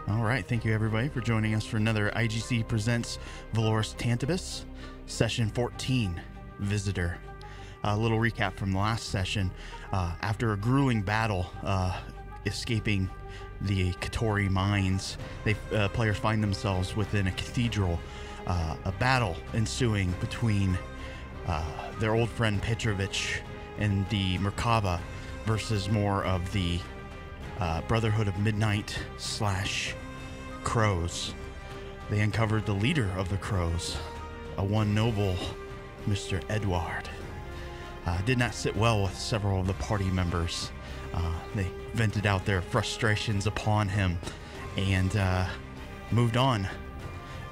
All right, thank you everybody for joining us for another IGC Presents Valoris Tantibus, Session 14, Visitor. A little recap from the last session. After a grueling battle, escaping the Katori mines, players find themselves within a cathedral. A battle ensuing between their old friend Petrovich and the Merkava versus more of the Brotherhood of Midnight / Crows. They uncovered the leader of the Crows, a one noble Mr. Edward. Did not sit well with several of the party members. They vented out their frustrations upon him and moved on.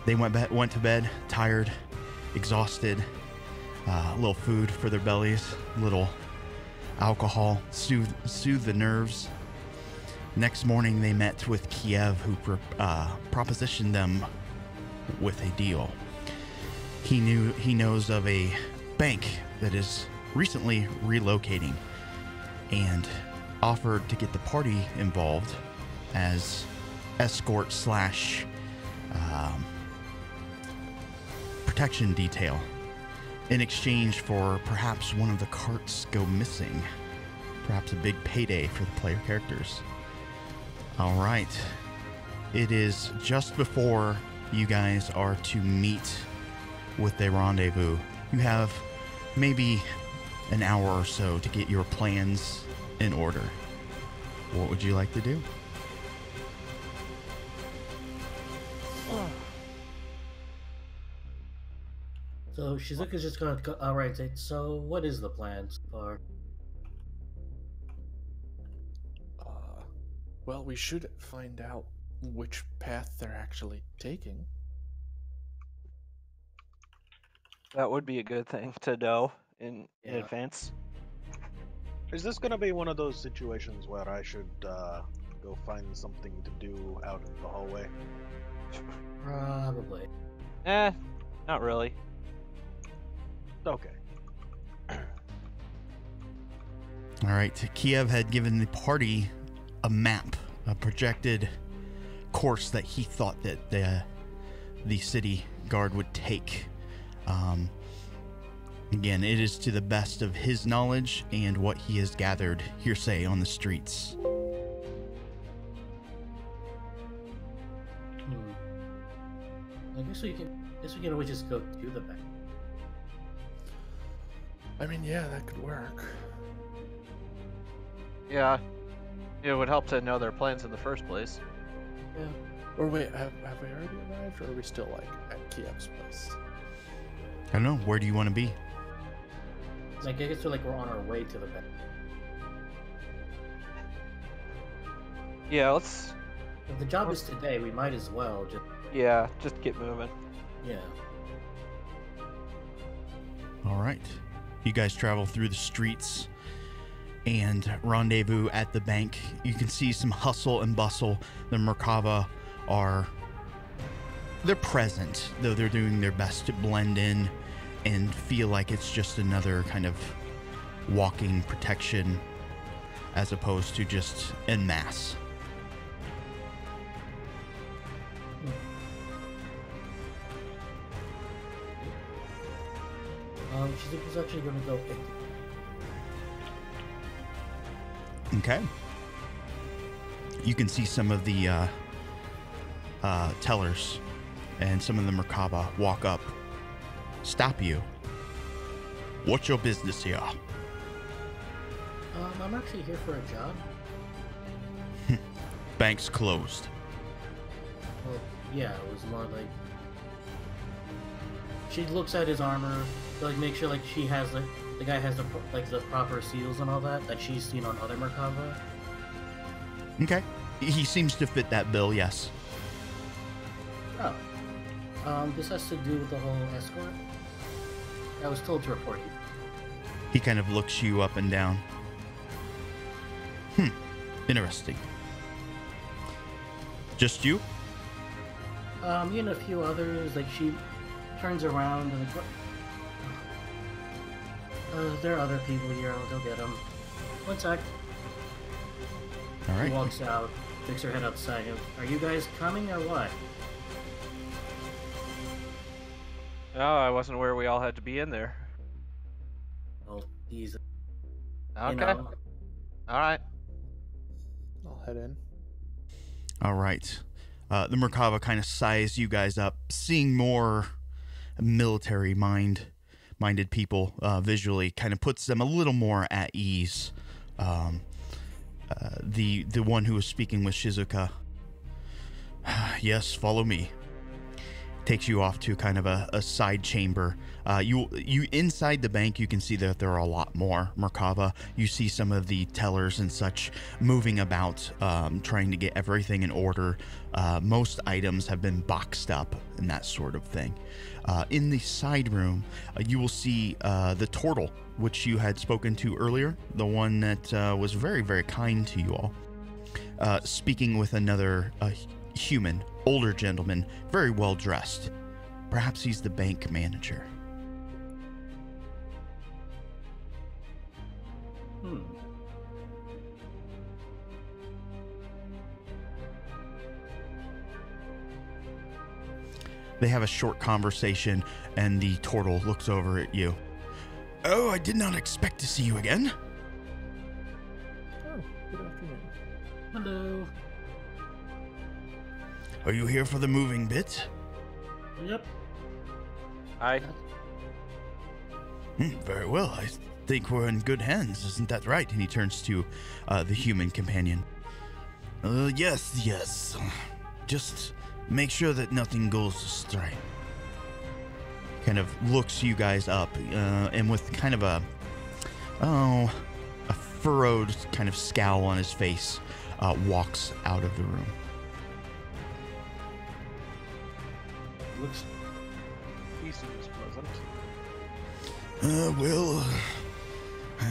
They went to bed, tired, exhausted. A little food for their bellies, a little alcohol, soothe the nerves. Next morning, they met with Kiev, who propositioned them with a deal. He knows of a bank that is recently relocating and offered to get the party involved as escort / protection detail in exchange for perhaps one of the carts go missing. Perhaps a big payday for the player characters. All right. It is just before you guys are to meet with a rendezvous. You have maybe an hour or so to get your plans in order. What would you like to do? So Shizuka's just gonna go. All right. So what is the plan so far? Well, we should find out which path they're actually taking. That would be a good thing to know in advance. Is this gonna be one of those situations where I should go find something to do out in the hallway? Probably. Not really. Okay. All right. Kiev had given the party a map, a projected course that he thought that the city guard would take. Again, it is to the best of his knowledge and what he has gathered hearsay on the streets. I guess we can always just go to the bank. I mean, yeah, that could work. Yeah, it would help to know their plans in the first place. Yeah. Or wait, have we already arrived, or are we still like at Kiev's place? I don't know. Where do you want to be? Like I guess we're on our way to the bank. Yeah, let's. If the job is today, we might as well just. Yeah, just get moving. Yeah. All right. You guys travel through the streets and rendezvous at the bank. You can see some hustle and bustle. The Merkava they're present, though they're doing their best to blend in and feel like it's just another kind of walking protection as opposed to just en masse. Shizuka's actually going to go empty. Okay. You can see some of the tellers and some of the Merkava walk up, stop you. What's your business here? I'm actually here for a job. Bank's closed. Well, yeah, it was more like she looks at his armor, to, make sure she has the guy has the proper seals and all that she's seen on other Merkava. Okay. He seems to fit that bill, yes. Oh. This has to do with the whole escort? I was told to report you. He kind of looks you up and down. Interesting. Just you? Me and a few others, she turns around and there are other people here, I'll go get them. One sec. All right. He walks out, sticks her head outside. Are you guys coming or what? Oh, I wasn't aware we all had to be in there. Oh, he's. Okay. You know, All right. I'll head in. All right. The Merkava kind of size you guys up, seeing more military minded people visually kind of puts them a little more at ease. The one who was speaking with Shizuka. Yes, follow me. Takes you off to kind of a side chamber. You inside the bank, you can see that there are a lot more Merkava. You see some of the tellers and such moving about, trying to get everything in order. Most items have been boxed up and that sort of thing. In the side room, you will see the turtle, which you had spoken to earlier, the one that was very, very kind to you all, speaking with another human, older gentleman, very well dressed. Perhaps he's the bank manager. They have a short conversation, and the turtle looks over at you. Oh, I did not expect to see you again. Oh, good afternoon. hello. Are you here for the moving bit? Yep. I Very well. I think we're in good hands. Isn't that right? And he turns to the human companion. Yes. Just make sure that nothing goes astray. Kind of looks you guys up, and with kind of a furrowed kind of scowl on his face, walks out of the room. He seems pleasant. Well,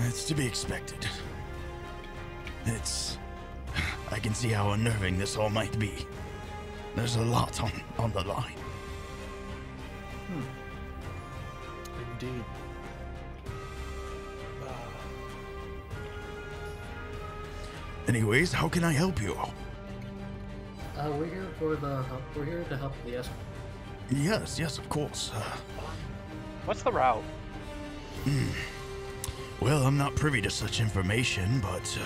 it's to be expected. I can see how unnerving this all might be. There's a lot on the line. Indeed. Anyways, how can I help you all? We're here to help the escort. Yes, of course. What's the route? Well, I'm not privy to such information, but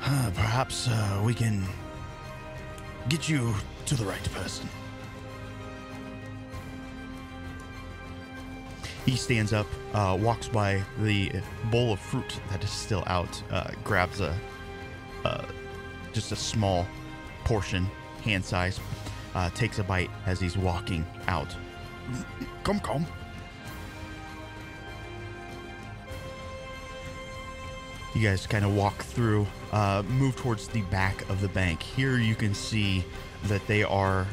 perhaps we can get you to the right person. He stands up, walks by the bowl of fruit that is still out, grabs just a small portion, hand size, takes a bite as he's walking out. Come. You guys kind of walk through, move towards the back of the bank. Here you can see that they are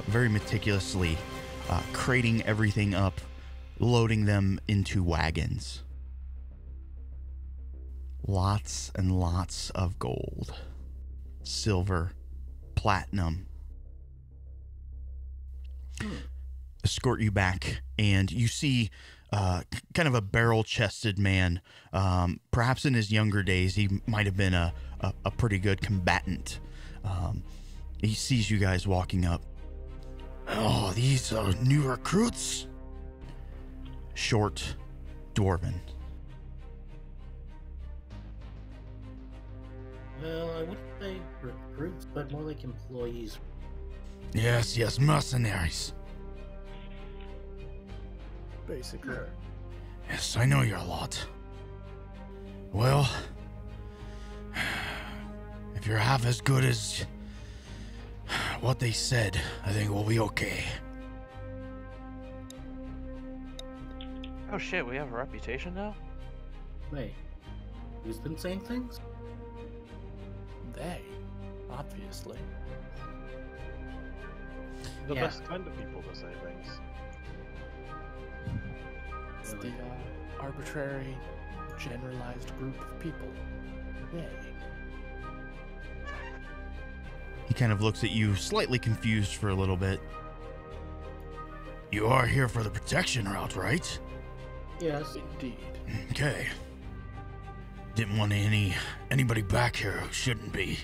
very meticulously crating everything up, loading them into wagons. Lots and lots of gold, silver, platinum. Escort you back, and you see kind of a barrel-chested man. Perhaps in his younger days, he might have been a pretty good combatant. He sees you guys walking up. Oh, these are new recruits? Short, dwarven. Well, I wouldn't say recruits, but more like employees. Yes, mercenaries. Basically. Yes, I know you're a lot. Well, if you're half as good as what they said, I think we'll be okay. Oh shit, we have a reputation now? Wait, who's been saying things? They, obviously. The Yeah. best kind of people to say things. It's the arbitrary, generalized group of people. They. He kind of looks at you, slightly confused for a little bit. You are here for the protection route, right? Yes. Indeed. Okay. Didn't want anybody back here who shouldn't be.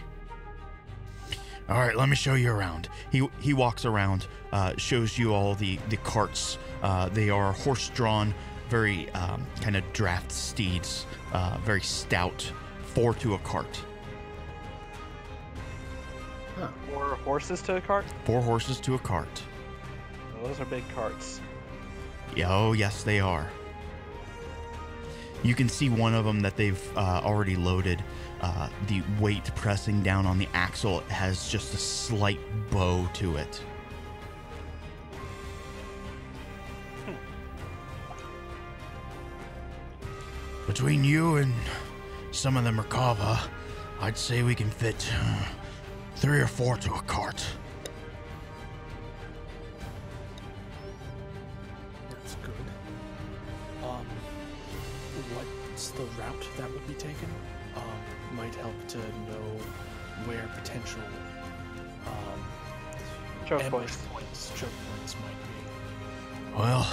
All right, let me show you around. He walks around, shows you all the carts. They are horse-drawn, very kind of draft steeds, very stout, 4 to a cart. Huh. 4 horses to a cart? 4 horses to a cart. Oh, those are big carts. Oh, yes, they are. You can see one of them that they've already loaded. The weight pressing down on the axle has just a slight bow to it. Between you and some of the Merkava, I'd say we can fit 3 or 4 to a cart. That's good. What's the route that would be taken? Might help to know where potential Choke ambush points. choke points might be. Well,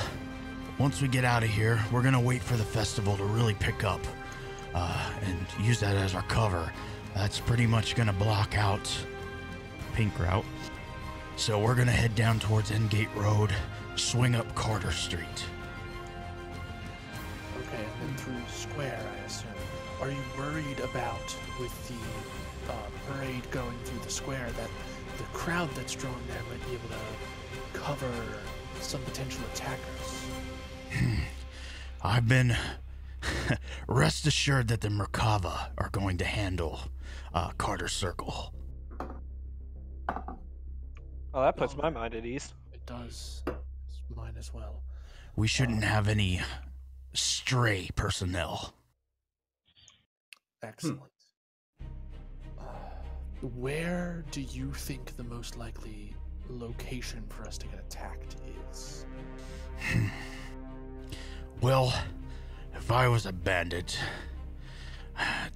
once we get out of here, we're gonna wait for the festival to really pick up and use that as our cover. That's pretty much gonna block out Pink Route. So we're gonna head down towards Endgate Road, swing up Carter Street. Okay, and then through Square, I assume. Are you worried about, with the parade going through the square, that the crowd that's drawn there might be able to cover some potential attackers? I've been rest assured that the Merkava are going to handle Carter Circle. Oh, that puts my mind at ease. It does. It's mine as well. We shouldn't have any stray personnel. Excellent. Where do you think the most likely location for us to get attacked is? Well, if I was a bandit,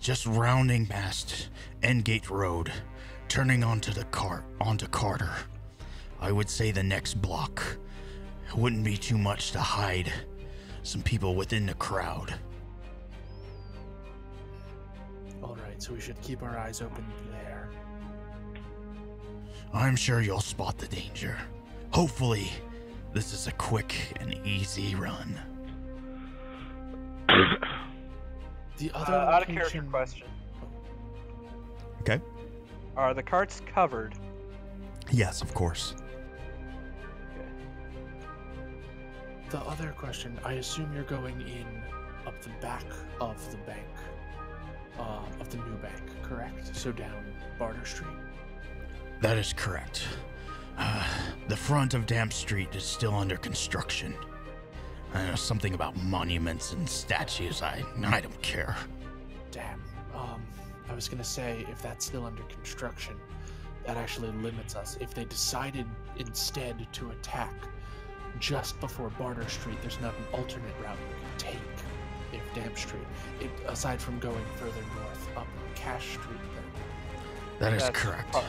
just rounding past Endgate Road, turning onto Carter, I would say the next block. It wouldn't be too much to hide some people within the crowd. Alright, so we should keep our eyes open there. I'm sure you'll spot the danger. Hopefully, this is a quick and easy run. The other Out of character location... question. Okay? Are the carts covered? Yes, of course. The other question, I assume you're going in up the back of the bank, of the new bank, correct? So down Barter Street? That is correct. The front of Damp Street is still under construction. I know something about monuments and statues. I don't care. Damn. I was gonna say, if that's still under construction, that actually limits us. If they decided instead to attack just before Barter Street, there's not an alternate route we can take if Damp Street, aside from going further north up Cash Street then. That is That's correct. hard.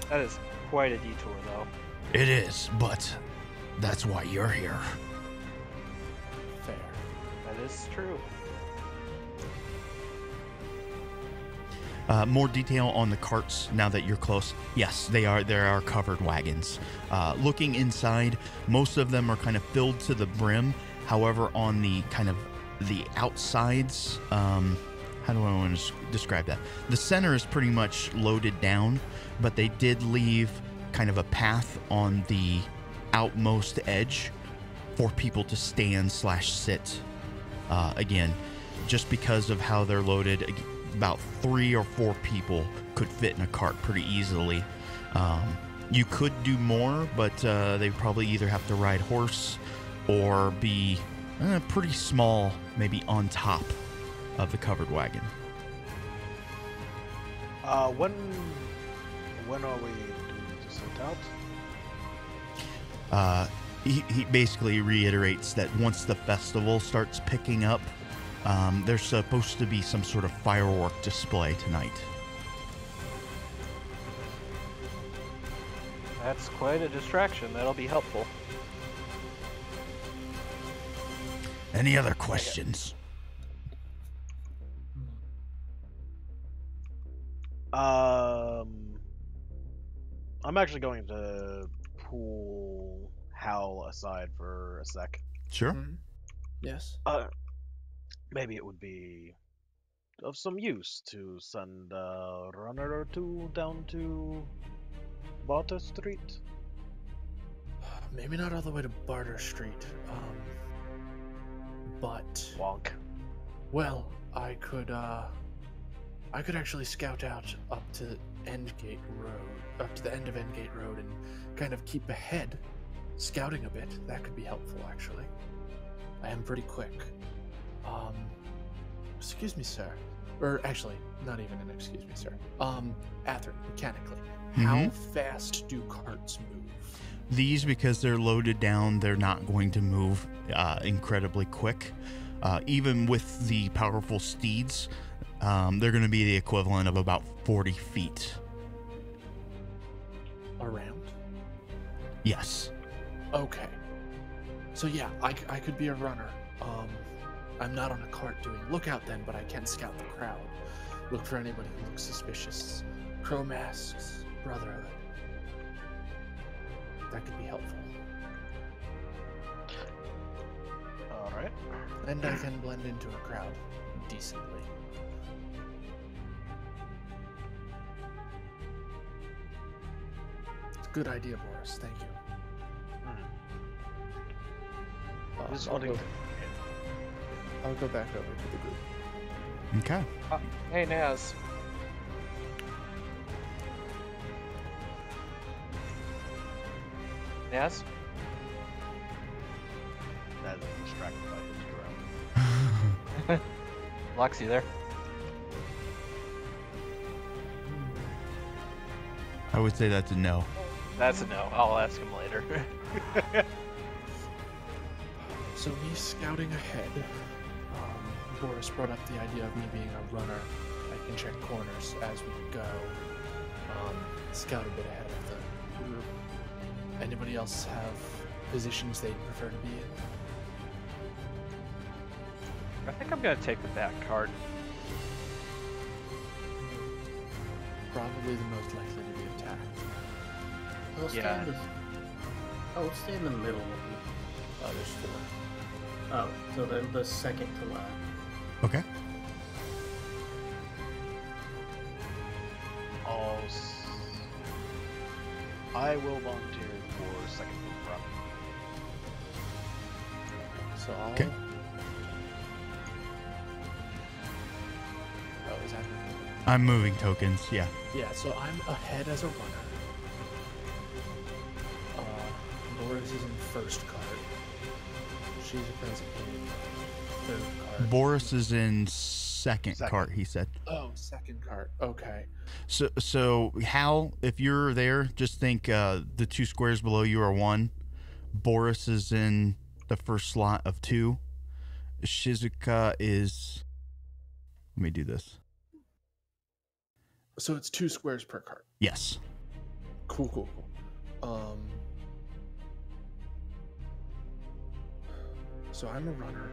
That is quite a detour, though. It is, but that's why you're here. Fair. That is true. More detail on the carts now that you're close. Yes, there are covered wagons. Looking inside, most of them are kind of filled to the brim. However, on the kind of the outsides, how do I want to describe that? The center is pretty much loaded down, but they did leave kind of a path on the outmost edge for people to stand/sit. Again, just because of how they're loaded, about 3 or 4 people could fit in a cart pretty easily. You could do more, but they probably either have to ride horse or be pretty small, maybe on top of the covered wagon. When are we due to set out? He basically reiterates that once the festival starts picking up, there's supposed to be some sort of firework display tonight. That's quite a distraction. That'll be helpful. Any other questions? I'm actually going to pull Hal aside for a sec. Sure. Mhm. Yes. Maybe it would be of some use to send a runner or two down to Barter Street. Maybe not all the way to Barter Street. But Wonk. well, I could actually scout out up to Endgate Road, up to the end of Endgate Road, and kind of keep ahead, scouting a bit. That could be helpful, actually. I am pretty quick. Excuse me, sir. Or actually, not even an excuse me, sir. Atherin, mechanically, how fast do carts move? These, because they're loaded down, they're not going to move incredibly quick. Even with the powerful steeds, they're going to be the equivalent of about 40 feet. Around? Yes. Okay. So yeah, I could be a runner. I'm not on a cart doing lookout then, but I can scout the crowd. Look for anybody who looks suspicious. Crow masks, Brotherhood. That could be helpful. Alright. And I can blend into a crowd decently. Good idea, Boris. Thank you. Just I'll wanting go- to... I'll go back over to the group. Okay. Hey, Naz. Naz? That is distracted by his ground. Lux, you there? I would say that's a no. That's a no. I'll ask him later. So me scouting ahead, Boris brought up the idea of me being a runner. I can check corners as we go, scout a bit ahead of the group. Anybody else have positions they'd prefer to be in? I think I'm gonna take the back card. Probably the most likely to be attacked. I'll stay Yeah. in the... I'll stay in the middle. There's four. Oh, so the second to left. Okay. I will volunteer for second in front. So I'll... Okay. Oh, is that... I'm moving tokens, yeah. Yeah, so I'm ahead as a runner. Boris is in first card. She's in third card. Boris is in second Second. cart, he said. Oh, second card. Okay. So Hal, if you're there, just think the two squares below you are 1. Boris is in the first slot of 2. Shizuka is... Let me do this. So it's 2 squares per card. Yes. Cool. So I'm a runner.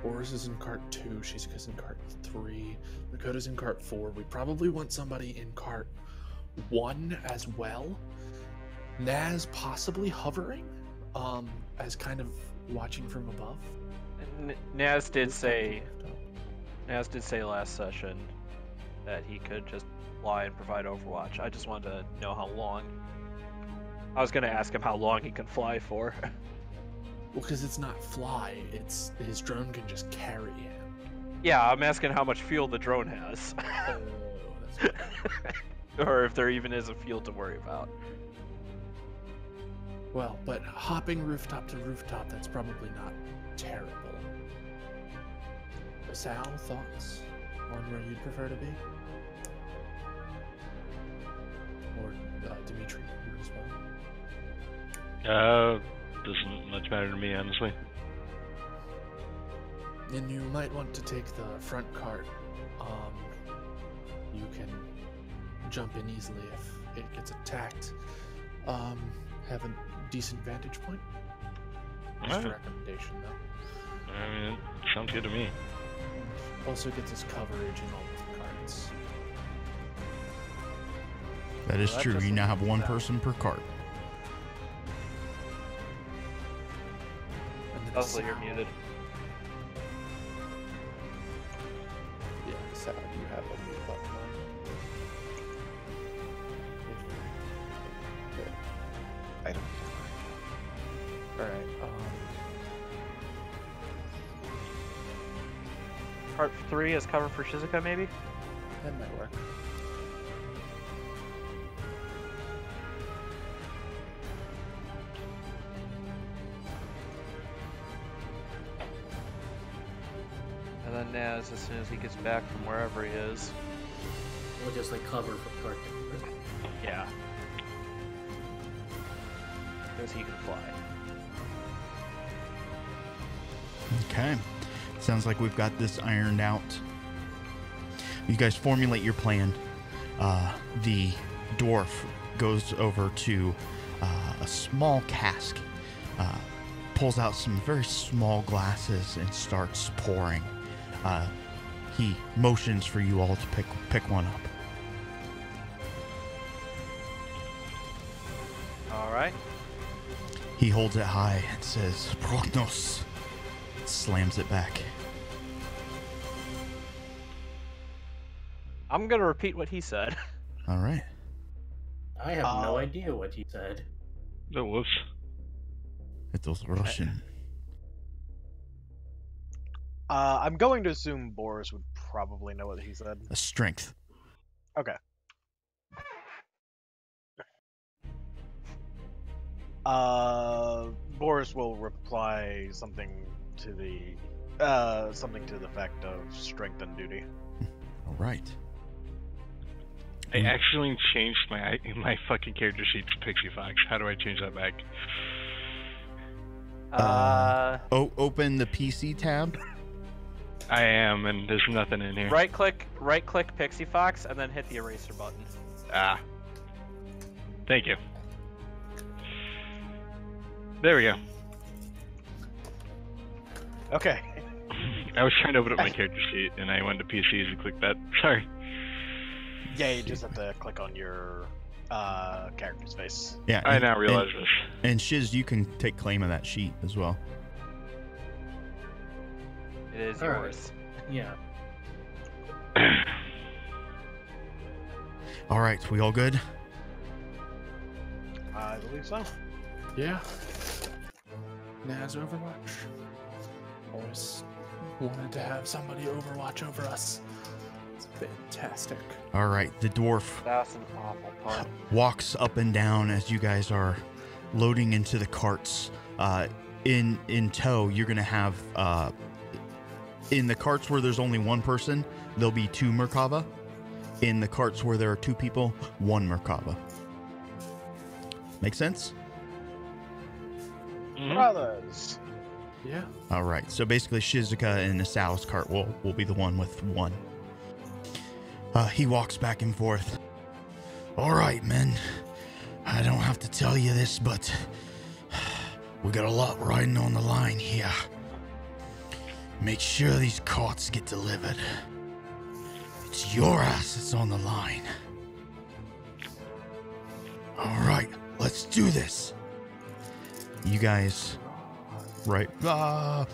Boris is in cart 2. Shizuka's in cart 3. Makoto's in cart 4. We probably want somebody in cart 1 as well. Naz possibly hovering, as kind of watching from above. Naz did say last session that he could just fly and provide Overwatch. I just wanted to know how long. I was gonna ask him how long he can fly for. Well, because it's not fly, it's his drone can just carry him. Yeah, I'm asking how much fuel the drone has. Oh, that's good. Or if there even is a fuel to worry about. Well, but hopping rooftop to rooftop, that's probably not terrible. Sal, thoughts on where you'd prefer to be? Or Dimitri, you as well? Doesn't much matter to me, honestly. And you might want to take the front cart. You can jump in easily if it gets attacked. Have a decent vantage point. Just a Alright. recommendation, though. I mean, it sounds good to me. And also gets us coverage in all of the carts. That is Well, that true. just You now have one sounds- person per cart. And then Leslie, you're Sal- muted. Yeah, Sal, do you have a mute button on? Okay. I don't Alright, Part 3 is cover for Shizuka, maybe? that might work. And then Naz, as soon as he gets back from wherever he is. We'll just like cover for cart. Yeah. Because he can fly. Okay. Sounds like we've got this ironed out. You guys formulate your plan. The dwarf goes over to a small cask, pulls out some very small glasses and starts pouring. He motions for you all to pick one up. Alright. He holds it high and says, "Prognos." Slams it back. I'm gonna repeat what he said. All right. I have no idea what he said. That was. It was Russian. I'm going to assume Boris would probably know what he said. A strength. Okay. Boris will reply something to the effect of strength and duty. All right. I accidentally changed my fucking character sheet to Pixie Fox. How do I change that back? Open the PC tab. I am, and there's nothing in here. Right click Pixie Fox, and then hit the eraser button. Ah. Thank you. There we go. Okay. I was trying to open up my character sheet, and I went to PCs and clicked that. Sorry. Yeah, you just have to click on your character's face. Yeah. I now realize this. And Shiz, you can take claim of that sheet as well. It is All right. yours. Yeah. All right, we all good? I believe so. Yeah. Naz Overwatch. Always wanted to have somebody Overwatch over us. It's fantastic. All right, the dwarf That's an awful part. walks up and down as you guys are loading into the carts. In tow, you're gonna have in the carts where there's only one person, there'll be 2 Merkava. In the carts where there are 2 people, 1 Merkava. Make sense? Mhm. Brothers. Yeah. All right. So basically, Shizuka and Asao's cart will be the one with 1. He walks back and forth. All right, men. I don't have to tell you this, but we got a lot riding on the line here. Make sure these carts get delivered. It's your ass that's on the line. All right, let's do this. You guys, right? Load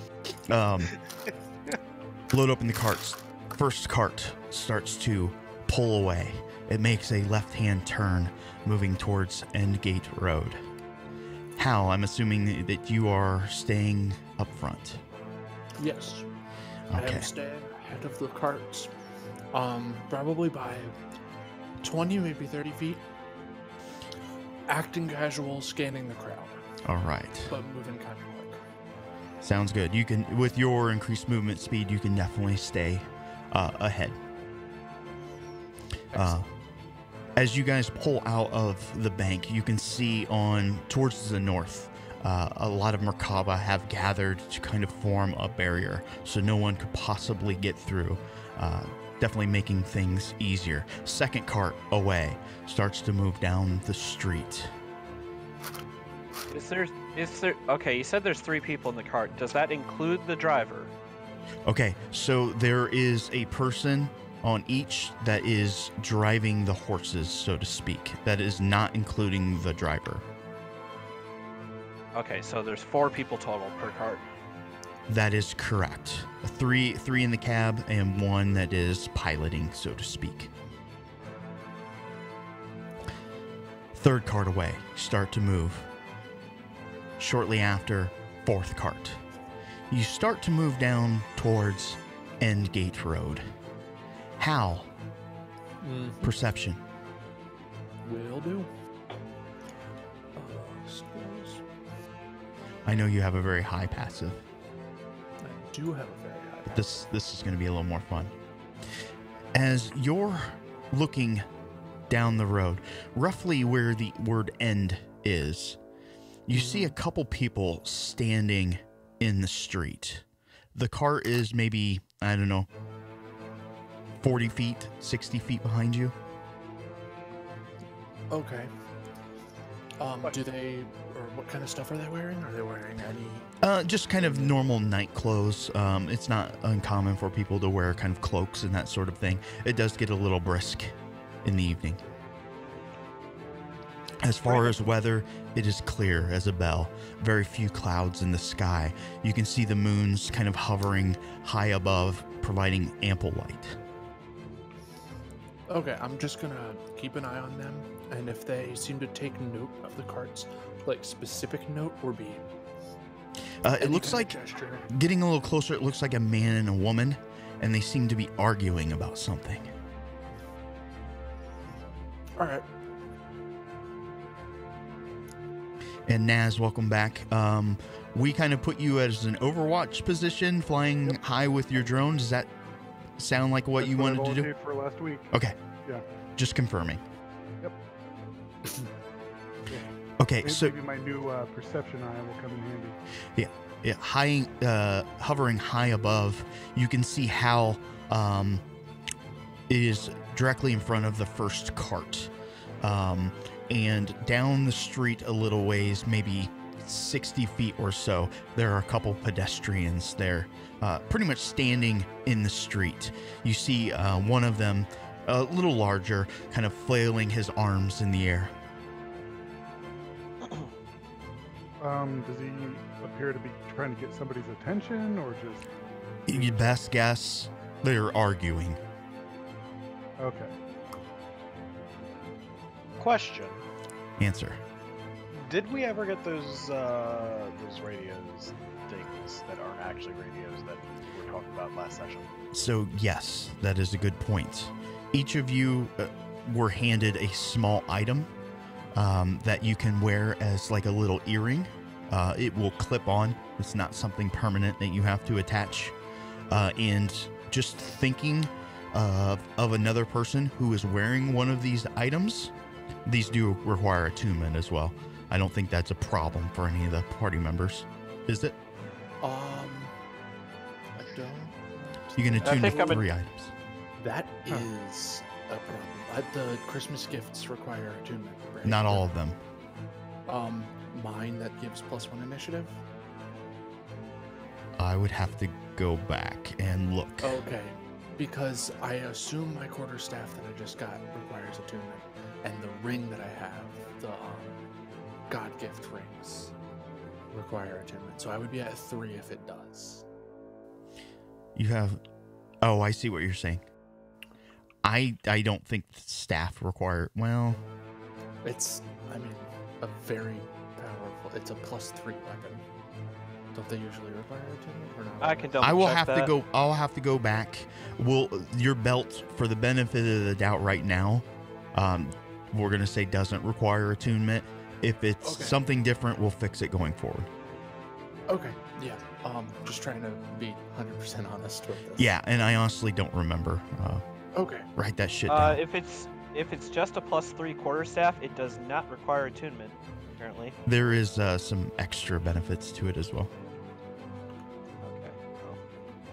up in the carts. First cart starts to pull away. It makes a left-hand turn, moving towards Endgate Road. Hal, I'm assuming that you are staying up front. Yes. I Okay. am staying ahead of the carts. Probably by 20, maybe 30 feet. Acting casual, scanning the crowd, All right. but moving kind of quick. Sounds good. You can, with your increased movement speed, you can definitely stay ahead. As you guys pull out of the bank, you can see on towards the north, a lot of Merkaba have gathered to kind of form a barrier, so no one could possibly get through. Definitely making things easier. Second cart away starts to move down the street. Is there okay, you said there's 3 people in the cart. Does that include the driver? Okay, so there is a person on each that is driving the horses, so to speak. That is not including the driver. Okay, so there's 4 people total per cart. That is correct. Three in the cab and 1 that is piloting, so to speak. Third cart away. Start to move. Shortly after, 4th cart. You start to move down towards Endgate Road. Hal, perception. Will do. Skills. I know you have a very high passive. I do have a very high. But this is going to be a little more fun. As you're looking down the road, roughly where the word end is, you see a couple people standing in the street. The car is maybe, I don't know, 40 feet, 60 feet behind you. Okay. Do they, or what kind of stuff are they wearing? Are they wearing any? Just kind of normal night clothes. It's not uncommon for people to wear kind of cloaks and that sort of thing. It does get a little brisk in the evening. As far as weather, it is clear as a bell. Very few clouds in the sky. You can see the moons kind of hovering high above, providing ample light. Okay, I'm just gonna keep an eye on them, and if they seem to take note of the carts, like specific note or be. It looks like, gesture. getting a little closer, it looks like a man and a woman, and they seem to be arguing about something. All right. And Naz, welcome back. We kind of put you as an Overwatch position, flying high with your drone. Does that sound like what you wanted to do? For last week. Okay. Yeah. Just confirming. Yep. Okay, so maybe my new perception eye will come in handy. yeah, hovering high above, you can see Hal is directly in front of the first cart. And down the street a little ways, maybe 60 feet or so, there are a couple pedestrians there, pretty much standing in the street. You see one of them, a little larger, kind of flailing his arms in the air. Does he appear to be trying to get somebody's attention, or just... Your best guess, they're arguing. Okay. Question. Answer. Did we ever get those radios things that aren't actually radios that we were talking about last session? So yes, that is a good point. Each of you were handed a small item that you can wear as like a little earring. It will clip on. It's not something permanent that you have to attach. And just thinking of another person who is wearing one of these items, these do require attunement as well. I don't think that's a problem for any of the party members. Is it? I don't. You can attune to think 3 items. That is a problem. The Christmas gifts require attunement, right? Not all of them. Mine that gives +1 initiative. I would have to go back and look. Okay, because I assume my quarterstaff that I just got requires attunement, and the ring that I have, the God gift rings, require attunement. So I would be at 3 if it does. You have... Oh, I see what you're saying. I don't think staff require... Well... It's, I mean, a very powerful... It's a +3 weapon. Don't they usually require attunement or not? I can double I will check have that. to go. I'll have to go back. Your belt, for the benefit of the doubt, right now, we're gonna say doesn't require attunement. If it's something different, we'll fix it going forward. Okay, yeah. Just trying to be 100% honest with this. Yeah, and I honestly don't remember. Okay. Write that shit down. If it's just a +3 quarterstaff, it does not require attunement. Apparently. There is some extra benefits to it as well. Okay. Well,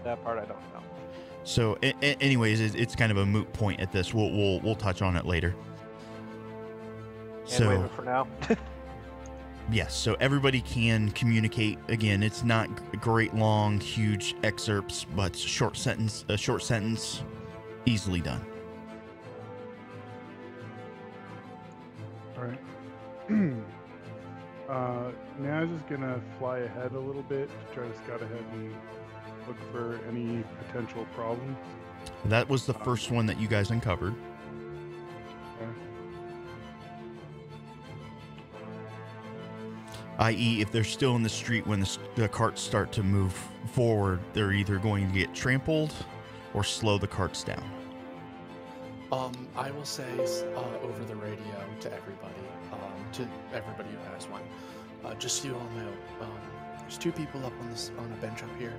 that part I don't know. So, anyways, it's kind of a moot point at this. We'll touch on it later. And wait for now. Yes, so everybody can communicate. Again, it's not great, long, huge excerpts, but a short sentence Easily done. All right. Naz is gonna fly ahead a little bit to try to scout ahead and look for any potential problems. That was the first one that you guys uncovered. Okay. I.e., if they're still in the street when the carts start to move forward, they're either going to get trampled or slow the carts down. I will say over the radio to everybody who has one, just so you all know, there's two people up on a bench up here.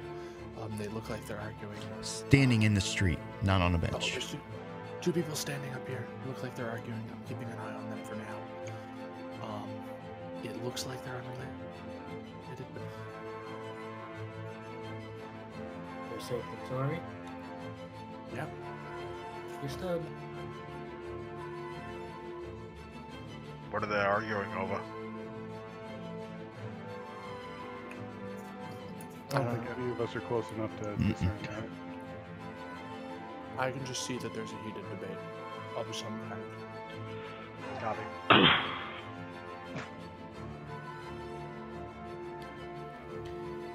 They look like they're arguing. Standing in the street, not on a Oh, bench. there's two people standing up here. Look like they're arguing. I'm keeping an eye on them for now. It looks like they're unrelated. They're safe and sorry. Yep. Understood. What are they arguing over? I don't think any of us are close enough to discern that. I can just see that there's a heated debate of some kind. Copy.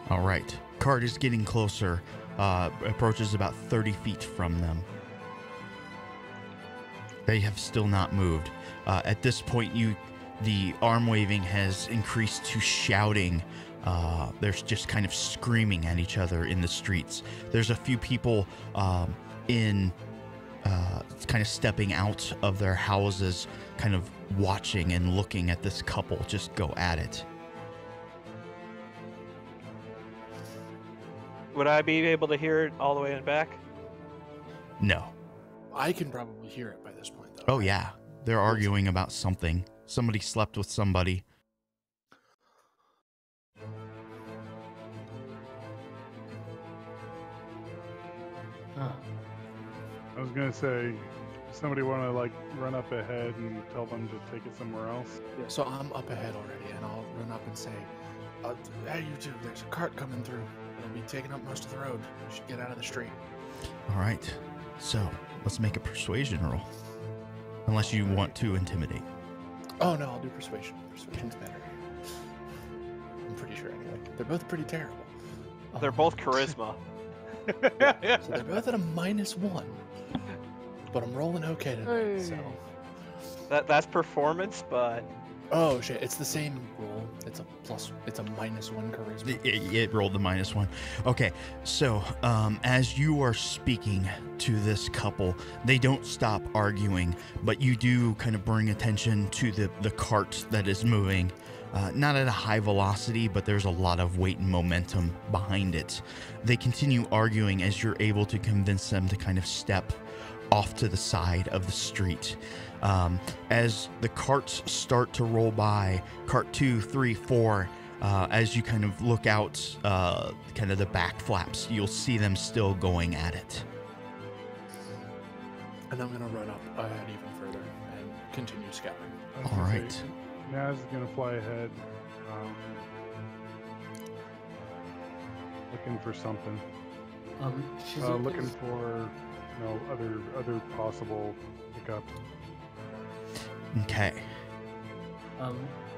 All right. Cart is getting closer, approaches about 30 feet from them. They have still not moved. At this point, the arm waving has increased to shouting. They're just kind of screaming at each other in the streets. There's a few people kind of stepping out of their houses, kind of watching and looking at this couple just go at it. Would I be able to hear it all the way in back? No. I can probably hear it by this point, though. Oh, yeah. They're arguing about something. Somebody slept with somebody. Huh. I was gonna say, somebody want to like run up ahead and tell them to take it somewhere else. Yeah, so I'm up ahead already, and I'll run up and say, "Hey, you two! There's a cart coming through. It'll be taking up most of the road. You should get out of the street." All right. So let's make a persuasion roll. Unless you want to intimidate. Oh no, I'll do persuasion. Persuasion's better. I'm pretty sure anyway. They're both pretty terrible. They're both charisma. So they're both at a -1. But I'm rolling okay tonight, so. That's performance, but Oh shit, it's the same roll. It's a -1 charisma. It rolled the -1. Okay, so as you are speaking to this couple, they don't stop arguing, but you do kind of bring attention to the cart that is moving. Not at a high velocity, but there's a lot of weight and momentum behind it. They continue arguing as you're able to convince them to kind of step off to the side of the street. As the carts start to roll by, cart 2, 3, 4, as you kind of look out kind of the back flaps, you'll see them still going at it. And I'm gonna run up ahead even further and continue scouting. I was All gonna right. say, Naz is gonna fly ahead, looking for something. Shizuka's, Looking for, other possible hiccups. Okay.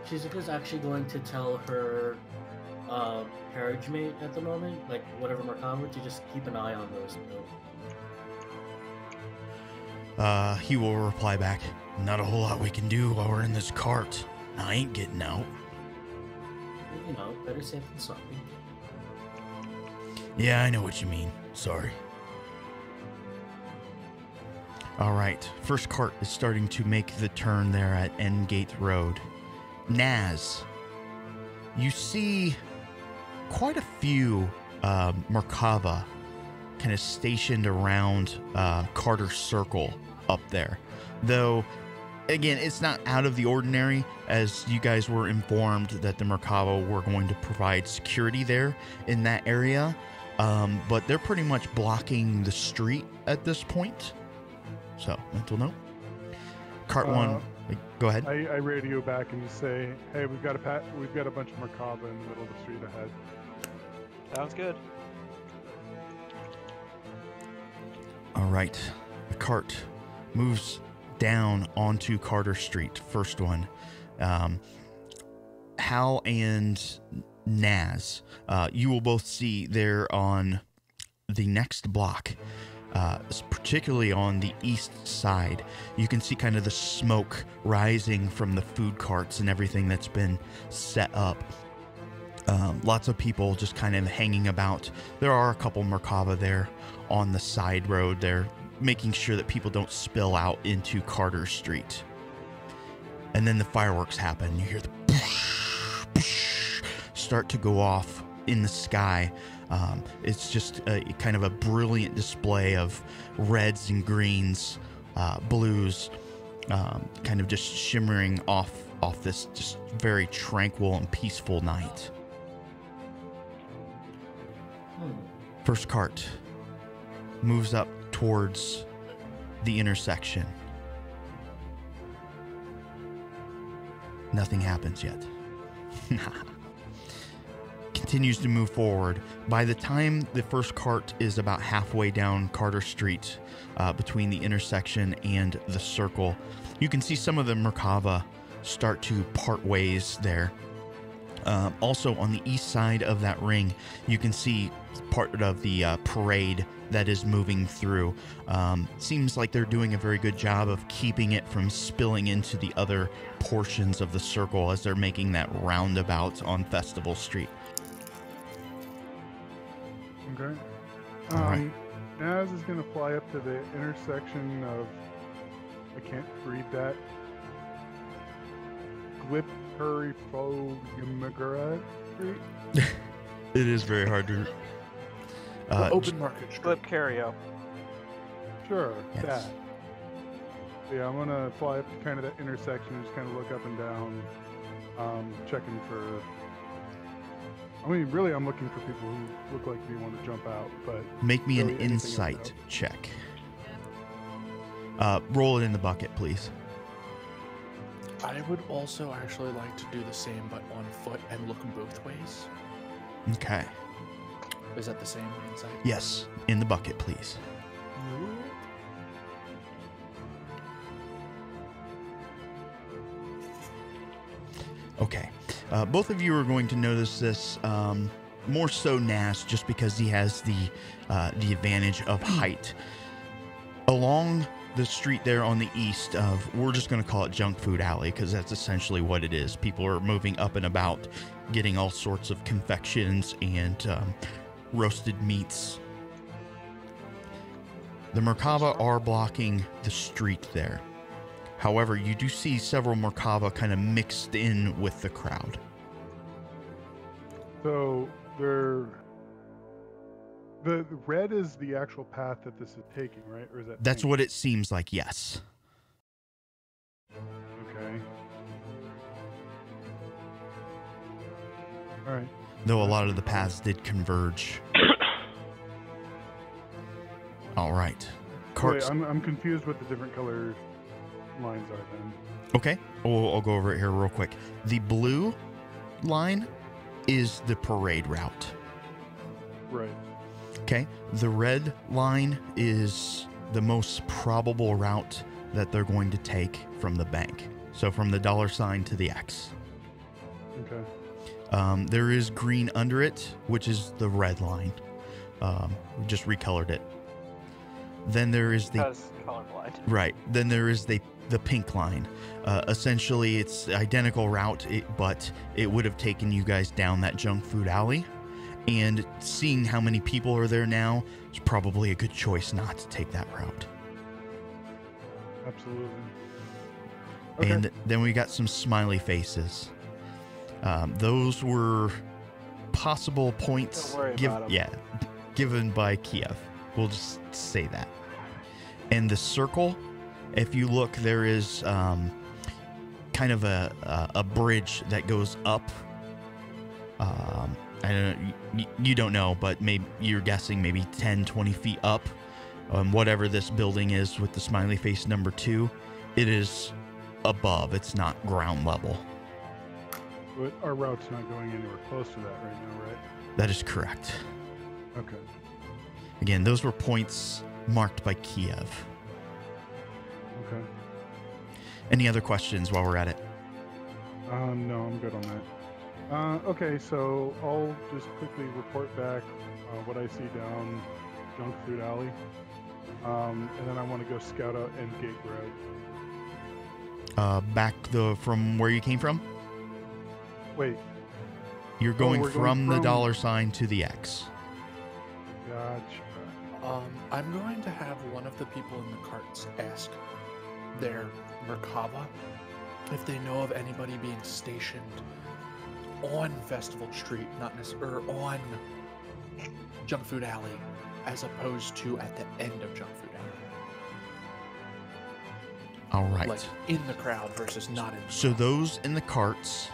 Shizuka's actually going to tell her carriage mate at the moment, like whatever Merkava, to just keep an eye on those. He will reply back, "Not a whole lot we can do while we're in this cart. I ain't getting out." You know, better safe than sorry. Yeah, I know what you mean. Sorry. All right. First cart is starting to make the turn there at Endgate Road. Naz, you see quite a few Merkava kind of stationed around Carter Circle up there. Though, again, it's not out of the ordinary, as you guys were informed that the Merkava were going to provide security there in that area. But they're pretty much blocking the street at this point. So, mental note. Cart 1, go ahead. I radio back and just say, "Hey, we've got a bunch of Merkava in the middle of the street ahead." sounds good. All right. The cart moves down onto Carter Street. First one. Hal and Naz, you will both see there on the next block, particularly on the east side, you can see kind of the smoke rising from the food carts and everything that's been set up. Lots of people just kind of hanging about. There are a couple Merkava there on the side road there, making sure that people don't spill out into Carter Street. And then the fireworks happen. You hear the start to go off in the sky. It's just kind of a brilliant display of reds and greens, blues, kind of just shimmering off this just very tranquil and peaceful night. First cart moves up towards the intersection. Nothing happens yet. Continues to move forward. By the time the first cart is about halfway down Carter Street, between the intersection and the circle, you can see some of the Merkava start to part ways there. Also on the east side of that ring, you can see part of the parade that is moving through. Seems like they're doing a very good job of keeping it from spilling into the other portions of the circle as they're making that roundabout on Festival Street. Okay. All right. Naz is going to fly up to the intersection of, I can't read that, Glipperifogimagara Street? It is very hard to... Open Market Street. Flip Cario. Sure, Yes. that. Yeah, I'm going to fly up to kind of that intersection and just kind of look up and down, checking for... I mean, really, I'm looking for people who look like they want to jump out, but... Make me an really anything insight else. check. Roll it in the bucket, please. I would also actually like to do the same, but on foot and look both ways. Okay. Is that the same insight? Yes, in the bucket, please. Okay. Both of you are going to notice this, more so Naz, just because he has the advantage of height. Along the street there on the east of, we're just going to call it Junk Food Alley, because that's essentially what it is. People are moving up and about, getting all sorts of confections and roasted meats. The Merkava are blocking the street there. However, you do see several Merkava kind of mixed in with the crowd. So, the red is the actual path that this is taking, right? Or is that... That's pink? what it seems like, yes. Okay. All right. Though a lot of the paths did converge. All right. Carts. Wait, I'm confused what the different color lines are then. Okay, I'll go over it here real quick. The blue line is the parade route. Right. Okay, the red line is the most probable route that they're going to take from the bank. So from the $ to the X. Okay. There is green under it, which is the red line. We just recolored it. Then there is the... Because colorblind. Right. Then there is the pink line. Essentially, it's the identical route, but it would have taken you guys down that Junk Food Alley. And seeing how many people are there now, it's probably a good choice not to take that route. Absolutely. Okay. And then we got some smiley faces. Those were possible points Don't worry about 'em. given by Kiev. We'll just say that. And the circle, if you look, there is kind of a bridge that goes up. I don't know, you don't know, but maybe you're guessing maybe 10, 20 feet up. Whatever this building is with the smiley face number 2, it is above. It's not ground level. But our route's not going anywhere close to that right now, right? That is correct. Okay. Again, those were points marked by Kiev. Okay. Any other questions while we're at it? No, I'm good on that. Okay, so I'll just quickly report back what I see down Junk Food Alley. And then I want to go scout out Endgate Road. Back from where you came from? Wait, You're going we're from going the dollar sign to the X. gotcha. I'm going to have one of the people in the carts ask their Merkava if they know of anybody being stationed on Festival Street, not necessarily, or on Junk Food Alley, as opposed to at the end of Junk Food Alley. All right. Like in the crowd versus not in the So crowd. those in the carts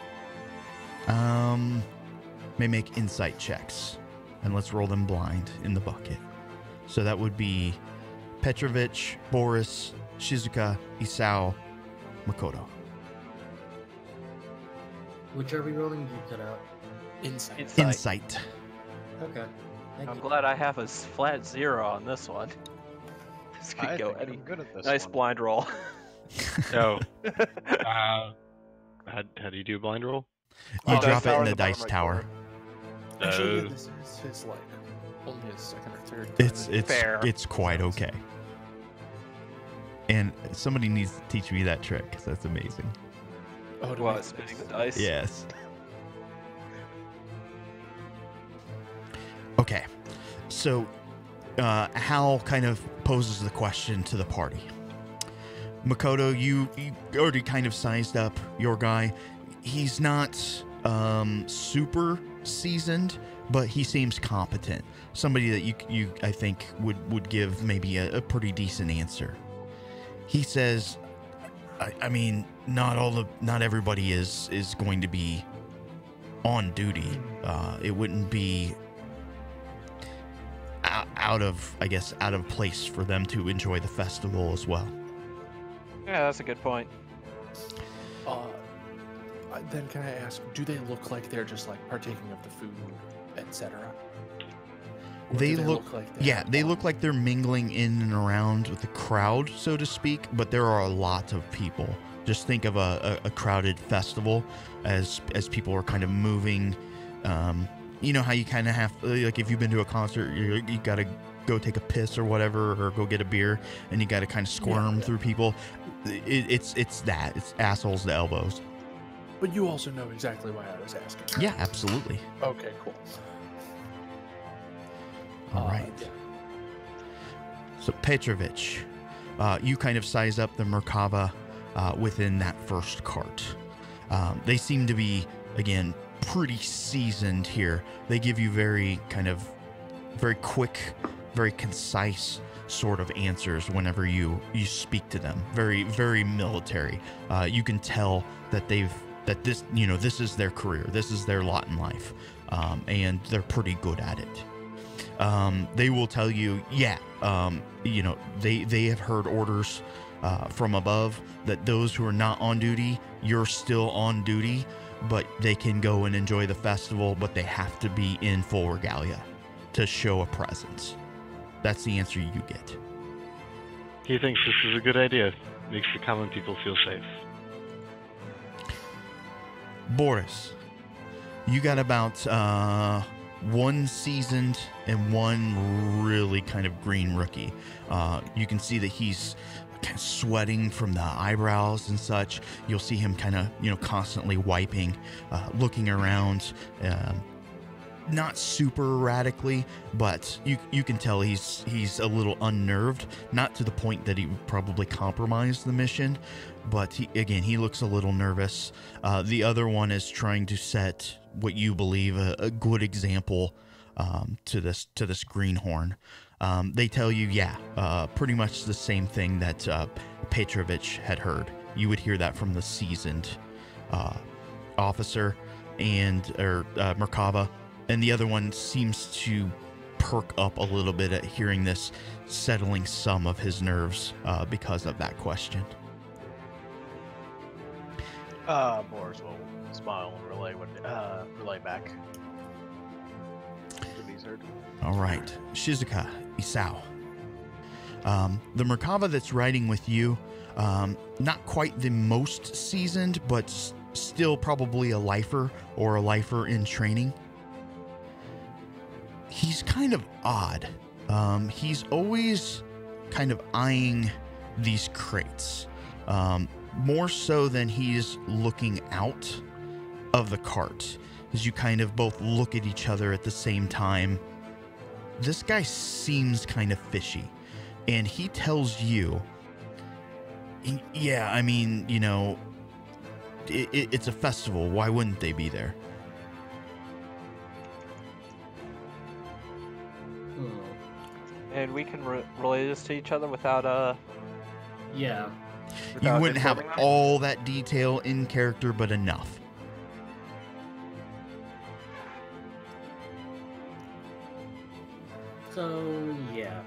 may make insight checks. And let's roll them blind in the bucket. So that would be Petrovich, Boris, Shizuka, Isao, Makoto. Which are we rolling? You cut out. Insight. Insight. Okay. Thank I'm you. glad I have a flat 0 on this one. This could I go think any. I'm good at this Nice one. blind roll. So, how do you do a blind roll? You Oh, drop dice it tower in in the the bottom dice right tower. corner. Actually, Oh. yeah, this is his like only his second or third. It's time. Fair. it's quite okay. And somebody needs to teach me that trick because that's amazing. Oh, to What, make spinning this. the dice? Yes. Okay. So, Hal kind of poses the question to the party. Makoto, you already kind of sized up your guy. He's not super seasoned, but he seems competent. Somebody that you I think would give maybe a pretty decent answer. He says, I mean, not everybody is going to be on duty. It wouldn't be out of place for them to enjoy the festival as well. Yeah, that's a good point. Then can I ask, do they look like they're just like partaking of the food, etc.? They look like they look like they're mingling in and around with the crowd, so to speak, but there are a lot of people. Just think of a crowded festival as people are kind of moving. You know how you kind of have, like if you've been to a concert, you got to go take a piss or whatever, or go get a beer, and you got to kind of squirm through people. It's assholes to elbows. But you also know exactly why I was asking. Yeah, absolutely. Okay, cool. All right. Yeah. So Petrovich, you kind of size up the Merkava within that first cart. They seem to be, again, pretty seasoned here. They give you very quick, very concise sort of answers whenever you speak to them. Very, very military. You can tell that this is their career. This is their lot in life. And they're pretty good at it. They will tell you, they have heard orders from above that those who are not on duty, you're still on duty, but they can go and enjoy the festival, but they have to be in full regalia to show a presence. That's the answer you get. He thinks this is a good idea. Makes the common people feel safe. Boris, you got about one seasoned and one really kind of green rookie. You can see that he's kind of sweating from the eyebrows and such. You'll see him kind of, constantly wiping, looking around, not super erratically, but you can tell he's a little unnerved, not to the point that he would probably compromise the mission, but he looks a little nervous. The other one is trying to set what you believe a good example to this greenhorn. They tell you, pretty much the same thing that Petrovich had heard. You would hear that from the seasoned officer or Merkava, and the other one seems to perk up a little bit at hearing this, settling some of his nerves because of that question. Boris will smile and relay back. What he's heard. All right, Shizuka, Isao. The Merkava that's riding with you, not quite the most seasoned, but still probably a lifer or a lifer in training. He's kind of odd. He's always kind of eyeing these crates, more so than he's looking out of the cart. As you kind of both look at each other at the same time, this guy seems kind of fishy, and he tells you, yeah, I mean, you know, it's a festival. Why wouldn't they be there? And we can relay this to each other without Yeah. You wouldn't have informing them? all that detail in character, but enough. So yeah.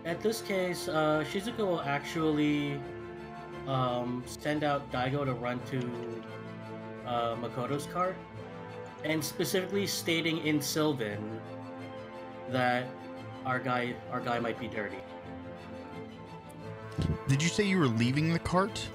At this case, Shizuka will actually send out Daigo to run to Makoto's cart, and specifically stating in Sylvan that our guy might be dirty. Did you say you were leaving the cart?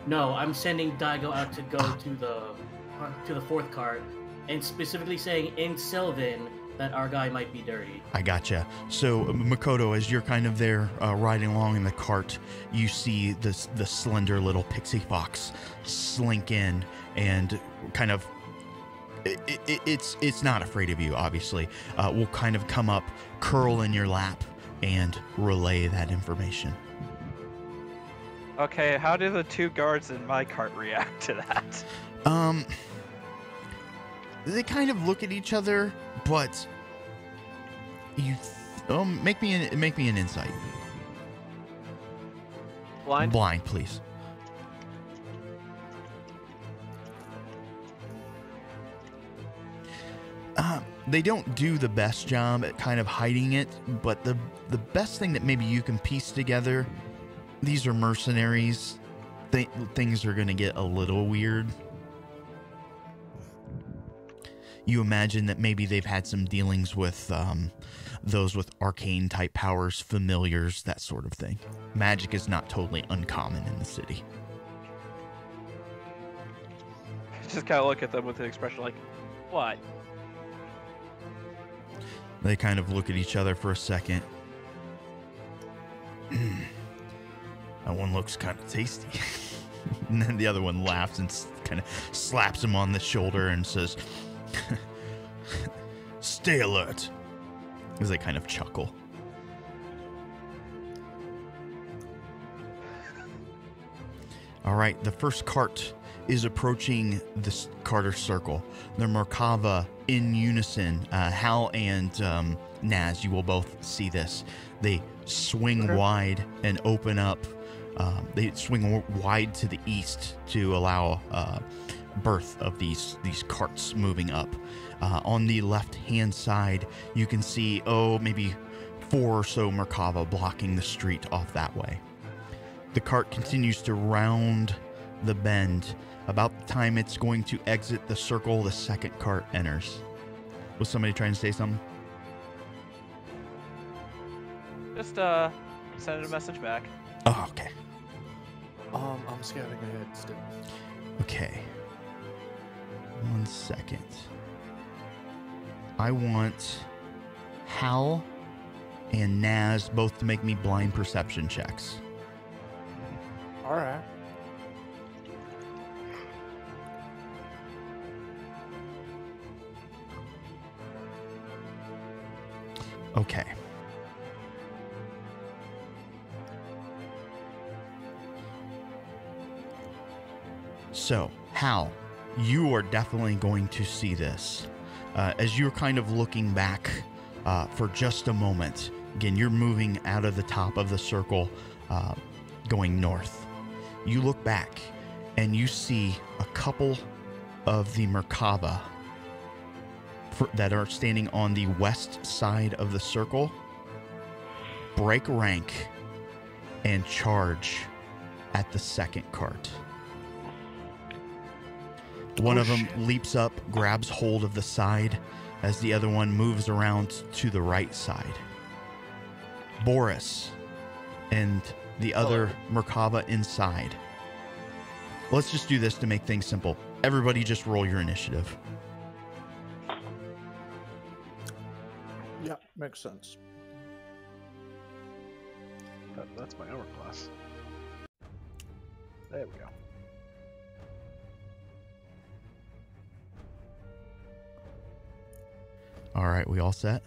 No, I'm sending Daigo out to go to the fourth cart, and specifically saying in Sylvan that our guy might be dirty. I gotcha. So, Makoto, as you're kind of there riding along in the cart, you see the slender little pixie fox slink in and kind of... It's not afraid of you, obviously. Will kind of come up, curl in your lap, and relay that information. Okay, how do the two guards in my cart react to that? They kind of look at each other, but you make me an insight. Blind, please. They don't do the best job at kind of hiding it, but the best thing that maybe you can piece together, these are mercenaries. Things are going to get a little weird. You imagine that maybe they've had some dealings with those with arcane type powers, familiars, that sort of thing. Magic is not totally uncommon in the city. Just kind of look at them with an expression like, what? They kind of look at each other for a second. That one looks kind of tasty. And then the other one laughs and kind of slaps him on the shoulder and says, "Stay alert," as they kind of chuckle. All right, the first cart is approaching this Carter Circle. The Merkava in unison. Hal and Naz, you will both see this. They swing wide and open up. They swing wide to the east to allow birth of these carts moving up. On the left-hand side, you can see, maybe 4 or so Merkava blocking the street off that way. The cart continues to round the bend. About the time it's going to exit the circle, the second cart enters. Was somebody trying to say something? Just send a message back. Oh, okay. I'm scouting ahead still. Okay. 1 second. I want Hal and Naz both to make me blind perception checks. All right. Okay. So, Hal, you are definitely going to see this. As you're kind of looking back for just a moment, again, you're moving out of the top of the circle, going north. You look back and you see a couple of the Merkava that are standing on the west side of the circle break rank and charge at the second cart. One of them leaps up, grabs hold of the side, as the other one moves around to the right side. Boris and the other Merkava inside. Let's just do this to make things simple. Everybody just roll your initiative. Yeah, makes sense. That's my armor class. There we go. All right, we all set?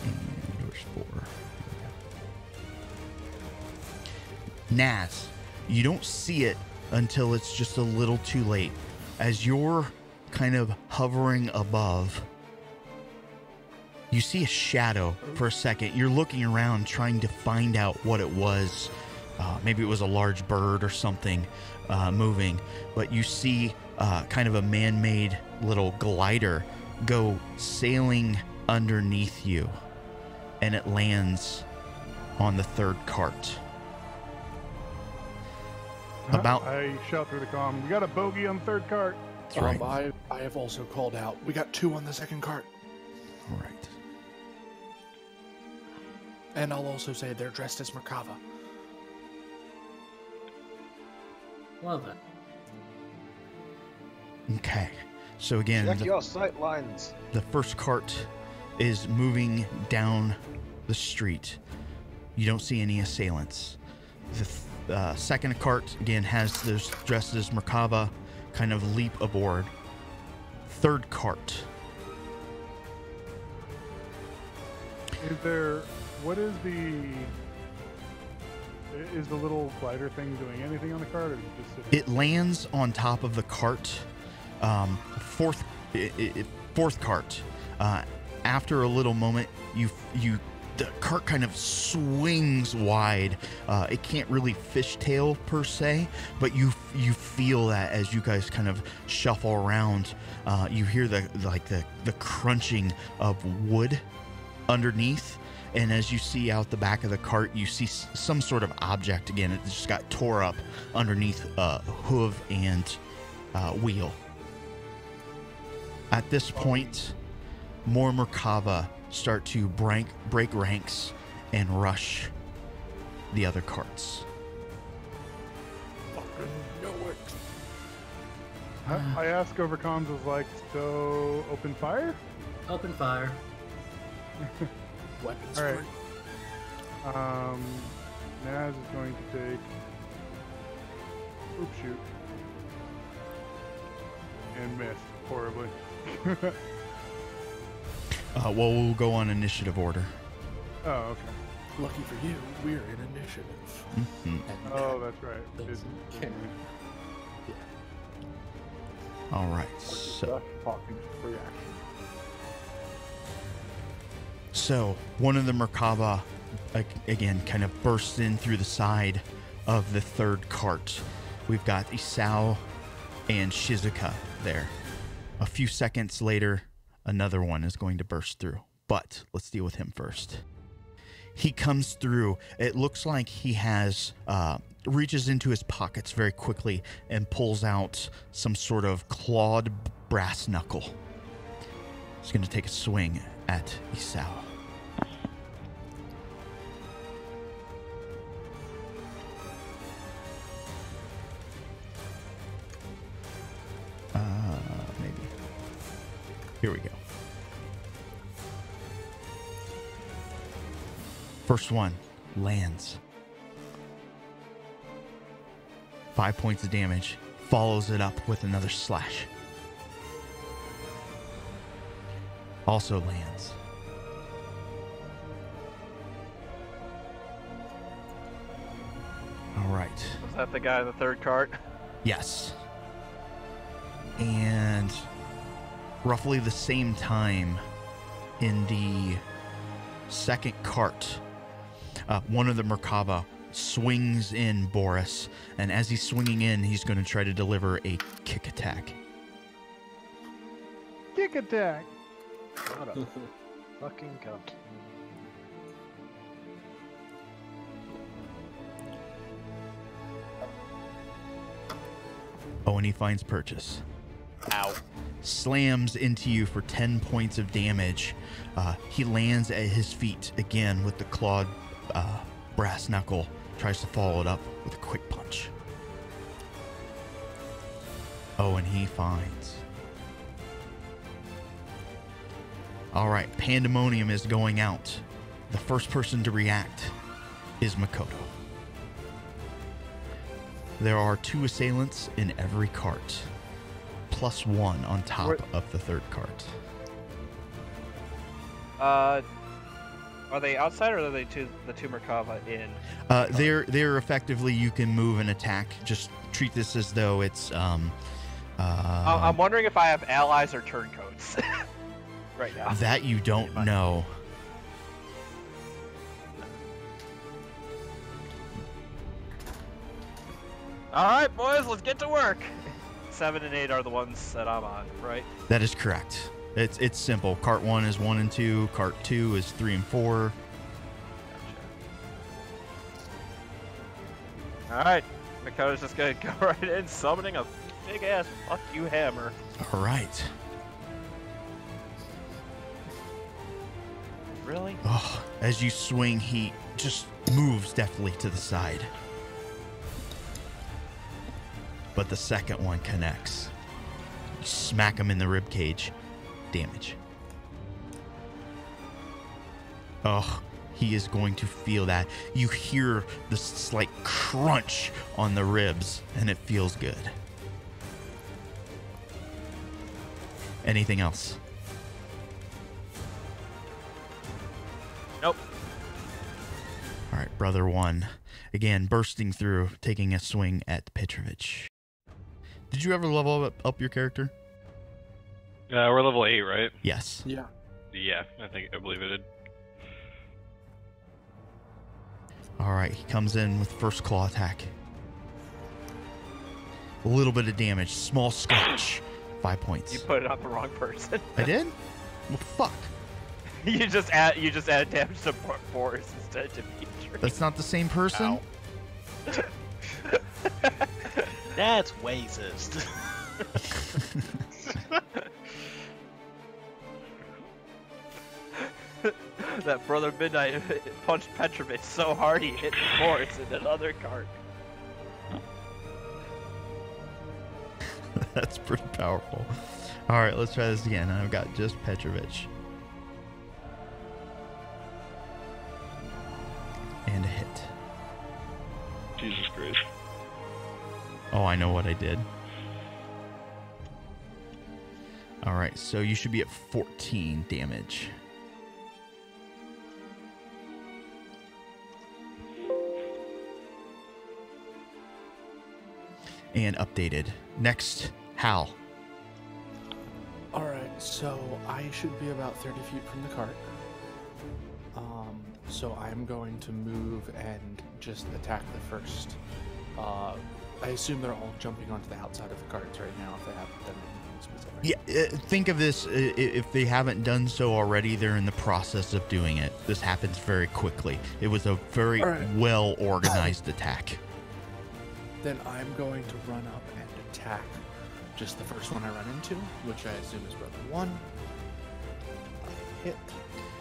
And there's 4. Naz, you don't see it until it's just a little too late. As you're kind of hovering above, you see a shadow for a second. You're looking around trying to find out what it was. Maybe it was a large bird or something moving. But you see kind of a man-made little glider go sailing underneath you. And it lands on the 3rd cart. I shout through the comm, we got a bogey on the 3rd cart. That's right. I have also called out, we got 2 on the 2nd cart. All right. And I'll also say they're dressed as Merkava. Well then. Okay. So again, Check your sight lines. the 1st cart is moving down the street. You don't see any assailants. The 2nd cart, again, has those dressed as Merkava kind of leap aboard. 3rd cart. Is the little glider thing doing anything on the cart, or is it just sitting? It lands on top of the cart. 4th cart. After a little moment, the cart kind of swings wide. It can't really fishtail per se, but you feel that as you guys kind of shuffle around. You hear the crunching of wood underneath, and as you see out the back of the cart, you see some sort of object. Again, it just got tore up underneath hoof and wheel. At this point, more Merkava start to break ranks and rush the other carts. Fucking know it. I ask over comms, was like, so open fire? Open fire. Weapons. All right. Naz is going to take oop shoot and miss horribly. Well, we'll go on initiative order. Oh, okay. Lucky for you, we're in initiative. Mhm. And Oh, that's right. doesn't count. All right. So one of the Merkava, again, kind of bursts in through the side of the 3rd cart. We've got Isao and Shizuka there. A few seconds later, another one is going to burst through. But let's deal with him first. He comes through. It looks like he has reaches into his pockets very quickly and pulls out some sort of clawed brass knuckle. He's going to take a swing at Isao. Maybe. Here we go. First one lands. 5 points of damage. Follows it up with another slash. Also lands. All right. Was that the guy in the 3rd cart? Yes. And roughly the same time in the 2nd cart, one of the Merkava swings in Boris, and as he's swinging in, he's going to try to deliver a kick attack. Kick attack. What a fucking cunt. Oh, and he finds purchase. Ow. Slams into you for 10 points of damage. He lands at his feet again with the clawed brass knuckle. Tries to follow it up with a quick punch. Oh, and he finds. All right, pandemonium is going out. The first person to react is Makoto. There are 2 assailants in every cart, plus 1 on top of the third cart. Are they outside or are they the two Merkava in? They're effectively, you can move and attack. Just treat this as though it's I'm wondering if I have allies or turncoats right now. that you don't know. All right, boys, let's get to work. 7 and 8 are the ones that I'm on, right? That is correct. It's simple. Cart 1 is 1 and 2. Cart 2 is 3 and 4. All right, Makoto's just gonna go right in, summoning a big ass fuck you hammer. All right. Really? Oh, as you swing, he just moves deftly to the side. But the second one connects. You smack him in the ribcage. Damage. Oh, he is going to feel that. You hear the slight crunch on the ribs, and it feels good. Anything else? Nope. All right, brother 1. Again, bursting through, taking a swing at Petrovich. Did you ever level up your character? We're level 8, right? Yes. Yeah. Yeah, I believe it did. All right, he comes in with first claw attack. A little bit of damage, small scratch, 5 points. You put it on the wrong person. I did? Well, fuck. you just added damage to Boris instead of Dimitri. That's not the same person? Ow. That's racist. That Brother Midnight punched Petrovich so hard he hit Boris in another cart. That's pretty powerful. All right, let's try this again. I've got just Petrovich. And a hit. Jesus Christ. Oh, I know what I did. All right, so you should be at 14 damage. And updated. Next, Hal. Alright, so I should be about 30 feet from the cart. So I'm going to move and just attack the first. I assume they're all jumping onto the outside of the carts right now if they haven't done anything specific. Yeah, think of this, if they haven't done so already, they're in the process of doing it. This happens very quickly. It was a very well-organized attack. Then I'm going to run up and attack just the first one I run into, which I assume is Brother 1. I hit,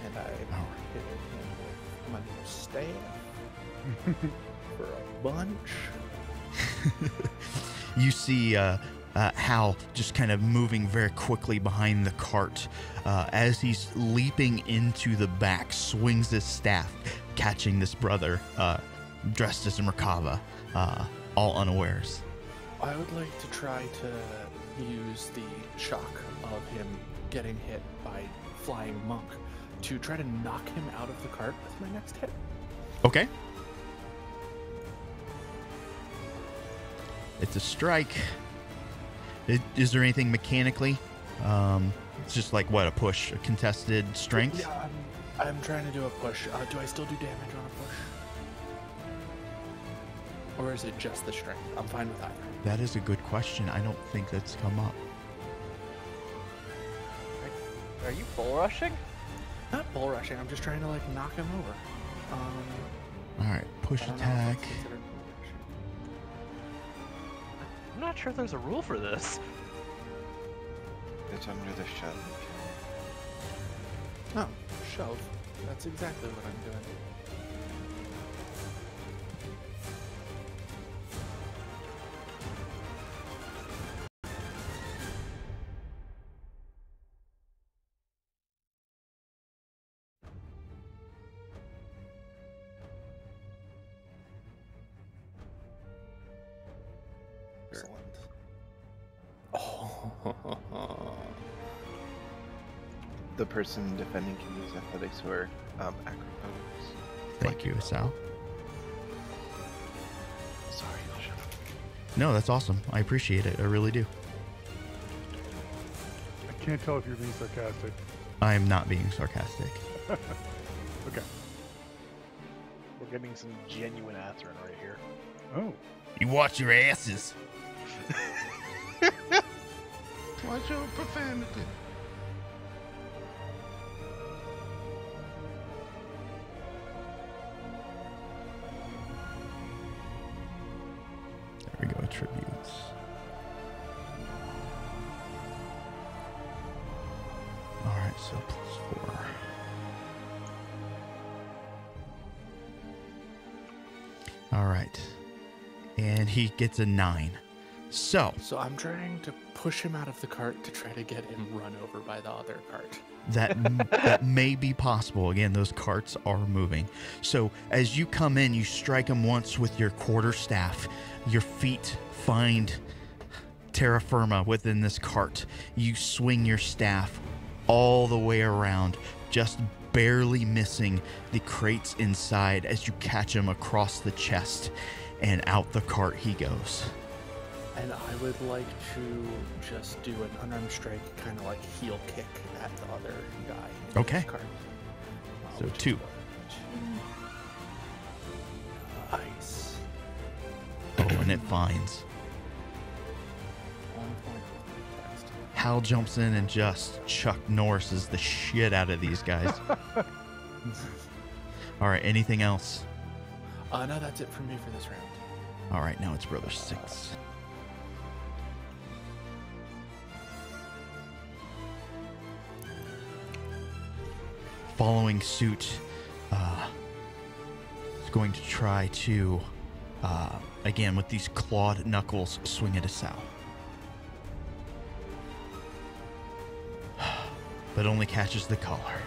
and I hit him with my staff for a bunch. You see Hal just kind of moving very quickly behind the cart. As he's leaping into the back, swings his staff, catching this brother dressed as a Merkava, all unawares. I would like to try to use the shock of him getting hit by flying monk to try to knock him out of the cart with my next hit. Okay. It's a strike. Is there anything mechanically? It's just like what, a push, a contested strength? Yeah, I'm trying to do a push. Do I still do damage on a push? Or is it just the strength? I'm fine with either. That is a good question. I don't think that's come up. Are you bull rushing? Not bull rushing. I'm just trying to like knock him over. All right, push I don't know if attack. that's considered bull rushing. I'm not sure there's a rule for this. It's under the shove. Oh, shove. That's exactly what I'm doing. Excellent. The person defending can use athletics or acrobatics. Thank you, Sal. Sorry, I'll shut up. No, that's awesome. I appreciate it. I really do. I can't tell if you're being sarcastic. I am not being sarcastic. Okay. We're getting some genuine Atherin right here. Oh. You watch your asses. Watch your profanity. There we go, attributes. Alright, so +4. Alright. And he gets a 9. So I'm trying to push him out of the cart to try to get him run over by the other cart. that may be possible. Again, those carts are moving. So as you come in, you strike him once with your quarterstaff. Your feet find terra firma within this cart. You swing your staff all the way around, just barely missing the crates inside as you catch him across the chest, and out the cart he goes. And I would like to just do an unarmed strike, kind of like heel kick at the other guy. In Okay. his cart. So Which is 2. 2. Nice. Oh, and it finds. 1 point of test. Hal jumps in and just Chuck Norrises the shit out of these guys. All right, anything else? No, that's it for me for this round. All right, now it's Brother 6. Following suit, is going to try to, again, with these clawed knuckles, swing at a Sal. But only catches the collar.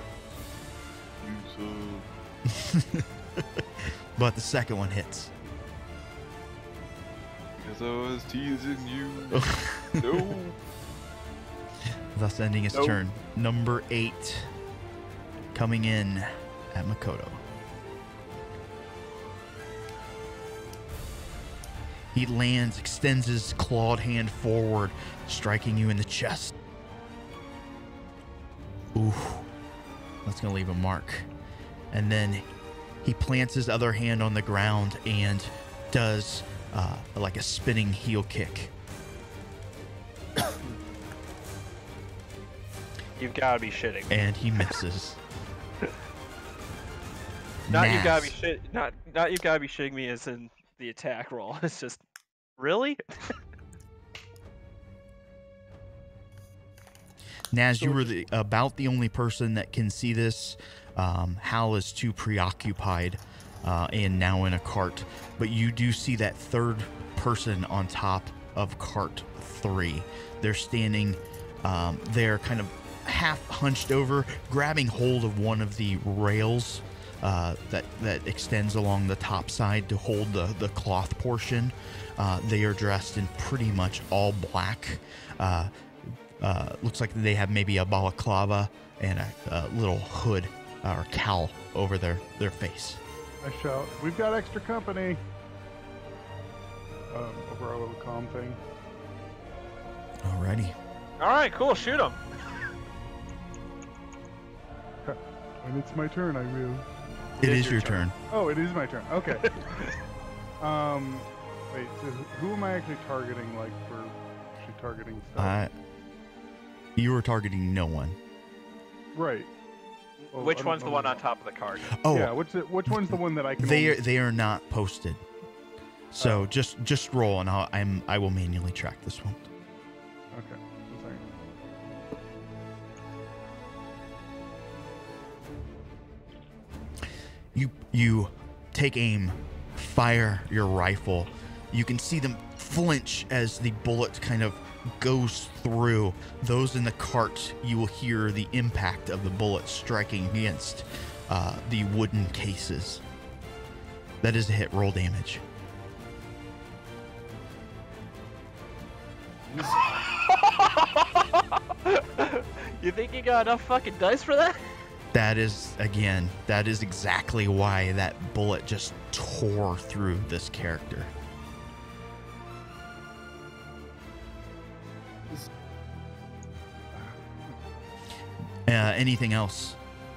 But the second one hits. Because I was teasing you. No. Thus ending his Nope. turn. Number 8. Coming in at Makoto. He lands, extends his clawed hand forward, striking you in the chest. Ooh. That's going to leave a mark. And then he plants his other hand on the ground and does like a spinning heel kick. You've got to be shitting me. And he misses. Not you gotta Nas. be shit. Not you gotta be shitting me as in the attack roll. It's just really. Naz, you were about the only person that can see this. Hal is too preoccupied and now in a cart. But you do see that third person on top of cart 3. They're standing there kind of half hunched over, grabbing hold of one of the rails that extends along the top side to hold the cloth portion. They are dressed in pretty much all black. Looks like they have maybe a balaclava and a little hood or cowl over their face. I shout, "We've got extra company!" Over our little comm thing. Alrighty. All right, cool. Shoot him. When it's my turn, I will. It is your turn. Oh, it is my turn. Okay. Wait. So who am I actually targeting? Like for actually targeting stuff? You were targeting no one. Right. Well, I Which don't one's the know one the- on top of the card? Oh, Yeah. Which one's the one that I can? they only- are not posted. So just roll, and I will manually track this one. Okay. One second. You take aim, fire your rifle. You can see them flinch as the bullet kind of goes through. Those in the cart, you will hear the impact of the bullet striking against the wooden cases. That is a hit. Roll damage. You think you got enough fucking dice for that? That is exactly why that bullet just tore through this character. Anything else?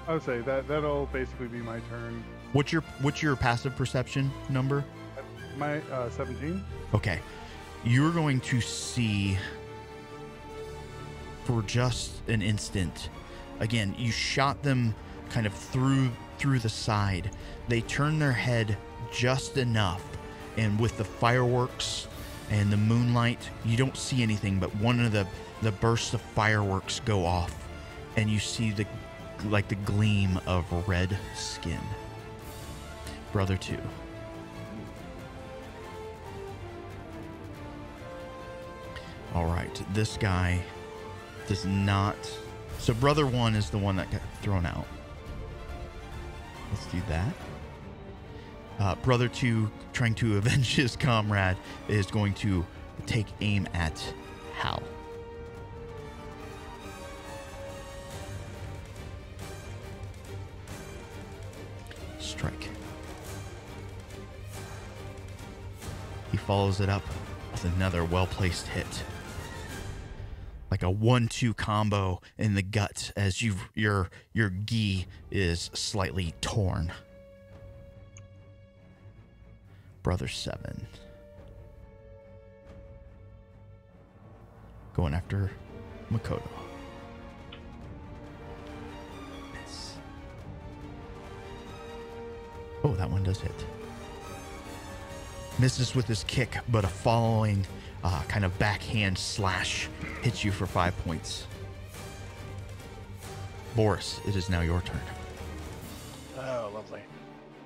I would say that'll basically be my turn. What's your passive perception number? My 17. Okay. You're going to see for just an instant. Again, you shot them kind of through the side. They turn their head just enough, and with the fireworks and the moonlight, you don't see anything, but one of the bursts of fireworks go off, and you see the gleam of red skin. Brother 2. All right, this guy does not. So Brother 1 is the one that got thrown out. Let's do that. Brother 2, trying to avenge his comrade, is going to take aim at Hal. Strike. He follows it up with another well-placed hit. Like a 1-2 combo in the gut as your gi is slightly torn. Brother 7. Going after Makoto. Miss. Oh, that one does hit. Misses with his kick, but a following kind of backhand slash hits you for 5 points. Boris, it is now your turn. Oh, lovely.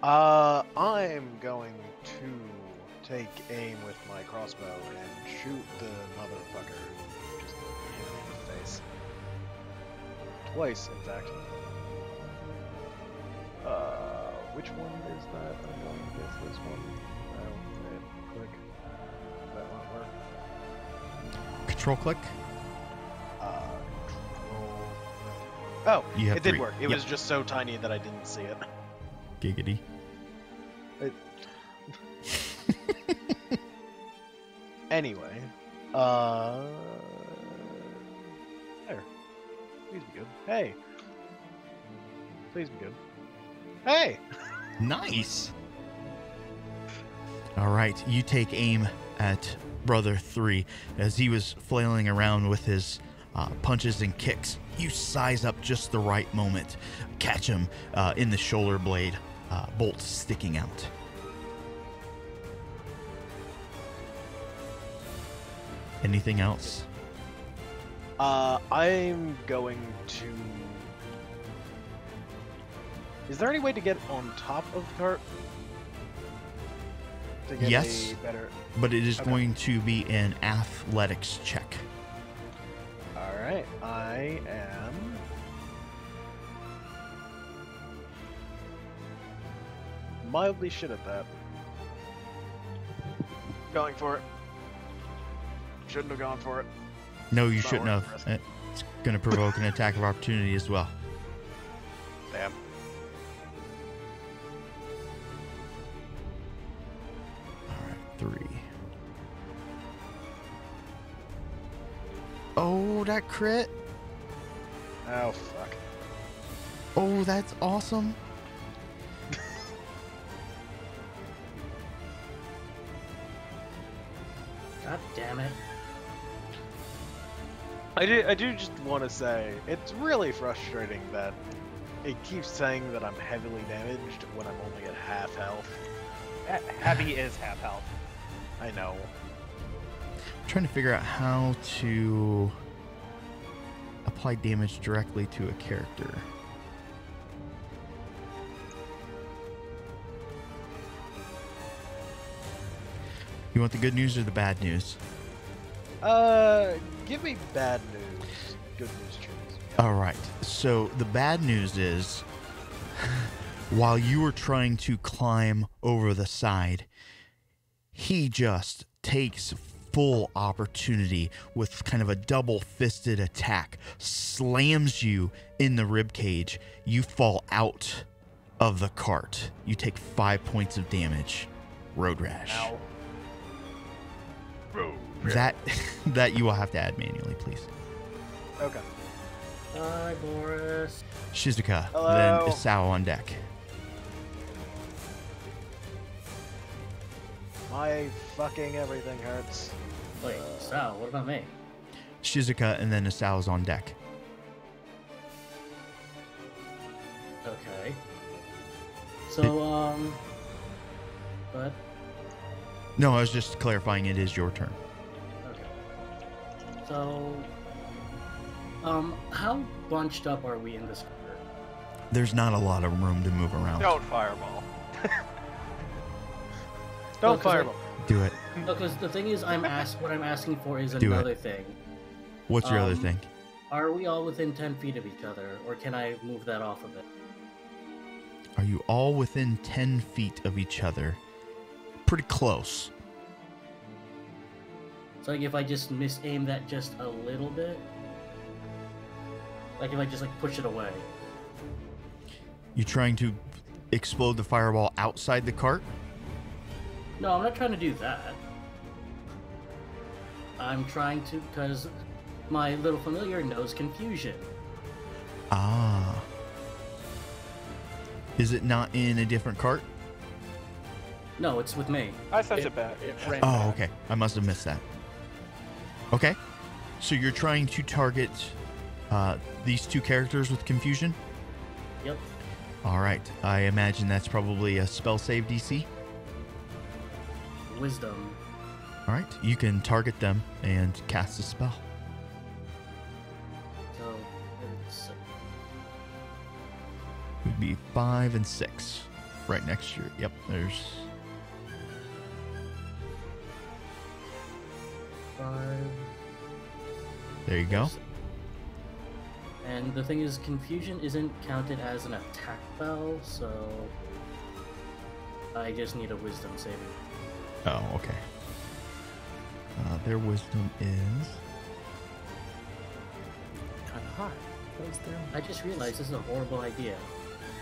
I'm going to take aim with my crossbow and shoot the motherfucker who just hit me in the face. Twice, in fact. Which one is that? I'm going to guess this one. Click. That won't work. Control click. Control. Oh, You have it did 3. work. It Yep. was just so tiny that I didn't see it. Giggity. Anyway, there. Please be good. Hey. Please be good. Hey. Nice. All right, you take aim at Brother 3 as he was flailing around with his punches and kicks. You size up just the right moment, catch him in the shoulder blade, bolt sticking out. Anything else? I'm going to. Is there any way to get on top of the cart? To get Yes, a better. but it is Okay. going to be an athletics check. Alright, I am. Mildly shit at that. Going for it. Shouldn't have gone for it. No, you Not shouldn't worth have. the risk. It's going to provoke an attack of opportunity as well. Damn. All right, 3. Oh, that crit. Oh, fuck. Oh, that's awesome. God damn it. I do just want to say, it's really frustrating that it keeps saying that I'm heavily damaged when I'm only at half health. Heavy is half health. I know. I'm trying to figure out how to apply damage directly to a character. You want the good news or the bad news? Give me bad news. Good news, choose. All right. So the bad news is, while you were trying to climb over the side, he just takes full opportunity with kind of a double-fisted attack, slams you in the rib cage. You fall out of the cart. You take 5 points of damage. Road rash. Ow. That you will have to add manually, please. Okay. Hi, Boris. Shizuka, Hello. then Isao on deck. My fucking everything hurts. Wait, Sal, what about me? Shizuka, and then Isao's on deck. Okay. So, but No, I was just clarifying it is your turn. okay. So, how bunched up are we in this corner? There's not a lot of room to move around. Don't fireball. Don't 'cause fireball. Do it. Because the thing is, what I'm asking for is Do it. another thing. What's your other thing? Are we all within 10 feet of each other, or can I move that off a bit? Are you all within 10 feet of each other? Pretty close. So like if I just misaim that just a little bit? Like if I just like push it away? You trying to explode the fireball outside the cart? No, I'm not trying to do that. I'm trying to, because my little familiar knows confusion. Ah. Is it not in a different cart? No, it's with me. I sent it back. It ran Oh, back. okay. I must have missed that. Okay. So you're trying to target these two characters with confusion? Yep. All right. I imagine that's probably a spell save DC. Wisdom. All right. You can target them and cast a spell. So it's Would be 5 and 6. Right next to you. Yep, there's 5. there you go. And the thing is, confusion isn't counted as an attack spell, so I just need a wisdom saving. Oh, okay. Their wisdom is Kind of high. That was their I just realized this is a horrible idea.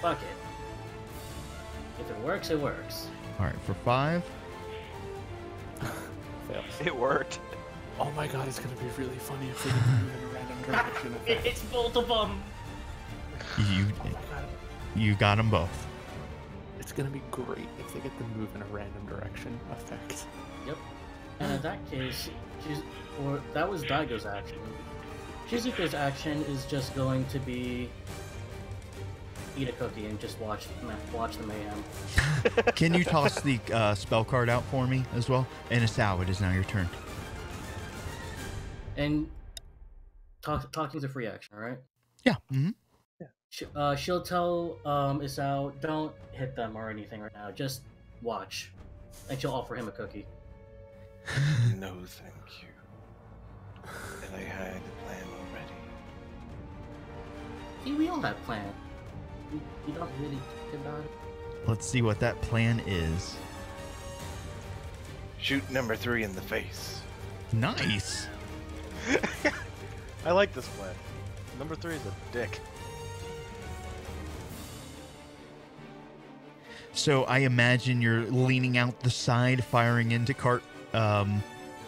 Fuck it. If it works, it works. all right for 5. fails. It worked. Oh my god, it's gonna be really funny if they can move in a random direction. effect. It's both of them. You Oh my god, you got them both. it's gonna be great if they get to move in a random direction effect. Yep. And in that case, that was Daigo's action. Shizuka's action is just going to be eat a cookie and just watch the mayhem. Can you toss the spell card out for me as well? And Isao, it is now your turn. And talking's a free action, all right? Yeah. Mm-hmm. She'll tell Isao, don't hit them or anything right now. Just watch. And she'll offer him a cookie. No, thank you. And I had a plan already. See, we all have plans. You don't really think about it. Let's see what that plan is. Shoot number 3 in the face. Nice. I like this plan. Number 3 is a dick. So I imagine you're leaning out the side, firing into cart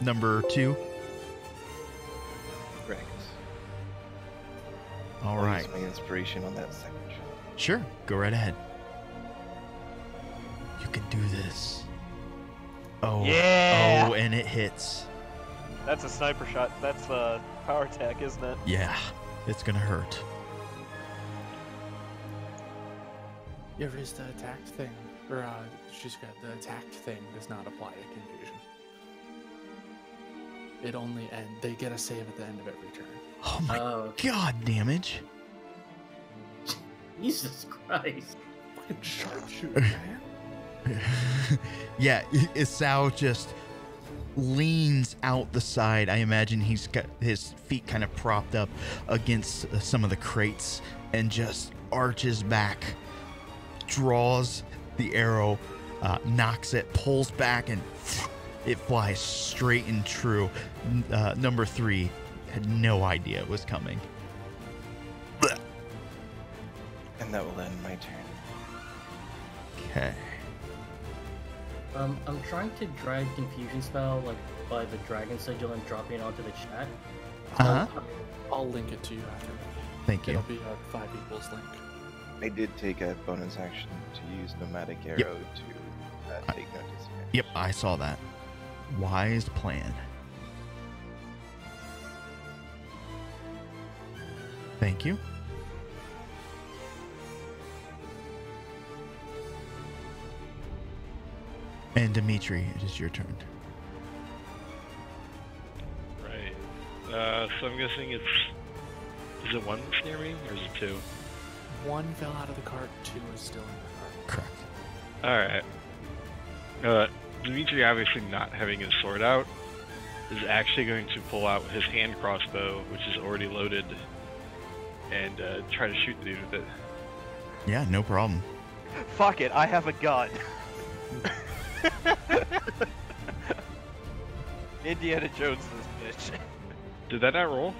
number 2. Correct. All I'll right. use my inspiration on that second shot. Sure. Go right ahead. You can do this. Oh. Yeah! Oh, and it hits. That's a sniper shot. That's a power attack, isn't it? Yeah. It's gonna hurt. Yeah, is the attacked thing, or she's got the attacked thing does not apply to confusion. It only ends. They get a save at the end of every turn. Oh my okay. god, damage. Jesus Christ. Fucking sharpshooter, man. Yeah, Isao just leans out the side. I imagine he's got his feet kind of propped up against some of the crates and just arches back, draws the arrow, knocks it, pulls back, and it flies straight and true. Number 3 had no idea it was coming. And that will end my turn. Okay. I'm trying to drag confusion spell like by the dragon sigil and dropping it onto the chat. I'll link it to you after. Thank you. It'll be a 5 equals link. I did take a bonus action to use Nomadic Arrow to take no disadvantage. Yep, I saw that. Wise plan. Thank you. And Dimitri, it is your turn. Right. So I'm guessing is it 1 that's near me, or is it 2? 1 fell out of the cart, 2 is still in the cart. Correct. Alright. Dimitri, obviously not having his sword out, is actually going to pull out his hand crossbow, which is already loaded, and try to shoot the dude with it. Yeah, no problem. Fuck it, I have a gun. Indiana Jones this bitch. Did that not roll?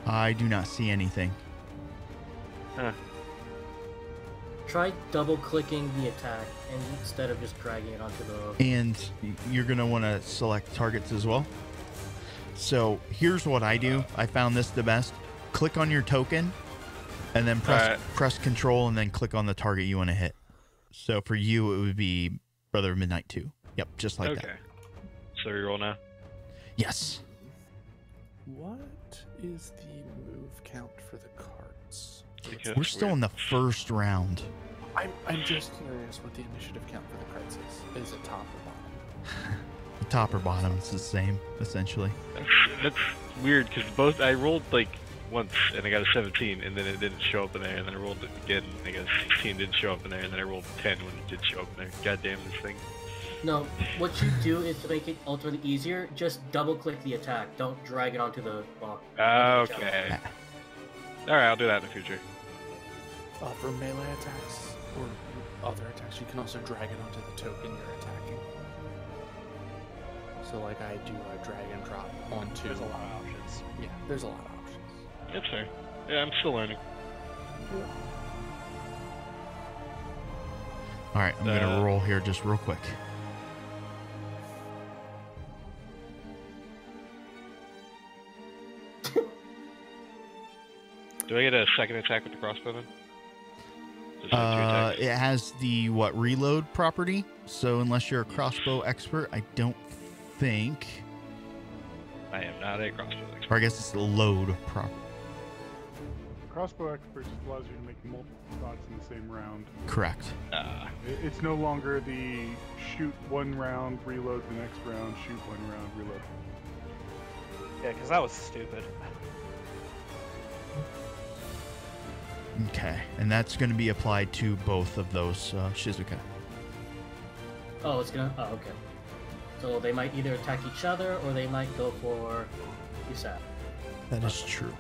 I do not see anything. Huh. Try double clicking the attack instead of just dragging it onto the. And you're going to want to select targets as well. So here's what I do. I found this the best. Click on your token and then press control and then click on the target you want to hit. So for you, it would be Brother of Midnight 2. Yep, just like that. Okay. So we roll now? Yes. What is the move count for the carts? Because We're still in the first round. I'm just curious what the initiative count for the carts is. Is it top or bottom? The top or bottom is the same, essentially. That's weird, because both I rolled like once and I got a 17 and then it didn't show up in there, and then I rolled it again and I got a 16, didn't show up in there, and then I rolled 10 when it did show up in there. God damn this thing. No, what you do is to make it ultimately easier, just double click the attack. Don't drag it onto the block. Okay. Alright, I'll do that in the future. For melee attacks or other attacks, you can also drag it onto the token you're attacking. So like I do a drag and drop onto. There's a lot of options. Yeah, there's a lot of options. That's fair. Yeah, I'm still learning. All right, I'm going to roll here just real quick. Do I get a second attack with the crossbow then? Just like 2 attacks? It has the reload property. So unless you're a crossbow expert, I don't think. I am not a crossbow expert. Or I guess it's the load property. Crossbow expert just allows you to make multiple shots in the same round. Correct. It's no longer the shoot 1 round, reload the next round, shoot 1 round, reload. Yeah, because that was stupid. Okay, and that's going to be applied to both of those Shizuka. Oh, it's gonna. Oh, okay. So they might either attack each other or they might go for Usab. That is true.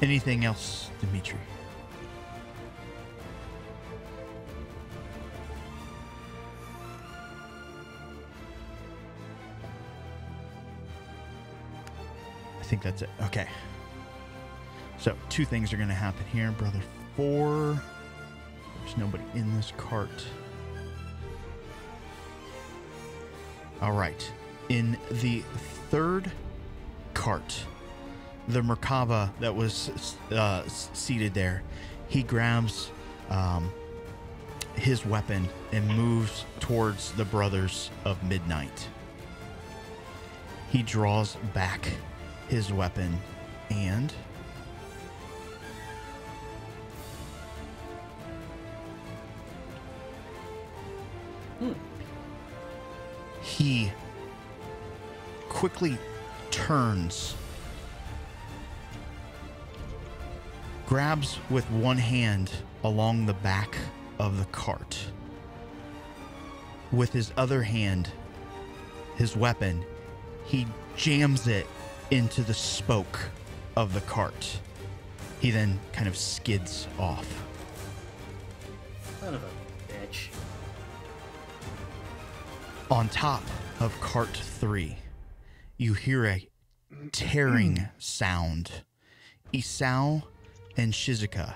Anything else, Dimitri? I think that's it. Okay. So 2 things are going to happen here. Brother 4. There's nobody in this cart. All right. In the 3rd cart, the Merkava that was seated there, he grabs his weapon and moves towards the Brothers of Midnight. He draws back his weapon and he quickly turns, grabs with one hand along the back of the cart. With his other hand, his weapon, he jams it into the spoke of the cart. He then kind of skids off. Son of a bitch. On top of cart 3, you hear a tearing sound. Isao and Shizuka,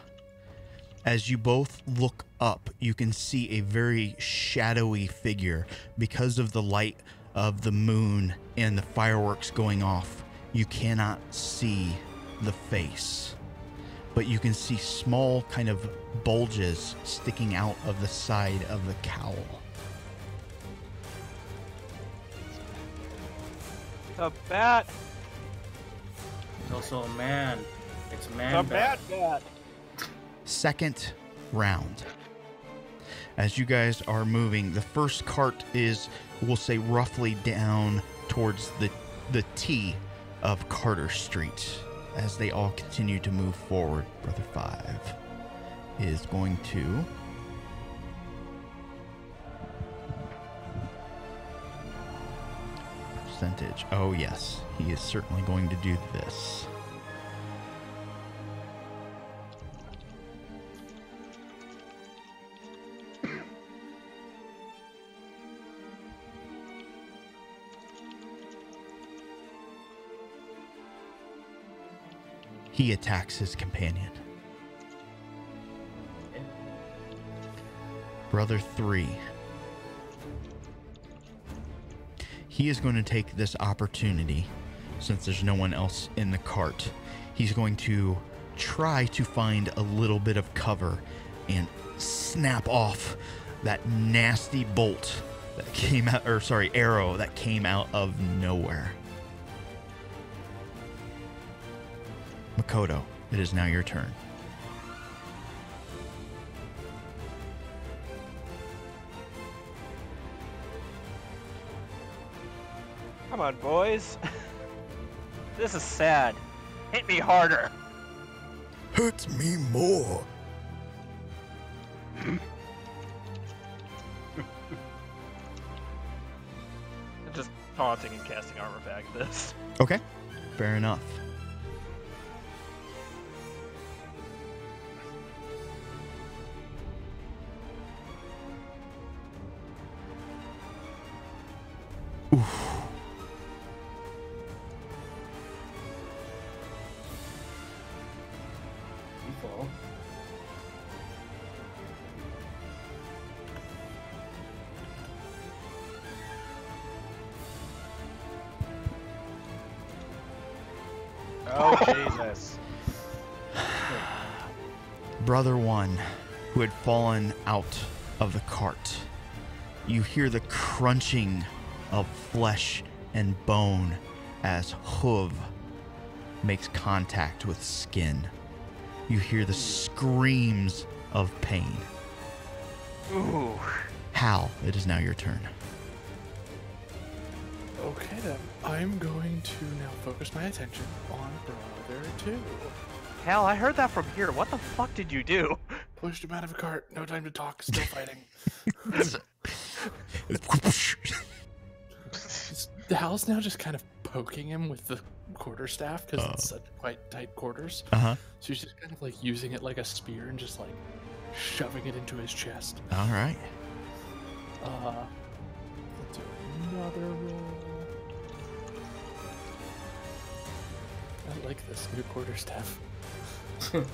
as you both look up, you can see a very shadowy figure. Because of the light of the moon and the fireworks going off, you cannot see the face, but you can see small kind of bulges sticking out of the side of the cowl. The bat. It's also a man. It's man. The bad bat. Second round. As you guys are moving, the first cart is, we'll say, roughly down towards the T of Carter Street. As they all continue to move forward, Brother 5 is going to percentage. Oh yes, he is certainly going to do this. He attacks his companion. Brother 3. He is going to take this opportunity, since there's no one else in the cart. He's going to try to find a little bit of cover and snap off that nasty bolt that came out, or sorry, arrow that came out of nowhere. Makoto, it is now your turn. Come on, boys. This is sad. Hit me harder. Hurt me more. Just taunting and casting armor back this. Okay, fair enough. Oof. You fall. Oh, Jesus. Brother 1, who had fallen out of the cart, you hear the crunching of flesh and bone as hoof makes contact with skin. You hear the screams of pain. Ooh. Hal, it is now your turn. Okay then, I'm going to now focus my attention on Brother 2. Hal, I heard that from here. What the fuck did you do? Pushed him out of a cart, no time to talk, still fighting. Hal's now just kind of poking him with the quarterstaff because it's such quite tight quarters. Uh-huh. So he's just kind of like using it like a spear and just like shoving it into his chest. All right. Let's do another roll. I like this new quarterstaff. And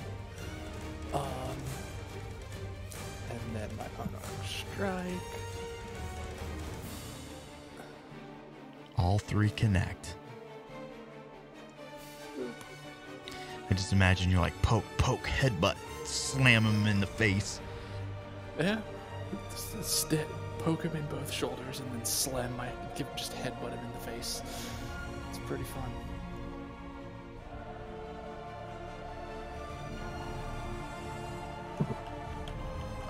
then my unarmed strike. All three connect. I just imagine you're like poke, headbutt, slam him in the face. Yeah. Poke him in both shoulders and then just headbutt him in the face. It's pretty fun.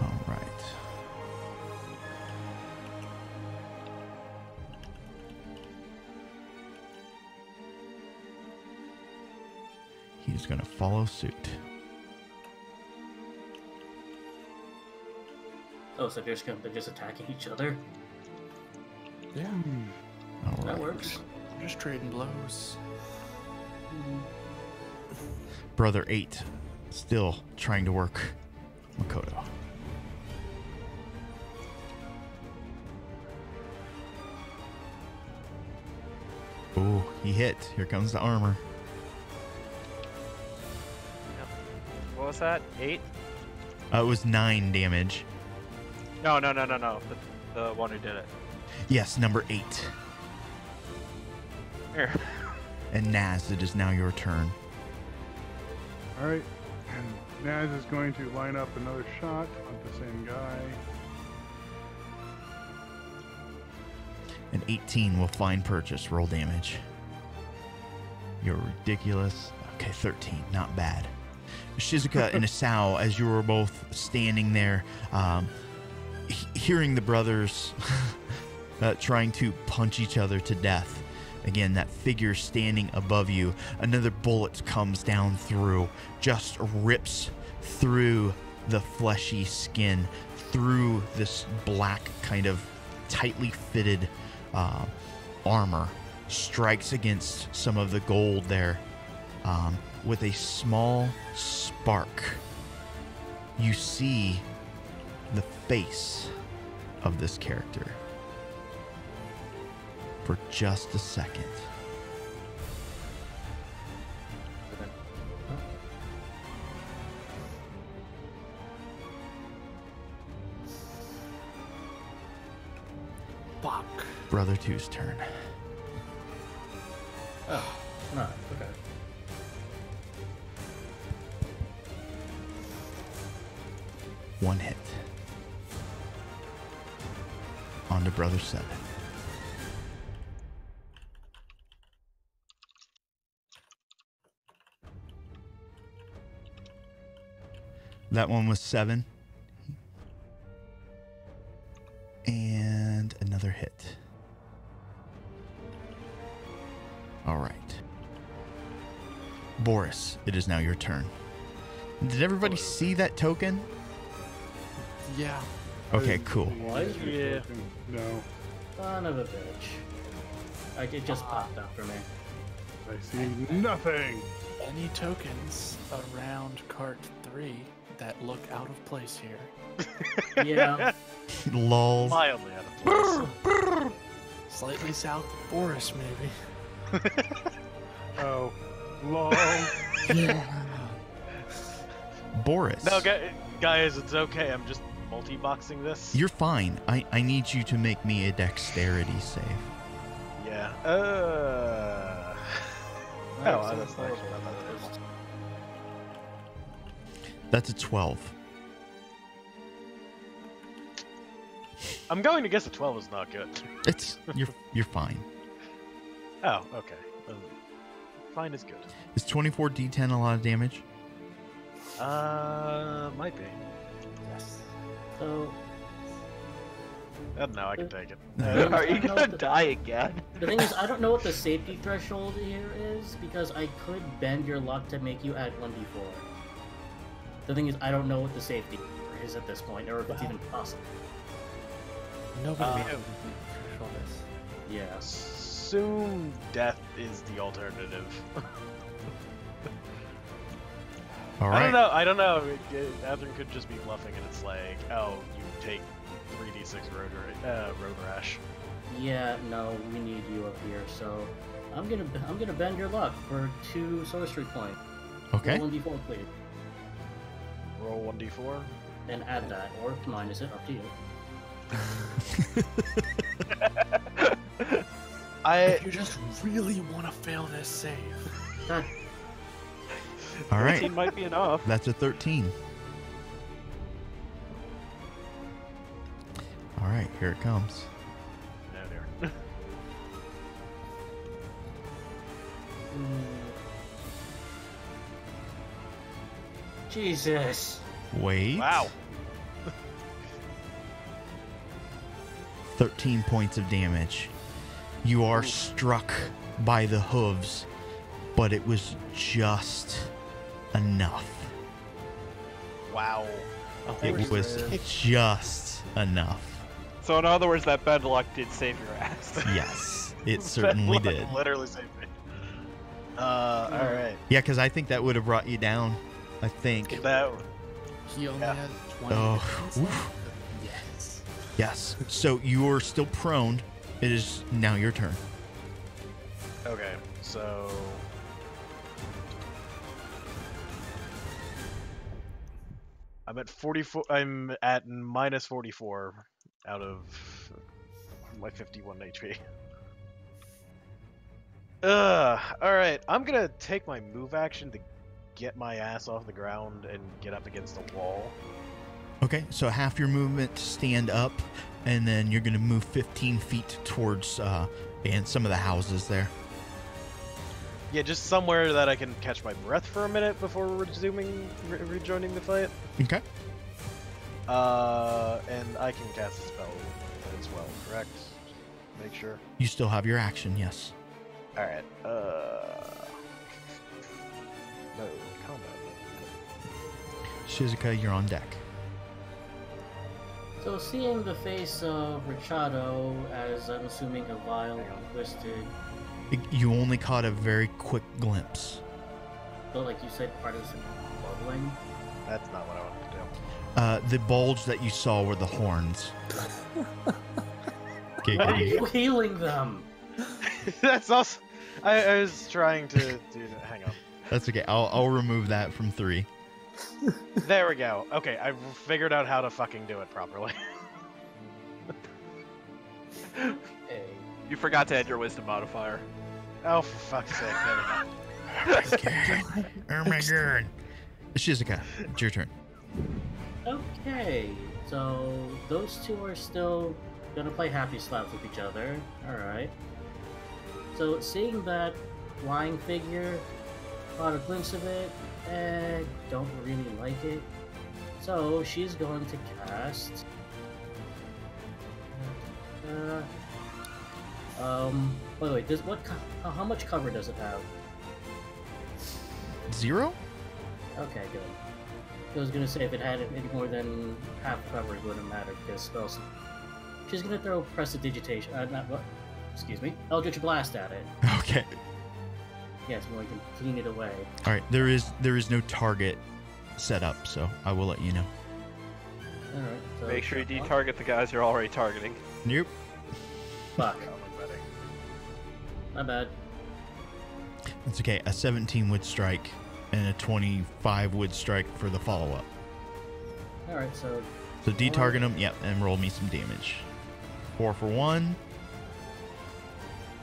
All right. He's going to follow suit. Oh, so they're just attacking each other? Yeah, All That right. works. we're just trading blows. Brother 8 still trying to work Makoto. Ooh, he hit. Here comes the armor. What was that? 8? It was 9 damage. No. The one who did it. Yes, number 8. Here. And Naz, it is now your turn. All right, and Naz is going to line up another shot at the same guy. An 18 will find purchase. Roll damage. You're ridiculous. Okay, 13. Not bad. Shizuka and Asao, as you were both standing there, hearing the brothers trying to punch each other to death. Again, that figure standing above you. Another bullet comes down through, just rips through the fleshy skin, through this black kind of tightly fitted armor, strikes against some of the gold there. With a small spark, you see the face of this character for just a second. Fuck. Brother 2's turn. Oh, no, okay. One hit. On to Brother 7. That one was 7. And another hit. All right. Boris, it is now your turn. Did everybody see that token? Yeah. Okay, cool. What? Yeah. No, Son of a bitch. It just popped up for me. I see nothing. Any tokens around cart 3 that look out of place here? Yeah. Lol. Mildly out of place. Slightly south of Boris, maybe. Oh, lol. Boris. No, guys, it's okay. I'm just multi-boxing this. You're fine. I need you to make me a dexterity save. Yeah. Oh, that's actually not that terrible. That's a 12. I'm going to guess a 12 is not good. You're fine. Oh, okay. Fine is good. Is 24 D10 a lot of damage? Might be. Yes. So, No, I can take it. Are you gonna die again? the thing is, I don't know what the safety threshold here is, because I could bend your luck to make you add 1d4. The thing is, I don't know what the safety is at this point, or if it's even possible. Nobody Uh, knows what the threshold is. Yeah. Assume death is the alternative. All right. I don't know. Adrian could just be bluffing, and it's like, oh, you take 3d6 road rash. Yeah, no, we need you up here, so I'm gonna bend your luck for 2 sorcery points. Okay. Roll 1d4, please. Roll 1d4. And add that, or minus it, up to you. If you just really want to fail this save. All 13 right. might be enough. That's a 13. All right, here it comes. No, dear. Jesus. Wait. Wow. 13 points of damage. You are struck by the hooves, but it was just enough. Wow. It was just enough. So in other words, that bad luck did save your ass. Yes, it certainly did. Literally saved me. Alright. Yeah, because I think that would have brought you down. I think. That. He only Yeah. had 20 Oh, defense oof. left? Yes. Yes. So you're still prone. It is now your turn. Okay, so. I'm at 44. I'm at minus 44 out of my 51 HP. Alright, I'm gonna take my move action to get my ass off the ground and get up against the wall. Okay, so half your movement to stand up, and then you're going to move 15 feet towards and some of the houses there. Yeah, just somewhere that I can catch my breath for a minute before rejoining the fight. Okay. And I can cast a spell as well, correct? Make sure. You still have your action, yes. Alright, no, combat. Shizuka, you're on deck. So seeing the face of Richado as I'm assuming a vile and twisted, You only caught a very quick glimpse. but like you said, part of it bubbling. That's not what I wanted to do. The bulge that you saw were the horns. Why are Giggity. you healing them? That's also. I was trying to do that. Hang on. That's okay. I'll remove that from 3. There we go. Okay, I figured out how to fucking do it properly. Hey. You forgot to add your wisdom modifier. Oh, for fuck's sake. There we go. Oh my god. Shizuka, it's your turn. Okay, so those two are still gonna play happy slaps with each other. Alright. So seeing that flying figure, caught a glimpse of it, don't really like it. So she's going to cast. By the way, how much cover does it have? 0? Okay, good. I was gonna say if it had any more than half cover, it wouldn't matter because spells. She's gonna throw prestidigitation. Not what? Excuse me. Eldritch Blast at it. Okay. Yes, we can clean it away. All right. There is no target set up, so I will let you know. All right. So Make sure you de-target the guys you're already targeting. Nope. Fuck. Oh, my buddy. My bad. It's okay. A 17 would strike, and a 25 would strike for the follow-up. All right. So. So de-target them, yep, and roll me some damage. 4 for one,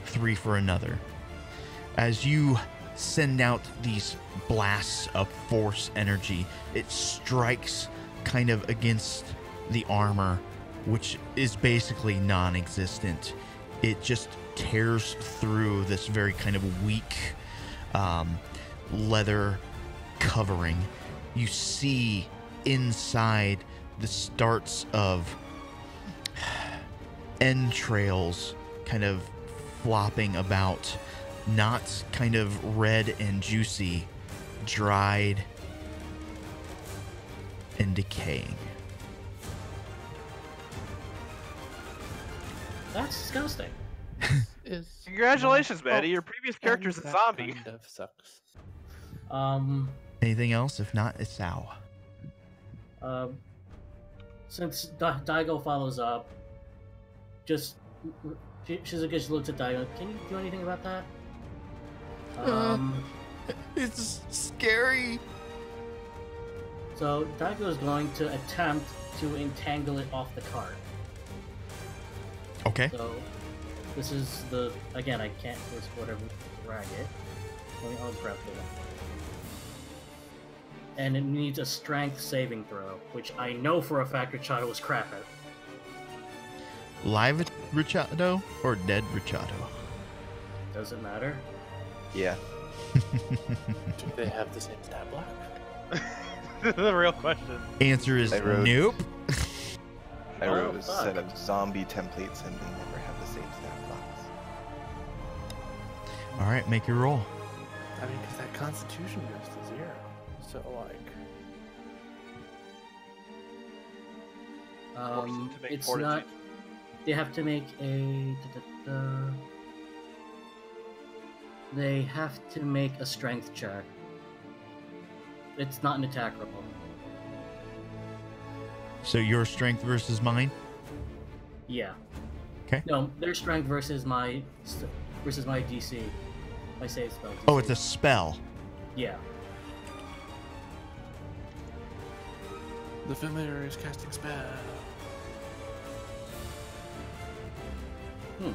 3 for another. As you send out these blasts of force energy, it strikes kind of against the armor, which is basically non-existent. It just tears through this very kind of weak leather covering. You see inside the starts of entrails kind of flopping about, not kind of red and juicy, dried and decaying. That's disgusting. Is Congratulations, not- Maddie. Your previous character's a that zombie. Kind of sucks. Anything else? If not, it's Sao. Since Daigo follows up, just Shizuka just looks at Daigo. Can you do anything about that? It's scary. So Daigo is going to attempt to entangle it off the cart. Okay. So this is again, I can't force whatever drag it. I'll grab the one. And it needs a strength saving throw, which I know for a fact Richado was crap at. Live Richado or dead Richado? Doesn't matter. Yeah. Do they have the same stat block? The real question. Answer is I wrote- nope. I Oh, wrote a fuck. set of zombie templates and they never have the same stat blocks. All right, make your roll. I mean, because that constitution goes to 0. So like, Force them to make it's fortitude. not. They have to make a. They have to make a strength check. It's not an attack roll. So your strength versus mine? Yeah. Okay. No, their strength versus my DC. My save spell. DC. Oh, it's a spell. Yeah. the familiar is casting spell. Hmm.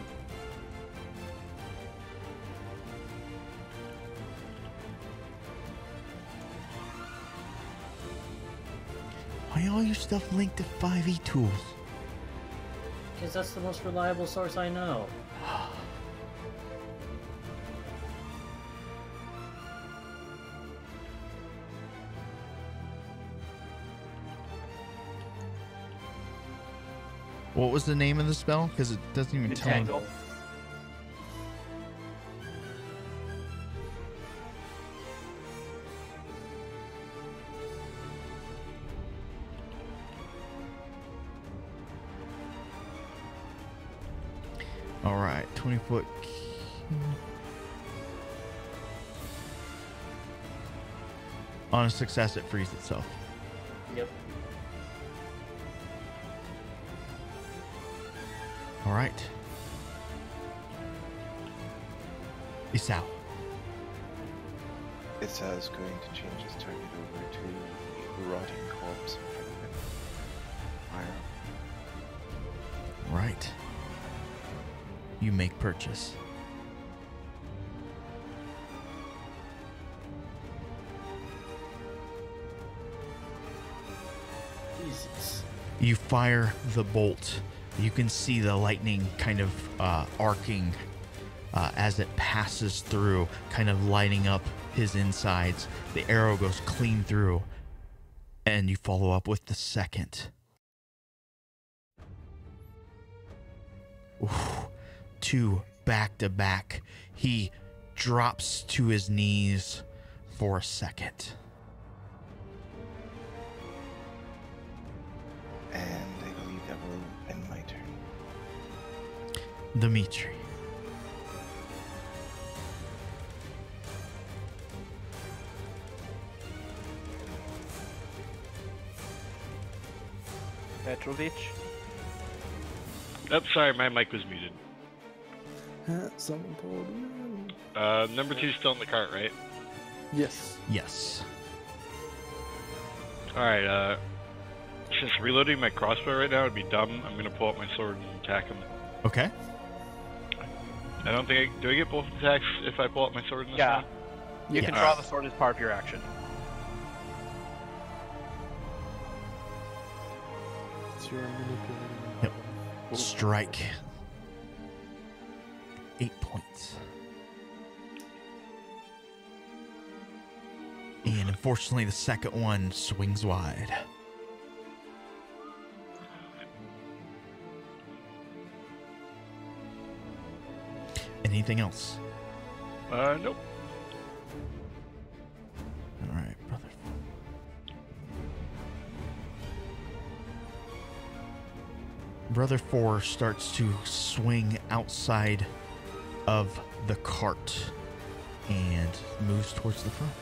Why all your stuff linked to 5e tools? Because that's the most reliable source I know. What was the name of the spell? Because it doesn't even tell me. Entangle. All right, 20-foot. On a success, it frees itself. Yep. All right. Isao. Issa is going to change his target over to the rotting corpse in front of him. Fire. Right. You make purchase. Jesus. You fire the bolt. You can see the lightning kind of arcing as it passes through, kind of lighting up his insides. The arrow goes clean through, and you follow up with the second. Oof. 2 back to back. He drops to his knees for a second. And I believe that will end my turn. Dimitri. Petrovic. Oh, sorry, my mic was muted. Someone told me. Number 2's still in the cart, right? Yes. Yes. Alright, since reloading my crossbow right now would be dumb, I'm gonna pull out my sword and attack him. Okay. I don't think do I get both attacks if I pull out my sword in this Yeah. round? You Yeah. can draw the sword as part of your action. It's your manipulating. Yep. weapon. Strike. 8 points. And unfortunately, the second one swings wide. Anything else? Nope. All right, brother. Brother 4 starts to swing outside of the cart and moves towards the front.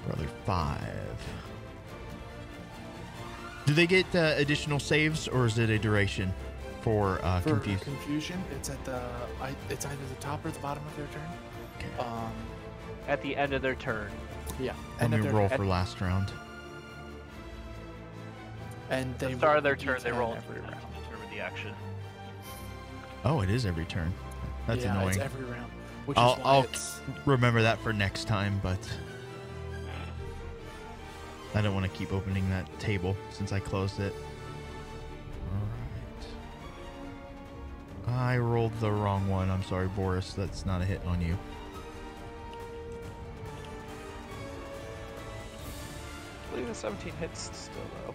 Brother 5. Do they get additional saves, or is it a duration for For confused? confusion, it's at the it's either the top or the bottom of their turn. Okay. At the end of their turn. Yeah. Let me at their- roll for last round. And they At the start of roll their turn, they D10 roll every to round. determine the action. Oh, it is every turn. That's yeah, annoying. It's every round. Which I'll- is why I'll- it's Remember that for next time, but I don't want to keep opening that table since I closed it. Alright. I rolled the wrong one. I'm sorry, Boris. That's not a hit on you. I believe the 17 hits still though.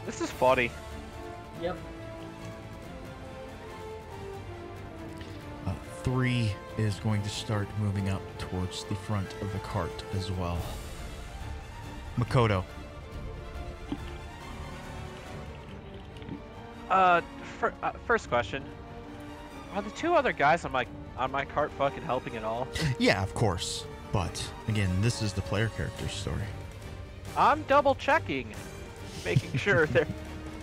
This is funny. Yep. 3 is going to start moving up towards the front of the cart as well. Makoto. First question. Are the 2 other guys on my cart fucking helping at all? Yeah, of course. But again, this is the player character's story. I'm double checking, making sure they're.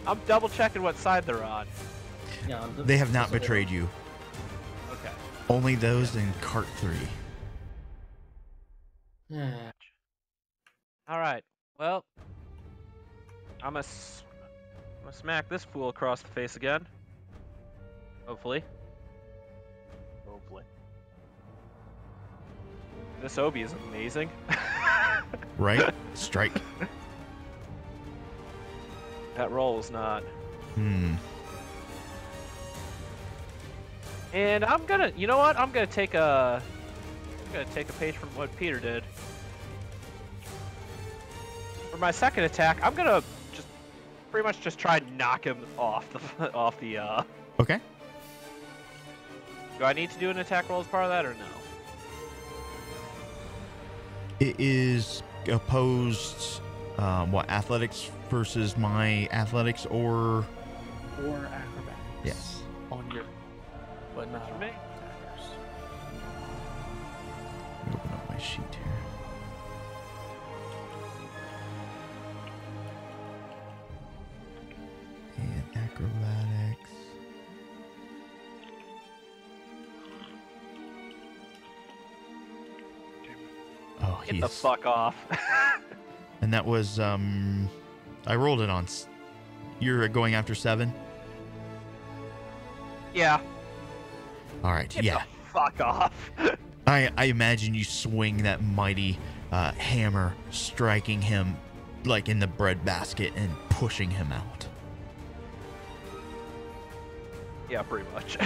I'm double checking what side they're on. Yeah. They have not betrayed you. Okay. Only those in cart 3. Yeah. All right. Well, I'm gonna smack this fool across the face again. Hopefully. Hopefully. This Obi is amazing. Right? Strike. That roll was not. And I'm gonna, you know what? I'm gonna take a page from what Peter did. For my second attack, I'm gonna just pretty much just try and knock him off the. Okay. Do I need to do an attack roll as part of that or no? It is opposed, athletics versus my athletics or acrobatics. Yes. On your, but not For on me. attackers. Let me open up my sheet here. And acrobatics. Oh, Get the fuck off. And that was, I rolled it on. You're going after 7? Yeah. All right, Get yeah. the fuck off. I imagine you swing that mighty hammer, striking him like in the breadbasket and pushing him out. Yeah, pretty much.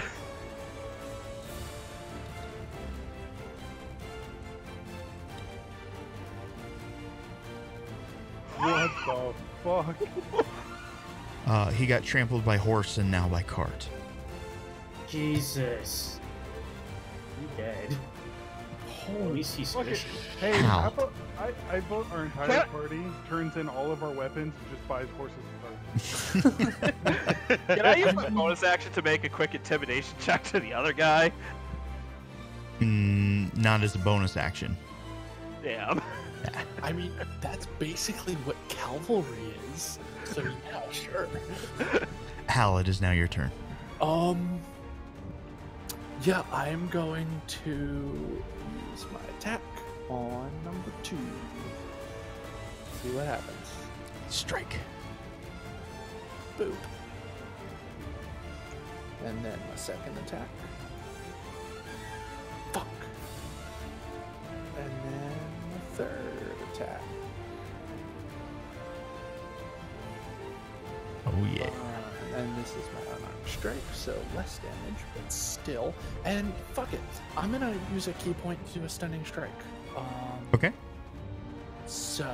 What the fuck? He got trampled by horse and now by cart. Jesus. You dead. At least he's Fuck it. squishy. Hey, How? how about I vote our entire party turns in all of our weapons and just buys horses and carts. Can I use my bonus action to make a quick intimidation check to the other guy? Not as a bonus action. Damn. I mean, that's basically what cavalry is. So yeah, sure. Hal, it is now your turn. Yeah, I'm going to use my attack on number 2. See what happens. Strike. Boop. And then my second attack. Fuck. And then my third attack. Oh, yeah. And this is my unarmed strike, so less damage, but still. And fuck it, I'm gonna use a key point to do a stunning strike. Okay. So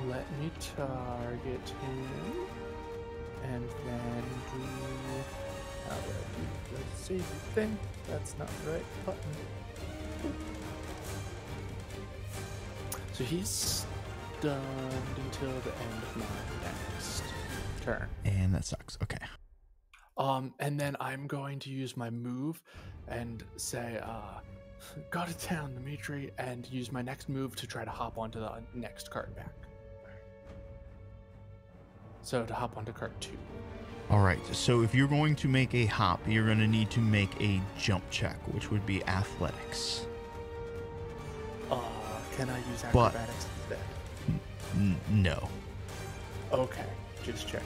let me target him, and then do. How do I do the safety thing? That's not the right button. So he's stunned until the end of my next turn. And that sucks. Okay. And then I'm going to use my move and say, go to town, Dimitri, and use my next move to try to hop onto the next cart back. So to hop onto cart 2. All right. So if you're going to make a hop, you're going to need to make a jump check, which would be athletics. Can I use But- acrobatics instead? No. Okay, just check.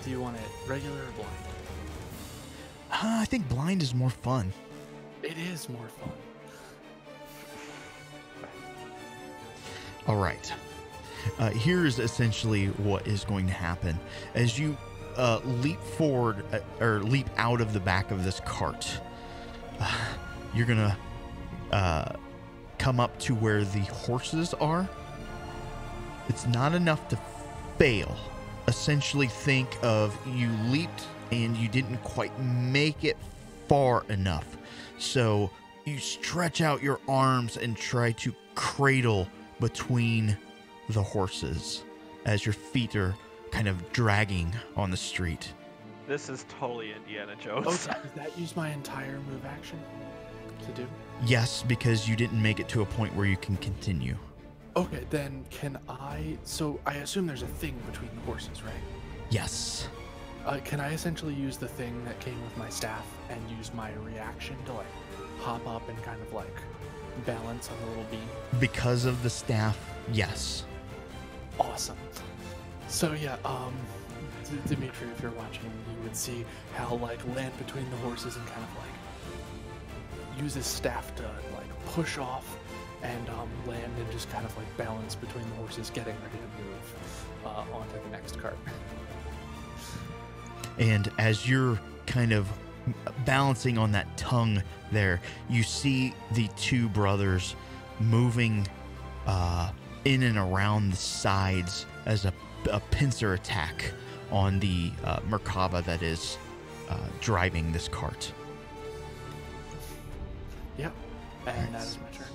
Do you want it regular or blind? I think blind is more fun. It is more fun. All right. Here is essentially what is going to happen. As you leap forward or leap out of the back of this cart, you're going to come up to where the horses are. It's not enough to fail. Essentially, think of you leaped and you didn't quite make it far enough. So you stretch out your arms and try to cradle between the horses as your feet are kind of dragging on the street. This is totally Indiana Oh, Jones. does that use my entire move action to do? Yes, because you didn't make it to a point where you can continue. Okay, then can I... So I assume there's a thing between the horses, right? Yes. Can I essentially use the thing that came with my staff and use my reaction to like hop up and kind of like balance on the little beam? Because of the staff, yes. Awesome. So yeah, Dimitri, if you're watching, you would see Hal like land between the horses and kind of like use his staff to like push off and land and just kind of like balance between the horses, getting ready to move onto the next cart. And as you're kind of balancing on that tongue there, you see the two brothers moving in and around the sides as a pincer attack on the Merkaba that is driving this cart. Yep, and that is my turn.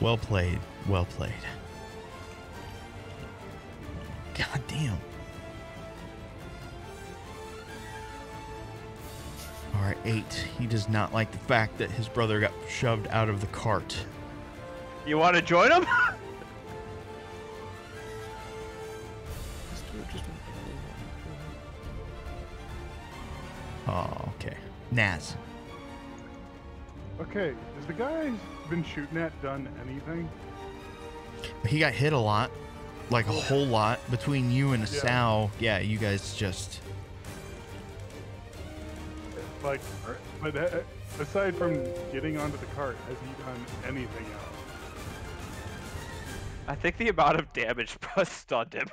Well played. Well played. God damn. All right, 8. He does not like the fact that his brother got shoved out of the cart. You want to join him? Oh, okay. Naz. Okay, has the guy he's been shooting at done anything? He got hit a lot. Like a whole lot. Between you and Asao, yeah, you guys just... Like, but aside from getting onto the cart, has he done anything else? I think the amount of damage stunned him.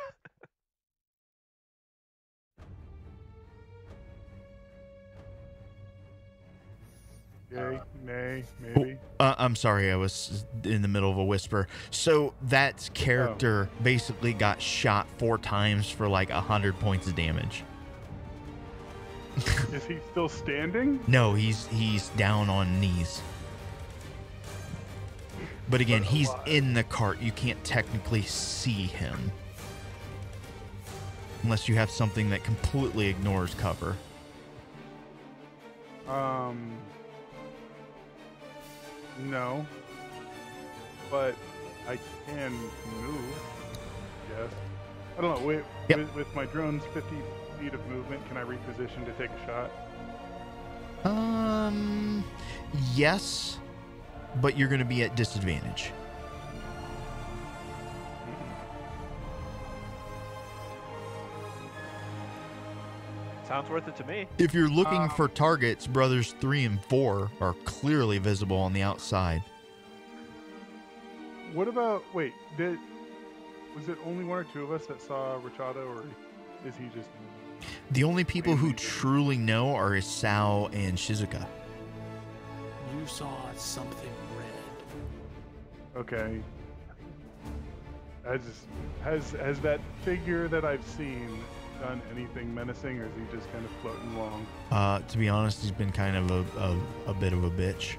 Yay, nay, maybe. I'm sorry, I was in the middle of a whisper. So that character basically got shot 4 times for like 100 points of damage. Is he still standing? No, he's down on knees. But again, he's in the cart. You can't technically see him. Unless you have something that completely ignores cover. No. But I can move. Yes. I don't know. Wait, Yep. with my drone's 50 feet of movement, can I reposition to take a shot? Yes, but you're going to be at disadvantage. Sounds worth it to me. If you're looking for targets, brothers 3 and 4 are clearly visible on the outside. What about... Wait, was it only 1 or 2 of us that saw Richado, or is he just... The only people who truly know are Isao and Shizuka. You saw something red. Okay. Has that figure that I've seen done anything menacing, or is he just kind of floating along? To be honest, he's been kind of a bit of a bitch.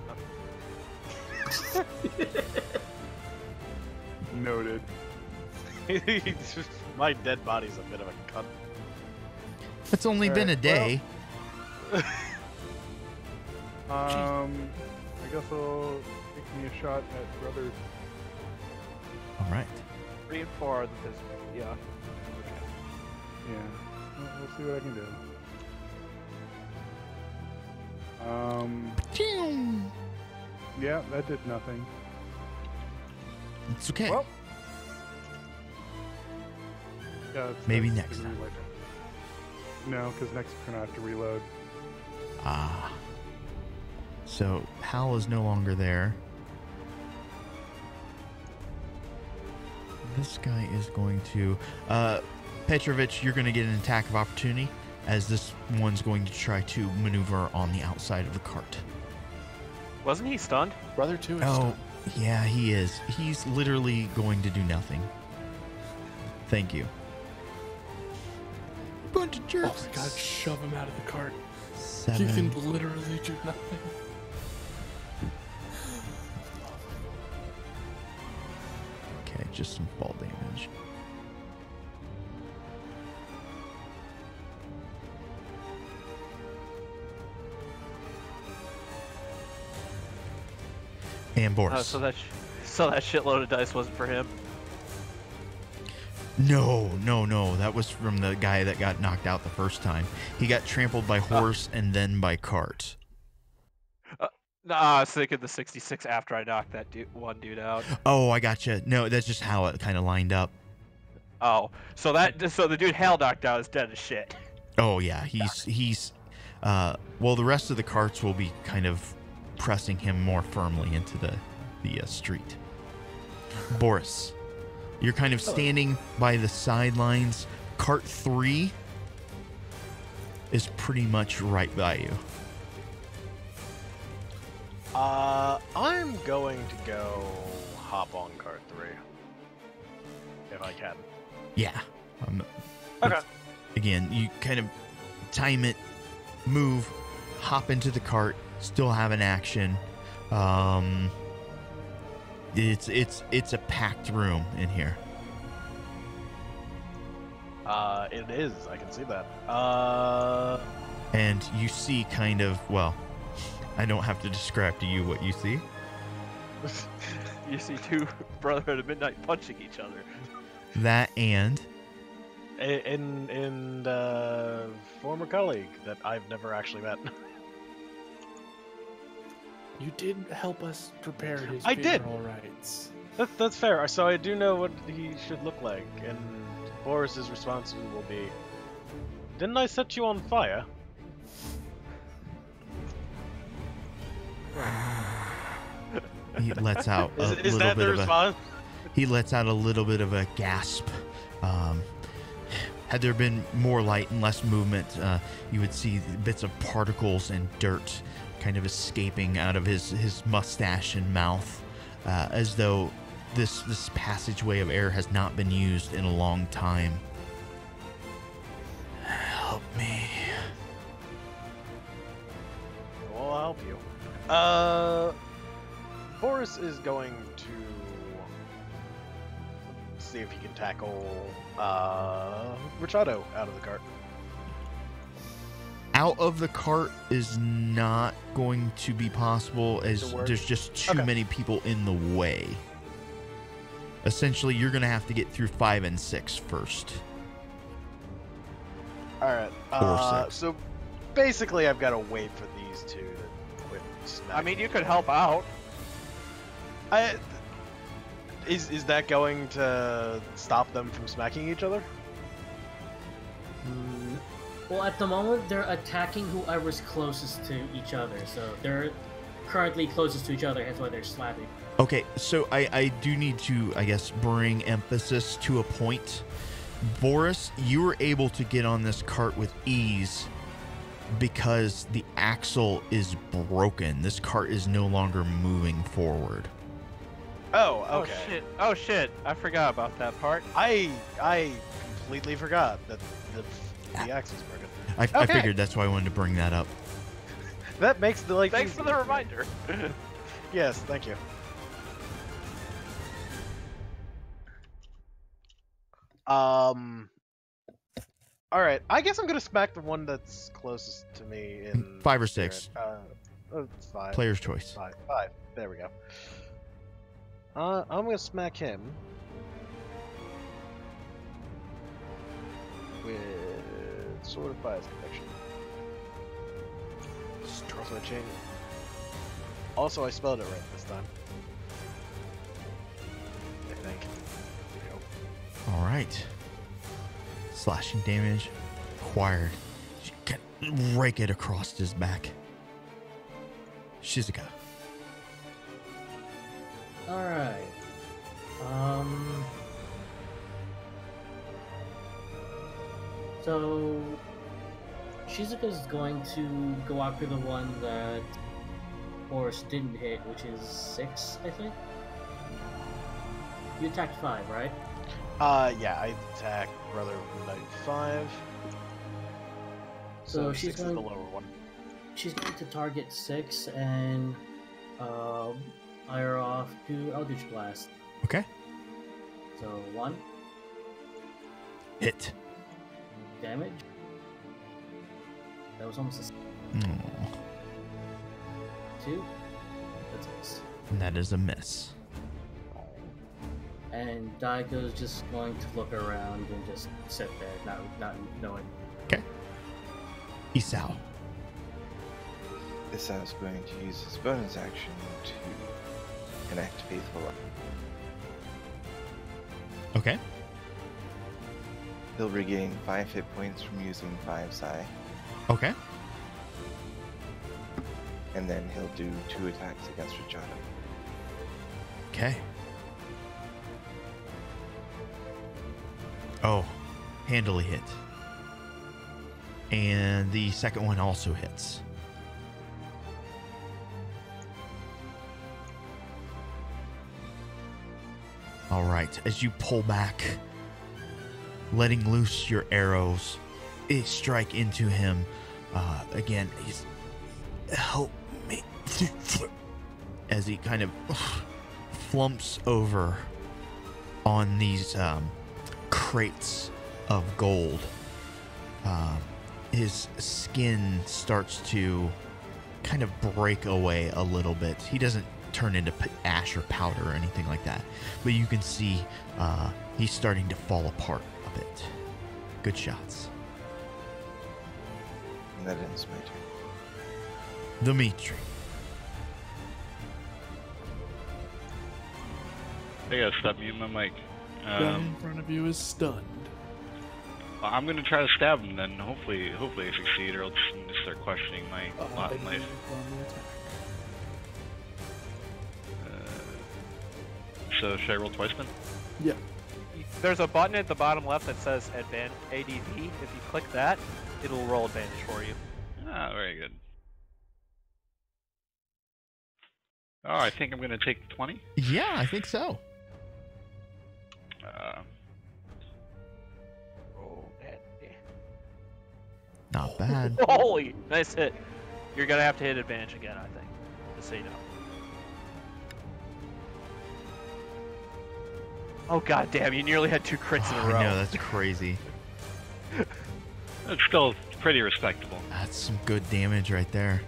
Noted. My dead body's a bit of a cunt. It's only been a day. I guess I'll take me a shot at brother. All right. 3 and 4 are the physical. Yeah. Yeah, we'll see what I can do. Yeah, that did nothing. It's okay. Well, yeah, Maybe that's next gonna be my turn. No, because next turn I have to reload. Ah. So Hal is no longer there. This guy is going to... Petrovich, you're going to get an attack of opportunity as this one's going to try to maneuver on the outside of the cart. Wasn't he stunned? Brother 2 is Oh, stunned. yeah, he is. He's literally going to do nothing. Thank you. Bunch of Oh jerks. my god, shove him out of the cart. 7. He can literally do nothing. Okay, just some fall damage. And Boris. So that shitload of dice wasn't for him. No. That was from the guy that got knocked out the first time. He got trampled by horse and then by cart. Nah, I was thinking the 66 after I knocked that one dude out. Oh, I gotcha. No, that's just how it kind of lined up. Oh, so the dude Hal knocked out is dead as shit. Oh yeah, he's well, the rest of the carts will be kind of pressing him more firmly into the street. Boris, you're kind of standing by the sidelines. Cart 3 is pretty much right by you. I'm going to go hop on cart 3. If I can. Yeah. Okay. Again, you kind of time it, move, hop into the cart, still have an action. It's a packed room in here. It is. I can see that. And you see kind of, well, I don't have to describe to you what you see. You see two Brotherhood of Midnight punching each other. That and in the former colleague that I've never actually met. You did help us prepare his I did. funeral rites. That's fair. So I do know what he should look like, and Boris's response will be, "Didn't I set you on fire?" he lets out a Is little that bit the of response? he lets out a little bit of a gasp. Had there been more light and less movement, you would see bits of particles and dirt kind of escaping out of his mustache and mouth, as though this passageway of air has not been used in a long time. Help me. Well, I'll help you. Boris is going to see if he can tackle Richardo out of the cart. Out of the cart is not going to be possible, as To work? there's just too Okay. many people in the way. Essentially, you're going to have to get through 5 and 6 first. Alright, Or 6. so basically I've got to wait for these two to quit smacking. I mean, you could help out. Is that going to stop them from smacking each other? Well, at the moment, they're attacking whoever's closest to each other, so they're currently closest to each other, hence why they're slapping. Okay, so I do need to, I guess, bring emphasis to a point. Boris, you were able to get on this cart with ease because the axle is broken. This cart is no longer moving forward. Oh, okay. Oh shit! I forgot about that part. I completely forgot that the axle's broken. I Okay. figured that's why I wanted to bring that up. That makes the life Thanks for easier. the reminder. Yes, thank you. Alright, I guess I'm gonna smack the one that's closest to me in 5 or spirit. 6. It's 5. Player's choice. 5. There we go. I'm gonna smack him with Sword of Fire's Conviction. Also, I changed. Also, I spelled it right this time. I think. There we go. All right. Slashing damage acquired. You can rake it across his back. Shizuka. Alright. So Shizuka's going to go after the one that Horus didn't hit, which is 6, I think. You attacked 5, right? Yeah, I attacked Brother Midnight 5. So she's 6 is going- the lower one. She's going to target 6 and fire off 2 Eldritch Blast. Okay. So 1 Hit. damage. That was almost a Oh, 2. That's a miss. and that is a miss. And Daigo's just going to look around and just sit there, not knowing. Okay. Isao. Isau's going to use his bonus action to connect Faithful. Okay. He'll regain 5 hit points from using 5 psi, Okay. and then he'll do 2 attacks against Rajada. Okay. Oh, handily hit. And the second one also hits. All right, as you pull back, letting loose your arrows, it strike into him. Again, he's help me as he kind of flumps over on these crates of gold. His skin starts to kind of break away a little bit. He doesn't turn into ash or powder or anything like that, but you can see he's starting to fall apart a bit. Good shots. And that ends my turn. Dimitri. I gotta stop muting my mic. Guy in front of you is stunned. I'm gonna try to stab him then. Hopefully I succeed, or I'll just start questioning my lot in life. So should I roll twice then? Yeah. There's a button at the bottom left that says ADV. If you click that, it'll roll advantage for you. Ah, very good. Oh, I think I'm gonna take 20. Yeah, I think so. Roll that. Not bad. Holy, nice hit. You're gonna have to hit advantage again, I think. Just so you know. Oh god damn, you nearly had 2 crits in a row. I know, that's crazy. It's still pretty respectable. That's some good damage right there.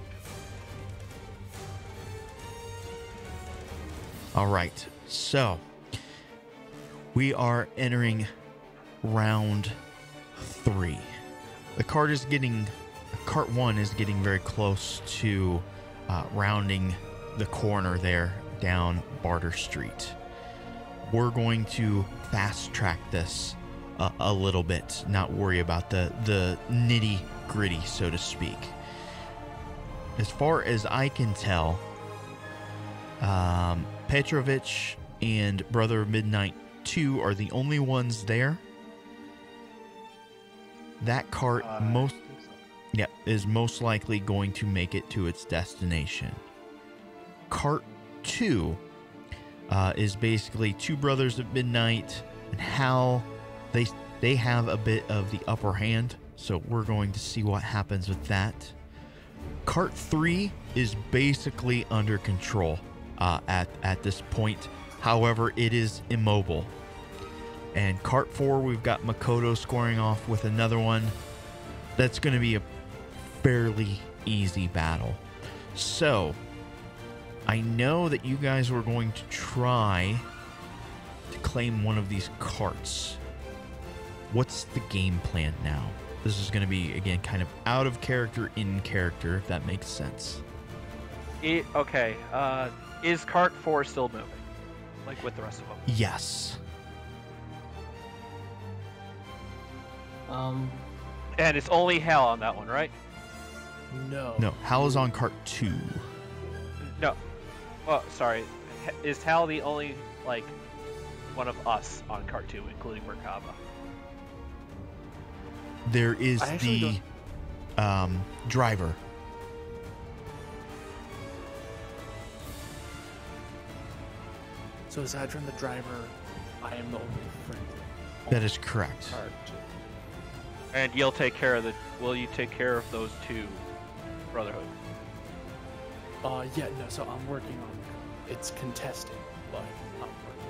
All right, so we are entering round 3. Cart 1 is getting very close to rounding the corner there down Barter Street. We're going to fast track this a little bit, not worry about the nitty gritty, so to speak. As far as I can tell, Petrovich and Brother Midnight 2 are the only ones there. That cart is most likely going to make it to its destination. Cart 2 is basically 2 brothers at Midnight and Hal. They have a bit of the upper hand, so we're going to see what happens with that. Cart 3 is basically under control at this point. However, it is immobile. And Cart 4, we've got Makoto scoring off with another one. That's going to be a fairly easy battle. So, I know that you guys were going to try to claim one of these carts. What's the game plan now? This is going to be, again, kind of out of character, in character, if that makes sense. Okay, is cart 4 still moving? Like with the rest of them? Yes. And it's only Hal on that one, right? No. No, Hal is on cart 2. No. Oh, sorry. Is Hal the only, like, one of us on cart 2, including Merkaba? There is I actually the... don't- driver. So aside from the driver, I am the only friendly. That is correct. Card to- And you'll take care of the. Will you take care of those two Brotherhood? Yeah, no, so I'm working on it's contested, but I'm working.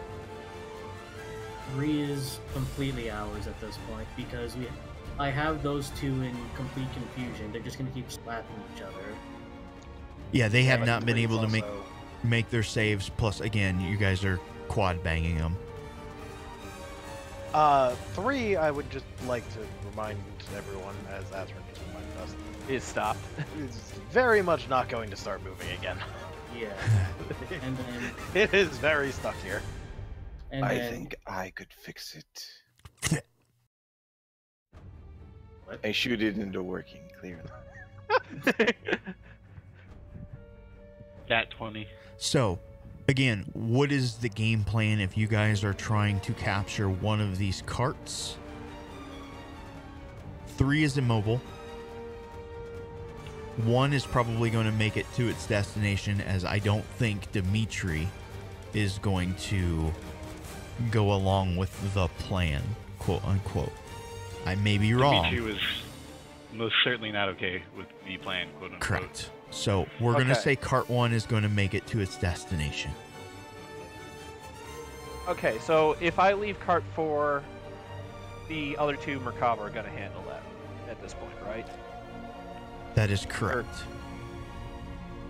3 is completely ours at this point because I have those two in complete confusion. They're just gonna keep slapping each other. Yeah, they have But not been three's able to also- make their saves. Plus, again, you guys are quad banging them. 3, I would just like to remind everyone, as Azrin just reminded us, It stopped. is very much not going to start moving again. Yeah. And then It is very stuck here. I then think I could fix it. What? I shoot it into working, clearly. That 20. So, again, what is the game plan if you guys are trying to capture one of these carts? 3 is immobile. 1 is probably going to make it to its destination, as I don't think Dimitri is going to go along with the plan, quote unquote. I may be wrong. Dimitri was most certainly not okay with the plan, quote unquote. Correct. So we're going to Okay. say cart 1 is going to make it to its destination. Okay, so if I leave cart 4, the other two Merkava are gonna handle that at this point, right? That is correct.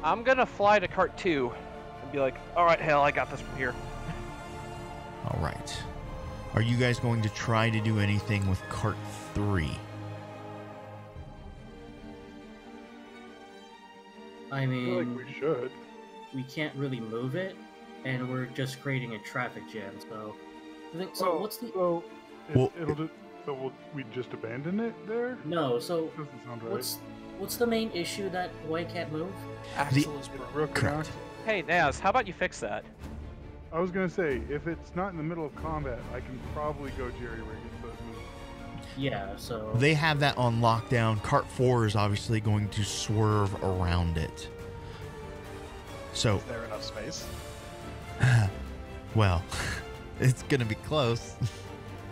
I'm gonna fly to cart 2 and be like, alright, hell, I got this from here. All right. Are you guys going to try to do anything with cart 3? I I feel mean, like we should. we can't really move it, and we're just creating a traffic jam. So, I think. So, Well, what's the? So, Well- we just abandon it there? No. So, Doesn't sound right. what's the main issue that Hawaii can't move? Axle is It's broken. broken Correct. axle. Hey, Naz, how about you fix that? I was gonna say, if it's not in the middle of combat, I can probably go jerry rig it so it moves. Yeah. So. They have that on lockdown. Cart 4 is obviously going to swerve around it. So, Is there enough space? well, it's going to be close.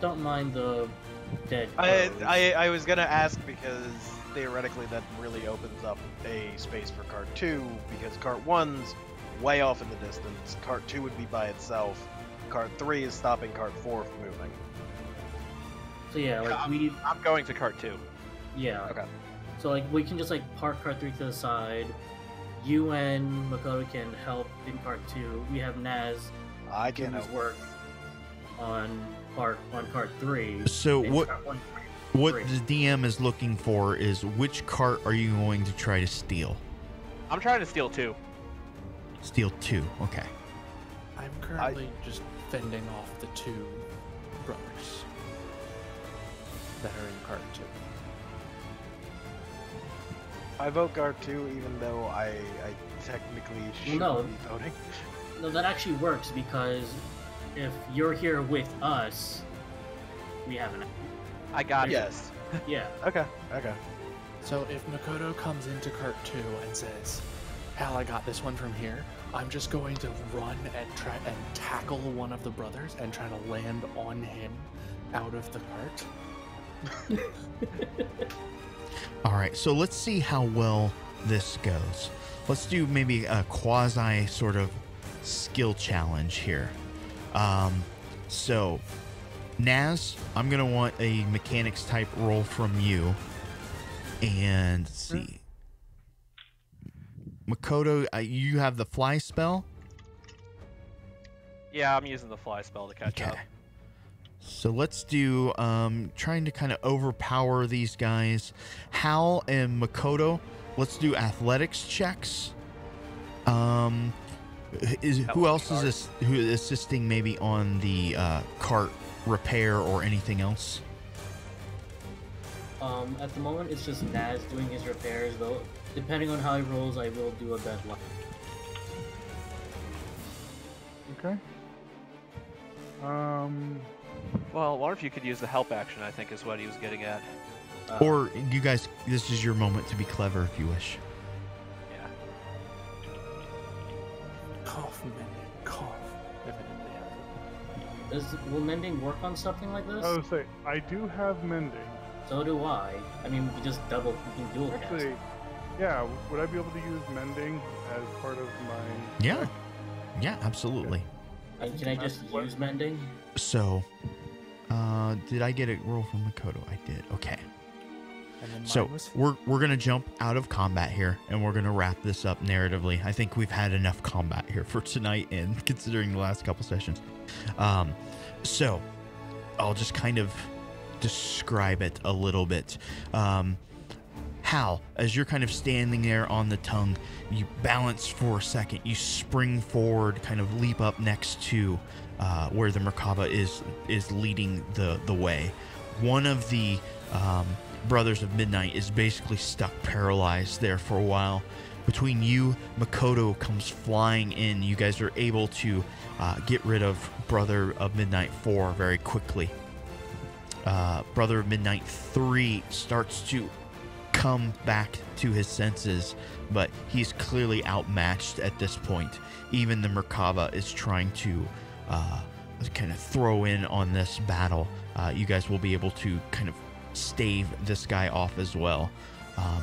Don't mind the dead. I, crows. I was gonna ask because theoretically that really opens up a space for cart 2 because cart 1's way off in the distance. Cart 2 would be by itself. Cart 3 is stopping cart 4 from moving. So yeah, like we. I'm going to cart 2. Yeah. Okay. So like we can just like park cart 3 to the side. You and Makoto can help in cart 2. We have Naz I do can his help. work on cart 3. So and what cart 1, what 3. the DM is looking for is which cart are you going to try to steal? I'm trying to steal 2. Steal 2. Okay. I'm currently just fending off the two brothers that are in cart 2. I vote cart 2 even though I technically shouldn't no. be voting. No, that actually works because if you're here with us, we have an. I got Yes. Yeah. Okay. Okay. So if Makoto comes into cart 2 and says, "Hal, I got this one from here," I'm just going to run and try and tackle one of the brothers and try to land on him out of the cart. All right. So let's see how well this goes. Let's do maybe a quasi sort of skill challenge here. So Naz, I'm going to want a mechanics type roll from you. And let's see. Makoto, you have the fly spell? Yeah, I'm using the fly spell to catch up. So let's do trying to kind of overpower these guys. Hal and Makoto, let's do athletics checks. Who else is who is assisting maybe on the cart repair or anything else? At the moment, it's just Naz doing his repairs, though. Depending on how he rolls, I will do a bed luck. Okay. Well, what if you could use the help action, I think is what he was getting at. Or you guys, this is your moment to be clever if you wish. Yeah. Cough, mending, cough. Evidently have Will mending work on something like this? I would say I do have mending. So do I. I mean, we can just we can dual cast. Actually, yeah. Would I be able to use mending as part of my? Yeah. Yeah, absolutely. And can I just use mending? So, did I get a roll from Makoto? I did. Okay. And then So mine was we're gonna jump out of combat here, and we're gonna wrap this up narratively. I think we've had enough combat here for tonight, and considering the last couple sessions. So I'll just kind of describe it a little bit. Hal, as you're kind of standing there on the tongue, you balance for a second, you spring forward, kind of leap up next to where the Merkaba is leading the way. One of the Brothers of Midnight is basically stuck paralyzed there for a while. Between you, Makoto comes flying in. You guys are able to get rid of Brother of Midnight 4 very quickly. Brother of Midnight 3 starts to come back to his senses, but he's clearly outmatched at this point. Even the Merkaba is trying to kind of throw in on this battle. You guys will be able to kind of stave this guy off as well.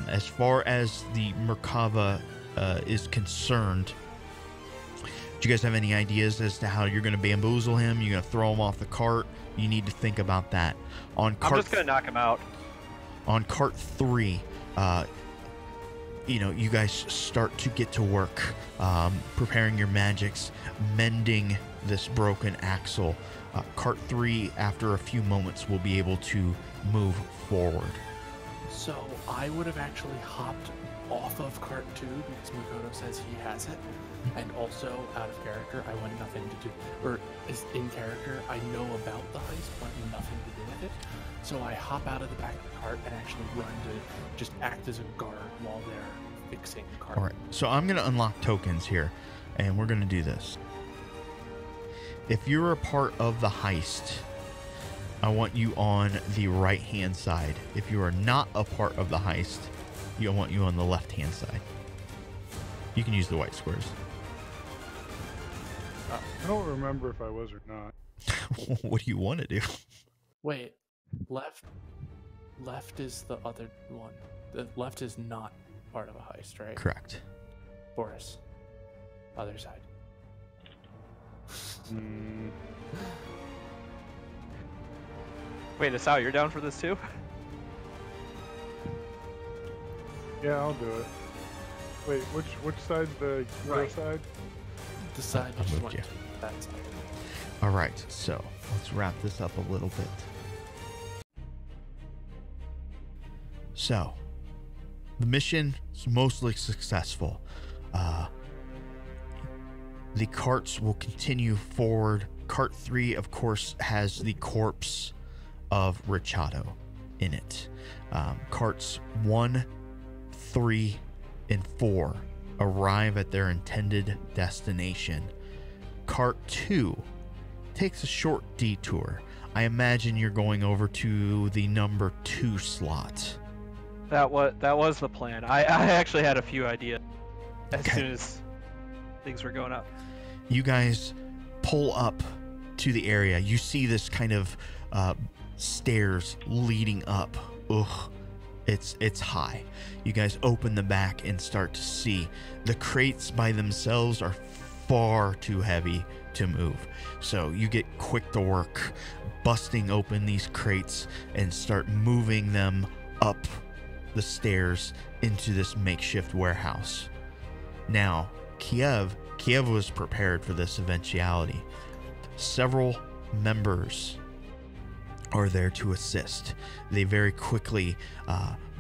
As far as the Merkaba is concerned, do you guys have any ideas as to how you're going to bamboozle him? You're going to throw him off the cart? You need to think about that. On cart, I'm just gonna knock him out. On cart 3, you guys start to get to work, preparing your magics, mending this broken axle. Cart 3, after a few moments, will be able to move forward. So I would have actually hopped off of cart 2 because Makoto says he has it. And also, out of character, I want nothing to do, or is in character, I know about the heist, want nothing to do with it. So I hop out of the back of the cart and actually run to just act as a guard while they're fixing the cart. All right, so I'm going to unlock tokens here, and we're going to do this. If you're a part of the heist, I want you on the right-hand side. If you are not a part of the heist, I want you on the left-hand side. You can use the white squares. I don't remember if I was or not. What do you want to do? Wait, left is the other one. The left is not part of a heist, right? Correct. Boris, other side. Wait, Asao, you're down for this too? Yeah, I'll do it. Wait, which side's the your side? The side I just moved went you. to that side. All right, so let's wrap this up a little bit. So, the mission is mostly successful. The carts will continue forward. Cart 3, of course, has the corpse of Richado in it. Carts 1, 3, and 4 arrive at their intended destination. Cart 2 takes a short detour. I imagine you're going over to the number 2 slot. That was the plan. I actually had a few ideas as Okay. soon as things were going up. You guys pull up to the area. You see this kind of stairs leading up. Ugh, it's high. You guys open the back and start to see the crates by themselves are far too heavy to move. So you get quick to work busting open these crates and start moving them up the stairs into this makeshift warehouse. Now, Kiev was prepared for this eventuality. Several members are there to assist. They very quickly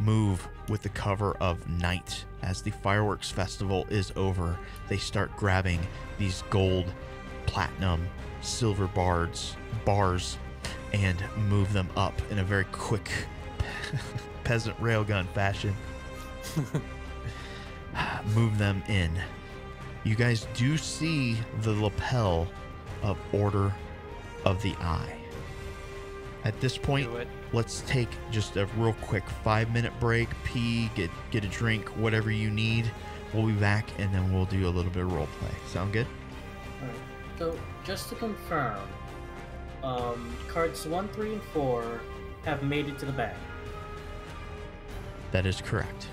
move with the cover of night. As the fireworks festival is over, they start grabbing these gold, platinum, silver bars and move them up in a very quick peasant railgun fashion. Move them in. You guys do see the lapel of Order of the Eye. At this point, Do it. let's take just a real quick 5-minute break, pee, get a drink, whatever you need. We'll be back, and then we'll do a little bit of role play. Sound good? Alright. So, just to confirm, cards 1, 3, and 4 have made it to the bank. That is correct.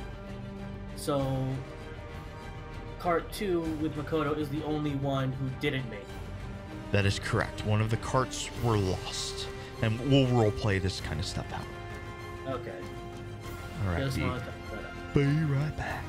So, card 2 with Makoto is the only one who didn't make it. That is correct. One of the carts were lost. And we'll role play this kind of stuff out. Okay. All right. Just wanted to put that up. Be right back.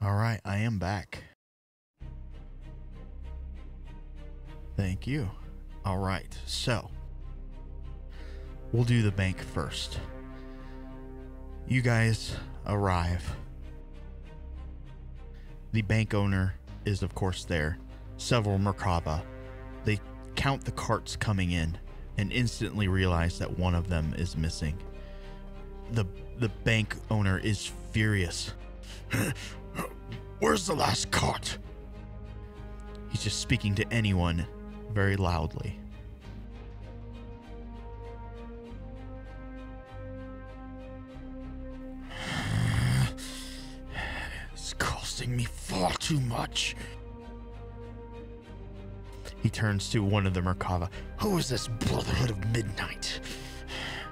All right, I am back. Thank you. All right, so we'll do the bank first. You guys arrive The bank owner is, of course, there. Several Merkava. They count the carts coming in and instantly realize that one of them is missing. The bank owner is furious. Where's the last cart? He's just speaking to anyone very loudly. It's costing me far too much. He turns to one of the Merkava. Who is this Brotherhood of Midnight?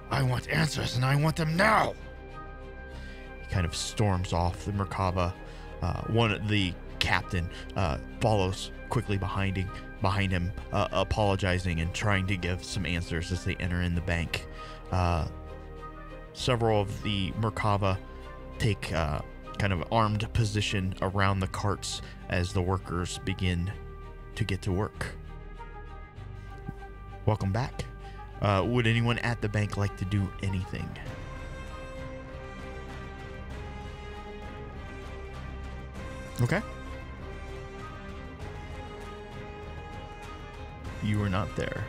I want answers, and I want them now! He kind of storms off. The Merkava, the captain, follows quickly behind him, apologizing and trying to give some answers as they enter in the bank. Several of the Merkava take kind of armed position around the carts as the workers begin to get to work. Welcome back. Would anyone at the bank like to do anything? Okay. You were not there.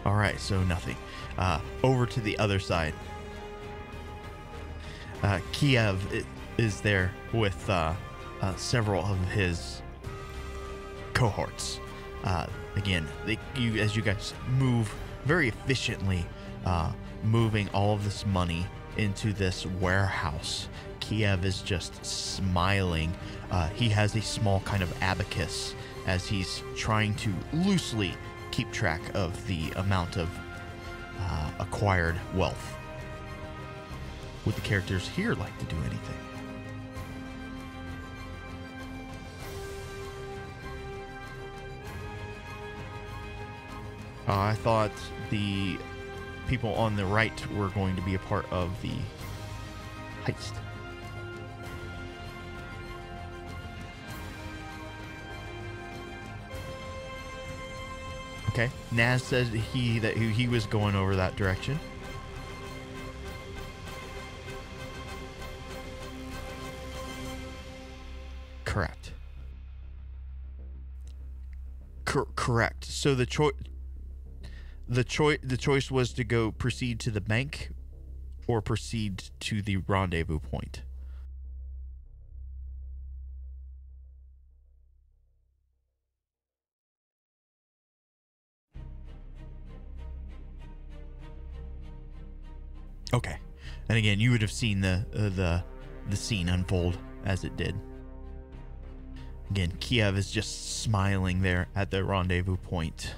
All right, so nothing. Over to the other side. Kiev is there with several of his cohorts. Again, as you guys move very efficiently, moving all of this money into this warehouse. Kiev is just smiling. He has a small kind of abacus as he's trying to loosely keep track of the amount of acquired wealth. Would the characters here like to do anything? I thought the people on the right were going to be a part of the heist. Okay. Naz said he was going over that direction. Correct. Correct. So the choice was to go proceed to the bank or proceed to the rendezvous point. Okay. And again, you would have seen the scene unfold as it did. Again, Kiev is just smiling there at the rendezvous point.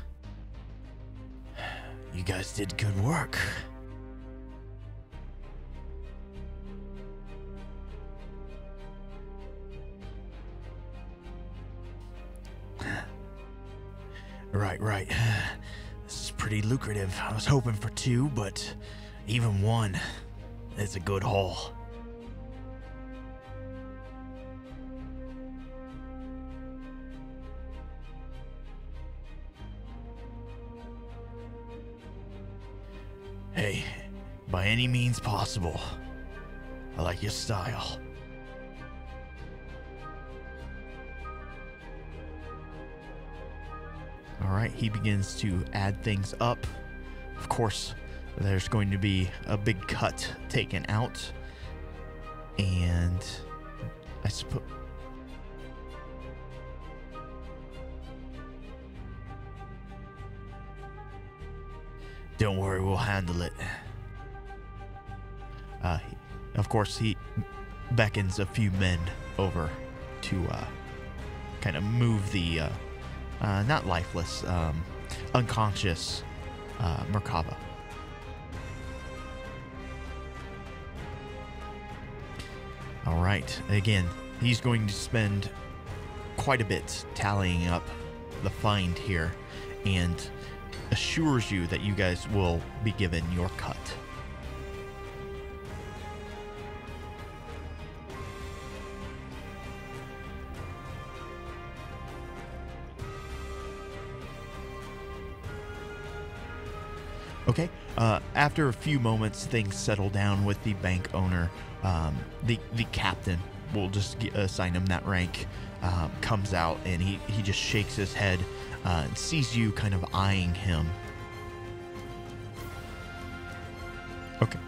You guys did good work. Right. This is pretty lucrative. I was hoping for 2, but even 1 is a good haul. Hey, by any means possible, I like your style. Alright, he begins to add things up. Of course, there's going to be a big cut taken out. And I suppose... Don't worry, we'll handle it. Of course, he beckons a few men over to kind of move the not lifeless, unconscious Merkava. All right. Again, he's going to spend quite a bit tallying up the find here and assures you that you guys will be given your cut. Okay. After a few moments, things settle down with the bank owner. The captain, we'll just assign him that rank, comes out and he just shakes his head and sees you kind of eyeing him. Okay.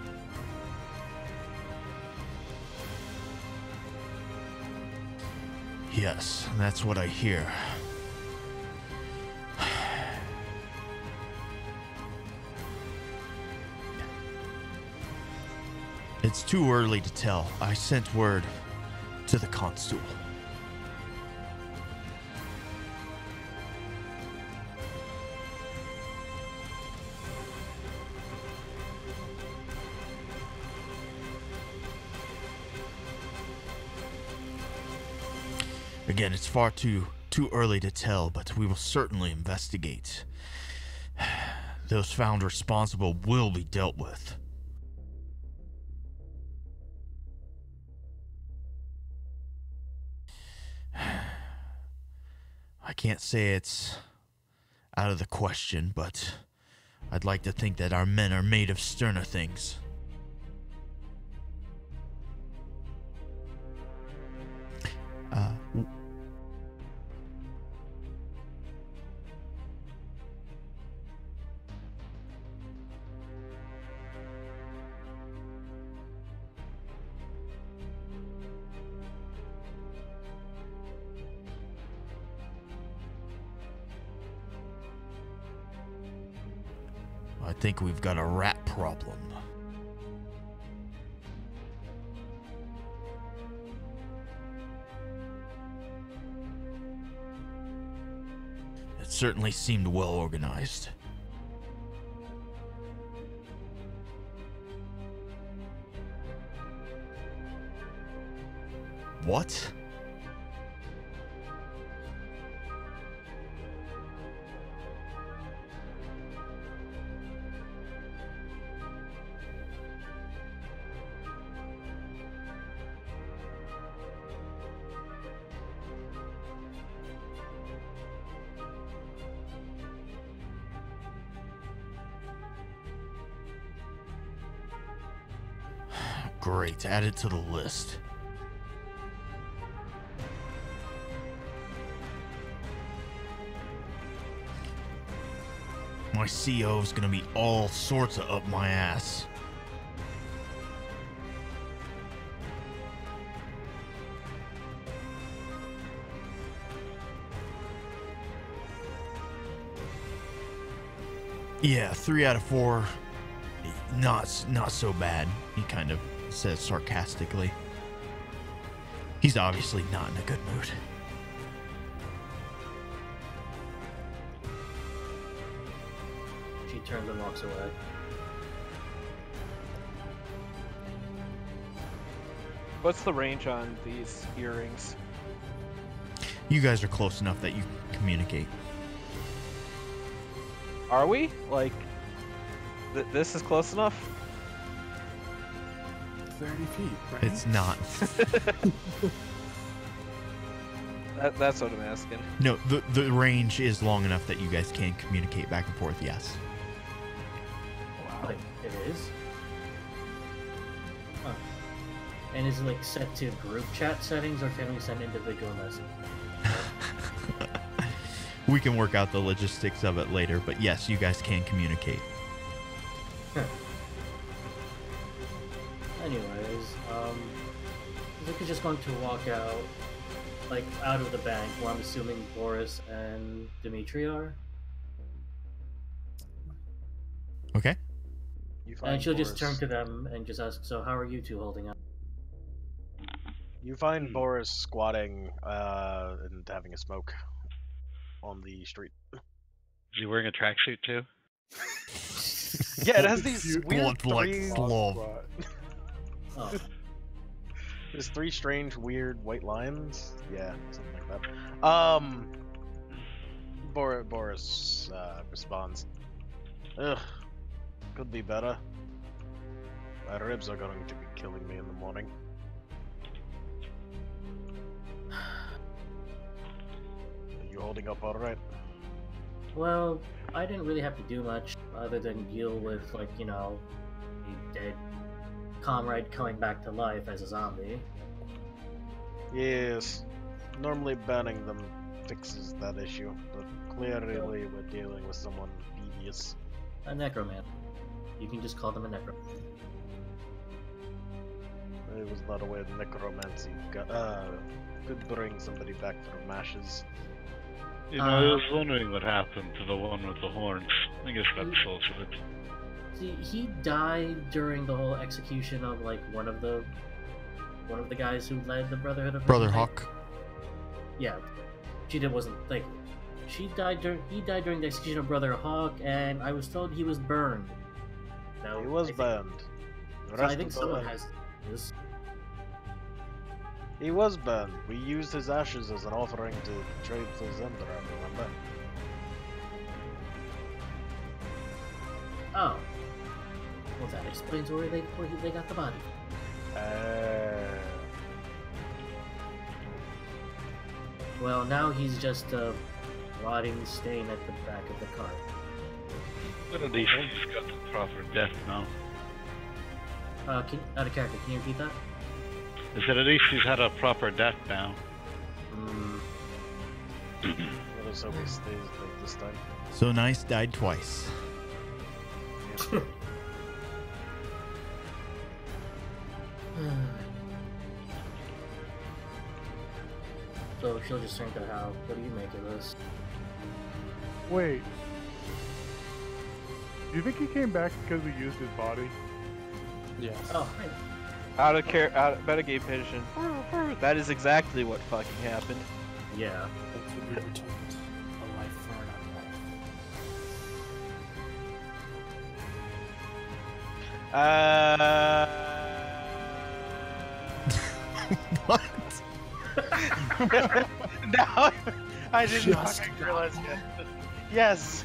Yes, that's what I hear. It's too early to tell. I sent word to the constable. Again, it's far too early to tell, but we will certainly investigate. Those found responsible will be dealt with. I can't say it's out of the question, but I'd like to think that our men are made of sterner things. I think we've got a rat problem. It certainly seemed well organized. What? Great, add it to the list. My CO is gonna be all sorts of up my ass. Yeah, 3 out of 4. Not so bad, he kind of says sarcastically. He's obviously not in a good mood. She turns and walks away. What's the range on these earrings? You guys are close enough that you can communicate. Are we? Like, this is close enough? 30 feet, right? It's not. That's what I'm asking. No, the range is long enough that you guys can communicate back and forth, yes. Wow. Like, it is? Huh. And is it like set to group chat settings, or can we send individual messages? We can work out the logistics of it later, but yes, you guys can communicate. Anyways, Luke is just going to walk out, like, out of the bank, where I'm assuming Boris and Dimitri are. Okay. You find And she'll Boris, just turn to them and just ask, so how are you two holding up? You find Boris squatting and having a smoke on the street. Is he wearing a tracksuit too? Yeah, it has these Cute weird like three. slob. Oh, There's 3 strange, weird white lines. Yeah, something like that. Boris responds, "Ugh, could be better. My ribs are going to be killing me in the morning." Are you holding up all right? Well, I didn't really have to do much other than deal with, like, you know, a dead comrade coming back to life as a zombie. Yes. Normally banning them fixes that issue, but clearly we're dealing with someone devious. A necroman. You can just call them a necroman. It was not a way of necromancy could bring somebody back from ashes. You know, I was wondering what happened to the one with the horns. I guess that's also it. See, he died during the whole execution of, like, one of the guys who led the Brotherhood of Brother Risen. Hawk. Yeah, he died during the execution of Brother Hawk, and I was told he was burned. No, He was burned. The So I rest think of someone the- has this. He was burned. We used his ashes as an offering to trade for Zendra, remember? Oh, well, that explains where they got the body. Well, now he's just a rotting stain at the back of the car. But at least he's got the proper death now. Out of character, can you repeat that? I said at least he's had a proper death now. Let us hope he stays like this time. So Nice died twice. So she'll just turn to Hal. What do you make of this? Wait. Do you think he came back because we used his body? Yes. Oh, right. Out of metagame vision. That is exactly what fucking happened. Yeah. That's what we returned. A life for What? No, I didn't Just fucking realize yet. Yes.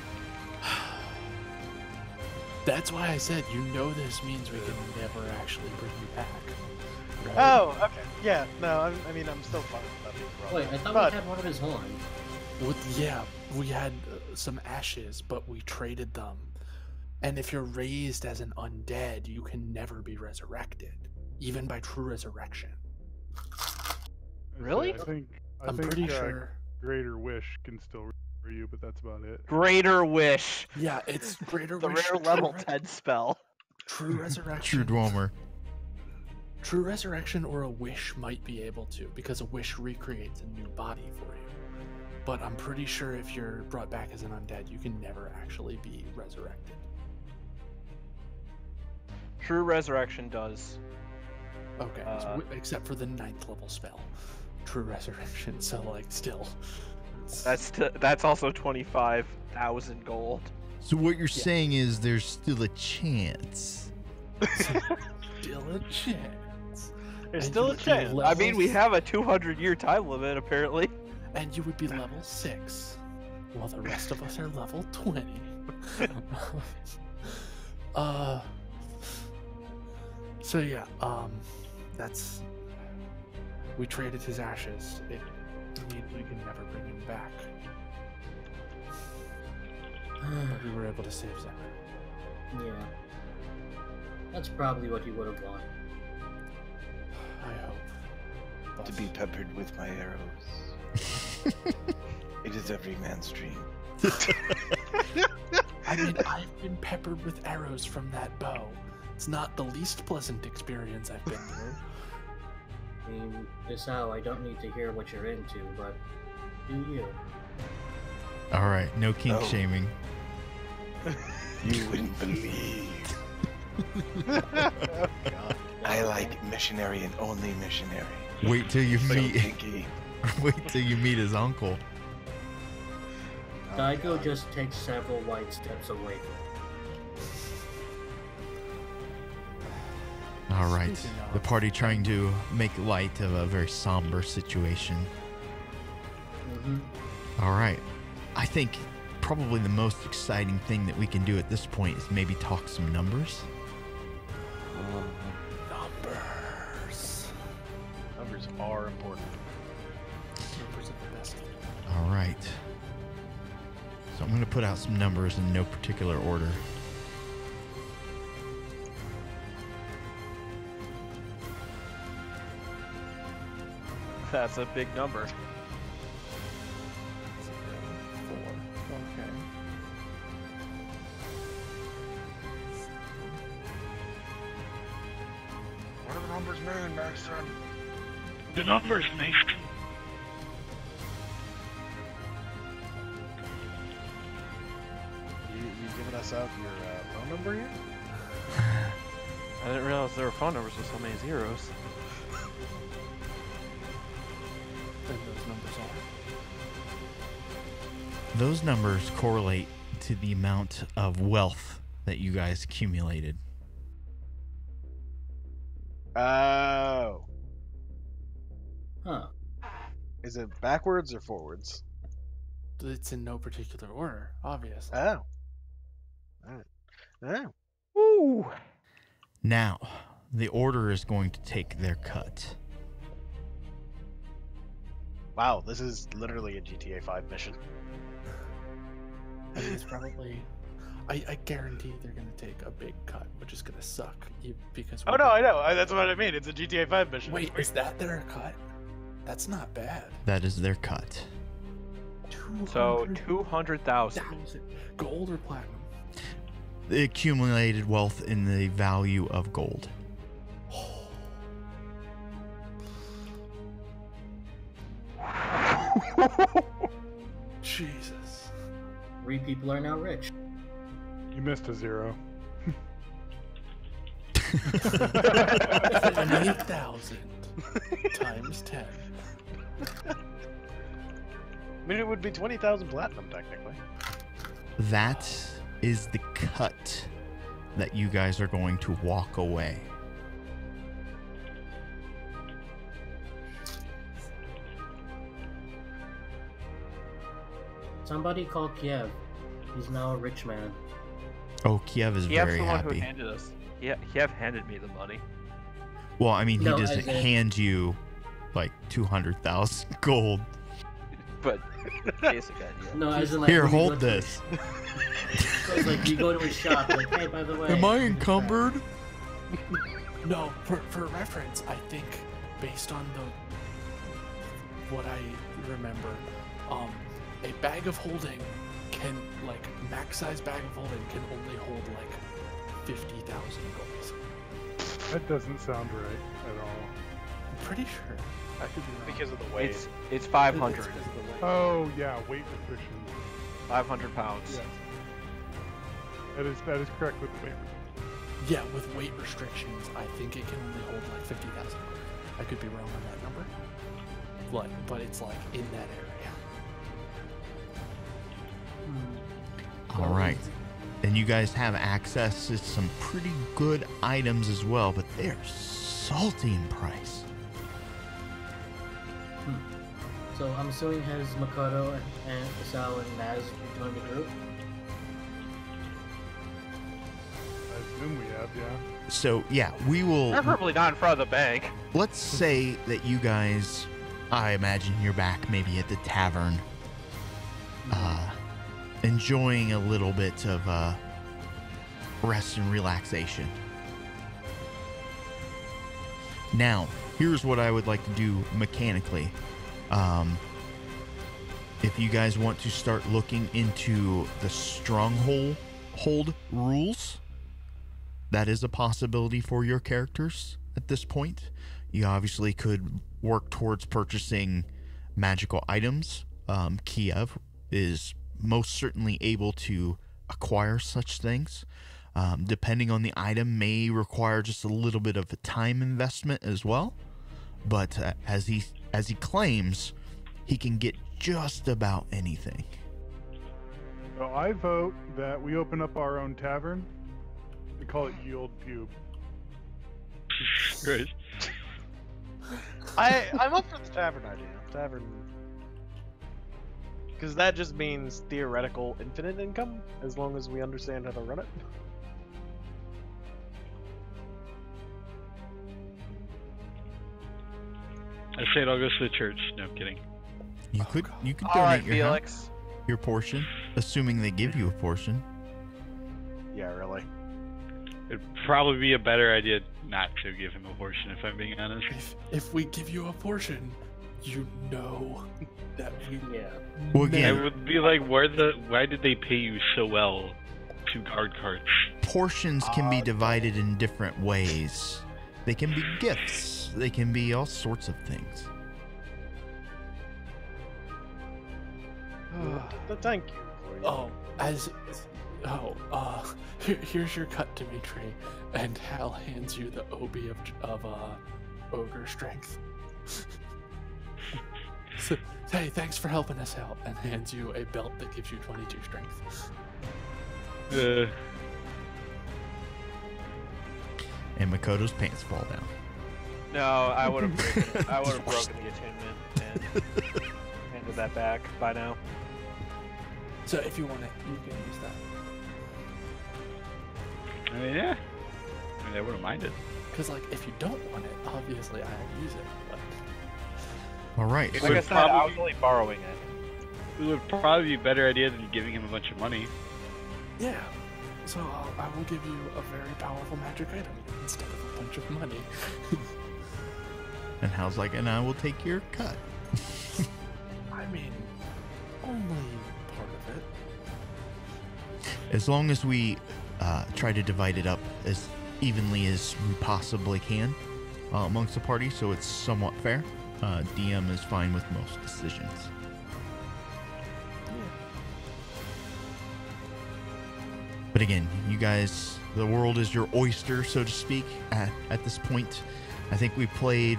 That's why I said, you know, this means we can never actually bring you back. Right? Oh, okay. Yeah. No, I mean, I'm still fine with that being wrong. Wait, I thought But- we had one of his horn. Yeah, we had some ashes, but we traded them. And if you're raised as an undead, you can never be resurrected, even by true resurrection. Really? I'm pretty sure. Greater Wish can still for you, but that's about it. Greater Wish. Yeah, it's greater The wish. rare level 10 spell. True True resurrection. Dwemer. True resurrection or a wish might be able to, because a wish recreates a new body for you. But I'm pretty sure if you're brought back as an undead, you can never actually be resurrected. True Resurrection does. Okay, except for the 9th level spell, True Resurrection. So like, still, That's also 25,000 gold. So what you're saying is there's still a chance. still a chance. There's And still you a would be chance. I mean, we level- have a 200-year time limit, apparently. And you would be level 6, while the rest of us are level 20. So yeah, that's. We traded his ashes. It means we can never bring him back. But we were able to save Zach. Yeah. That's probably what he would have wanted. I hope. To be peppered with my arrows. It is every man's dream. I mean, I've been peppered with arrows from that bow. It's not the least pleasant experience I've been through. I mean, this how I don't need to hear what you're into, but do you? All right, no kink Oh. shaming. You wouldn't believe. I like missionary and only missionary. Wait till you So meet. kinky. Wait till you meet his uncle. Daigo just takes several white steps away from him. All right, Speaking of- the party trying to make light of a very somber situation. All right, I think probably the most exciting thing that we can do at this point is maybe talk some numbers. Numbers. Numbers are important. Numbers are the best. All right. So I'm going to put out some numbers in no particular order. That's a big number. 4. Okay. What do the numbers mean, Mason? The numbers, Mason. You giving us out your phone number here? I didn't realize there were phone numbers with so many zeros. Then those numbers are. Those numbers correlate to the amount of wealth that you guys accumulated. Oh. Huh. Is it backwards or forwards? It's in no particular order, obviously. Oh. Alright. Oh. Woo! Now, the order is going to take their cut. Wow, this is literally a GTA 5 mission. I mean, it's probably. I guarantee they're gonna take a big cut, which is gonna suck. Because. Oh no, I know. That's what I mean. It's a GTA 5 mission. Wait, is that their cut? That's not bad. That is their cut. So 200,000. Gold or platinum? The accumulated wealth in the value of gold. Jesus. 3 people are now rich. You missed a 0. 8,000 times 10. I mean, it would be 20,000 platinum, technically. That is the cut that you guys are going to walk away. Somebody call Kiev. He's now a rich man. Oh, Kiev is Kiev's very the one who happy. handed us. Yeah, Kiev handed me the money. Well, I mean, he No, doesn't as in- hand you like 200,000 gold. But basic idea. No, as in like Here, when you go hold to- this. So it's like you go to his shop, like, hey, by the way. Am I here's encumbered? No, for reference, I think based on what I remember, a bag of holding can max size bag of holding can only hold 50,000 goals. That doesn't sound right at all. I'm pretty sure. I could be wrong. Because of the weight. It's 500. It's 'cause of the weight. Oh yeah, weight restriction. 500 pounds. Yes. That is correct with the weight. Yeah, with weight restrictions, I think it can only hold 50,000. I could be wrong on that number. But it's in that area. All right. And you guys have access to some pretty good items as well, but they're salty in price. So I'm assuming has Makoto and Isao and Naz joined the group? I assume we have, yeah. So, yeah, we will. Preferably not in front of the bank. Let's say that you guys, I imagine you're back maybe at the tavern, enjoying a little bit of rest and relaxation. Now, here's what I would like to do mechanically. If you guys want to start looking into the stronghold rules, that is a possibility for your characters at this point. You obviously could work towards purchasing magical items. Kiev is most certainly able to acquire such things. Depending on the item, may require just a little bit of a time investment as well. But as he claims, he can get just about anything. So I vote that we open up our own tavern. We call it Yield Pube. Great. I'm up for the tavern idea. Tavern. Because that just means theoretical infinite income, as long as we understand how to run it. I say it all goes to the church. No, I'm kidding. You could All right, donate your Felix. your portion. assuming they give you a portion. Yeah, really. It'd probably be a better idea not to give him a portion, if I'm being honest. If we give you a portion, you know that we. Yeah. Well, I again, would be like, why did they pay you so well to guard carts? portions can be divided in different ways. They can be gifts. They can be all sorts of things. Thank you for your... Here's your cut, Dimitri, and Hal hands you the OB of ogre strength. So, hey, thanks for helping us out, and hands you a belt that gives you 22 strength. And Makoto's pants fall down. No, I would have broken the attunement and handed that back by now. So if you want it, you can use that. I mean, yeah. I mean, I wouldn't mind it. Because, like, if you don't want it, obviously I'll use it. But... All right. It Like I would said, I was probably, only borrowing it. it would probably be a better idea than giving him a bunch of money. Yeah. So I will give you a very powerful magic item instead of a bunch of money. And Hal's like, and I will take your cut. I mean, only part of it. As long as we try to divide it up as evenly as we possibly can amongst the party, so it's somewhat fair. DM is fine with most decisions. But again, you guys, the world is your oyster, so to speak, at this point. I think we played,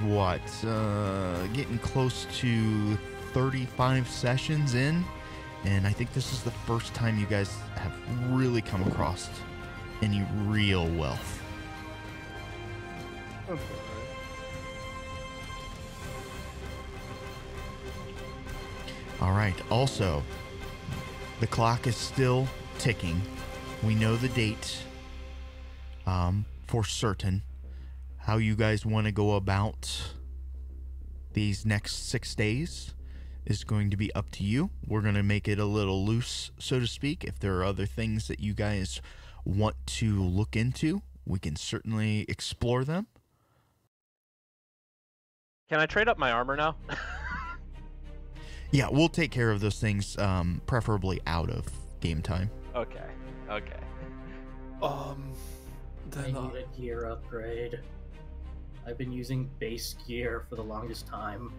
getting close to 35 sessions in, and I think this is the first time you guys have really come across any real wealth. That's All right, also, the clock is still ticking. We know the date for certain. How you guys want to go about these next 6 days is going to be up to you. We're going to make it a little loose, so to speak. If there are other things that you guys want to look into, we can certainly explore them. Can I trade up my armor now? Yeah, we'll take care of those things, preferably out of game time. Okay. Okay. I Then need a gear upgrade. I've been using base gear for the longest time.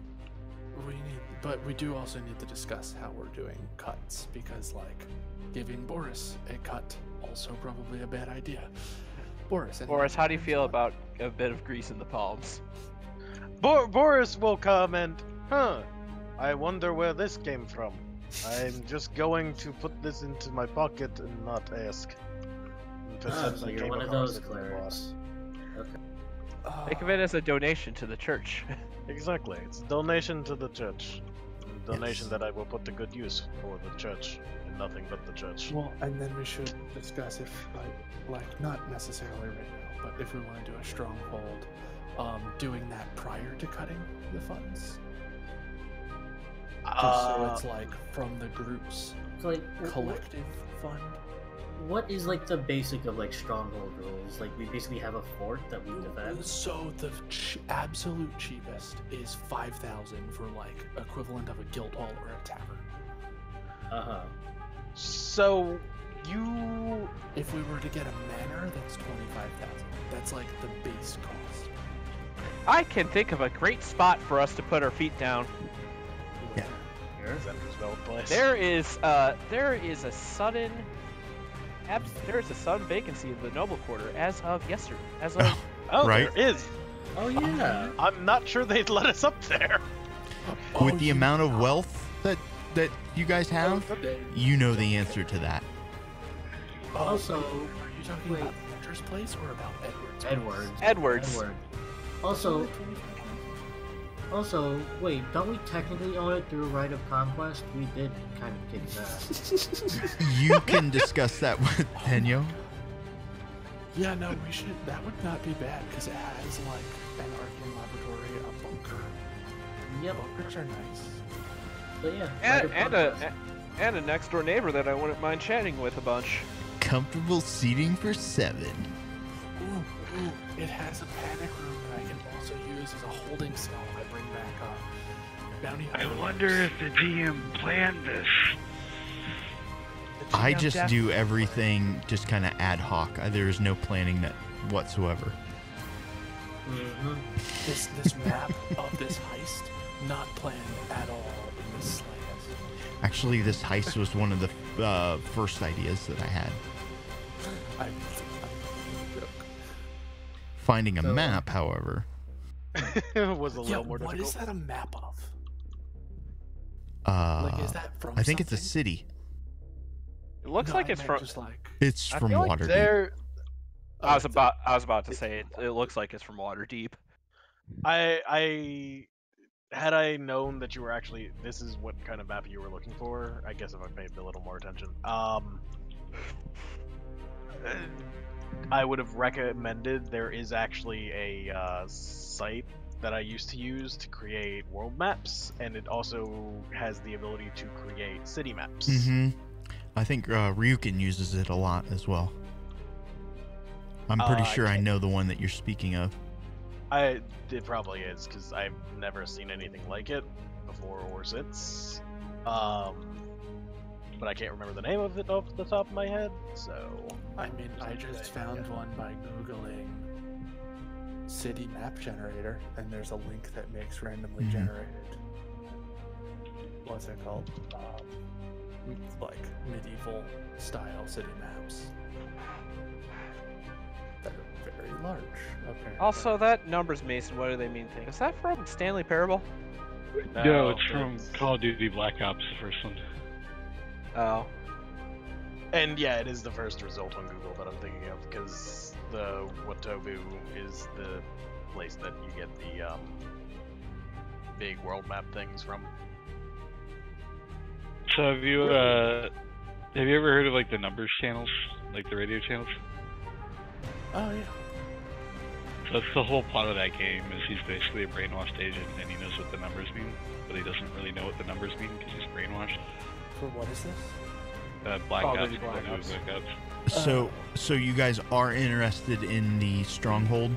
but we do also need to discuss how we're doing cuts, because, like, giving Boris a cut also probably a bad idea. Boris, Boris, how do you feel about a bit of grease in the palms? Boris will comment, I wonder where this came from. I'm just going to put this into my pocket and not ask. So you're one of those clerics. Okay. Think of it as a donation to the church. Exactly. It's a donation to the church. A donation Yes. that I will put to good use for the church and nothing but the church. Well, and then we should discuss if, like not necessarily right now, but if we want to do a stronghold, doing that prior to cutting the funds. Just so it's like from the group's So, like, collective fund. what is like the basic of like stronghold rules? Like we basically have a fort that we defend. So the absolute cheapest is 5,000 for like equivalent of a guild hall or a tavern. So, you... If we were to get a manor, that's 25,000. That's like the base cost. I can think of a great spot for us to put our feet down. Yeah. Zendersveld place. There is a sudden vacancy in the noble quarter as of yesterday. As of Oh, Right. there is. Oh yeah. I'm not sure they'd let us up there. With the amount of wealth that you guys have, you know the answer to that. Also, Are you talking about Hunter's place or about Edward's? Edwards. Edwards. Also, wait, don't we technically own it through right of conquest? We did kind of kick that. You can discuss that with Tenyo. Yeah, no, we should. That would not be bad because it has like an arcane laboratory, a bunker. Yep. Bunkers are nice. But yeah, right And, of and conquest. And a next door neighbor that I wouldn't mind chatting with a bunch. Comfortable seating for 7. Ooh, it has a panic room that I can also use as a holding cell if I bring back bounty I hunters. wonder if the DM planned this. The I GM just definitely do everything just kind of ad hoc. There is no planning that whatsoever. Mm-hmm. This map of this heist not planned at all in the slightest. Actually, this heist was one of the first ideas that I had. I'm joke. Finding a So- map, however, was a little more what difficult. is that a map of? Like, is that from I think it's a something? city. It looks No, like I it's meant from. just like It's I from feel like Waterdeep. There, I was about to say it looks like it's from Waterdeep. I had I known that you were actually this is what kind of map you were looking for. I guess if I paid a little more attention, I would have recommended. There is actually a site that I used to use to create world maps, and it also has the ability to create city maps. Mm-hmm. I think Ryukin uses it a lot as well. I'm pretty I sure I can't- know the one that you're speaking of. It probably is because I've never seen anything like it before or since. But I can't remember the name of it off the top of my head. So I mean, I just found one by googling city map generator, and there's a link that makes randomly Mhm. generated. What's it called? Like medieval style city maps. That are very large. Apparently. Also, that numbers, Mason. What do they mean? Is that from Stanley Parable? No, it's from Call of Duty Black Ops, the first one. Oh. And yeah, it is the first result on Google that I'm thinking of because the Watobu is the place that you get the big world map things from. So have you ever heard of like the numbers channels, like the radio channels? Oh yeah. So that's the whole plot of that game. Is he's basically a brainwashed agent, and he knows what the numbers mean, but he doesn't really know what the numbers mean because he's brainwashed. For what is this? Black Call of Ops, Duty Call of Black Duty Ops. Black Ops. So you guys are interested in the stronghold?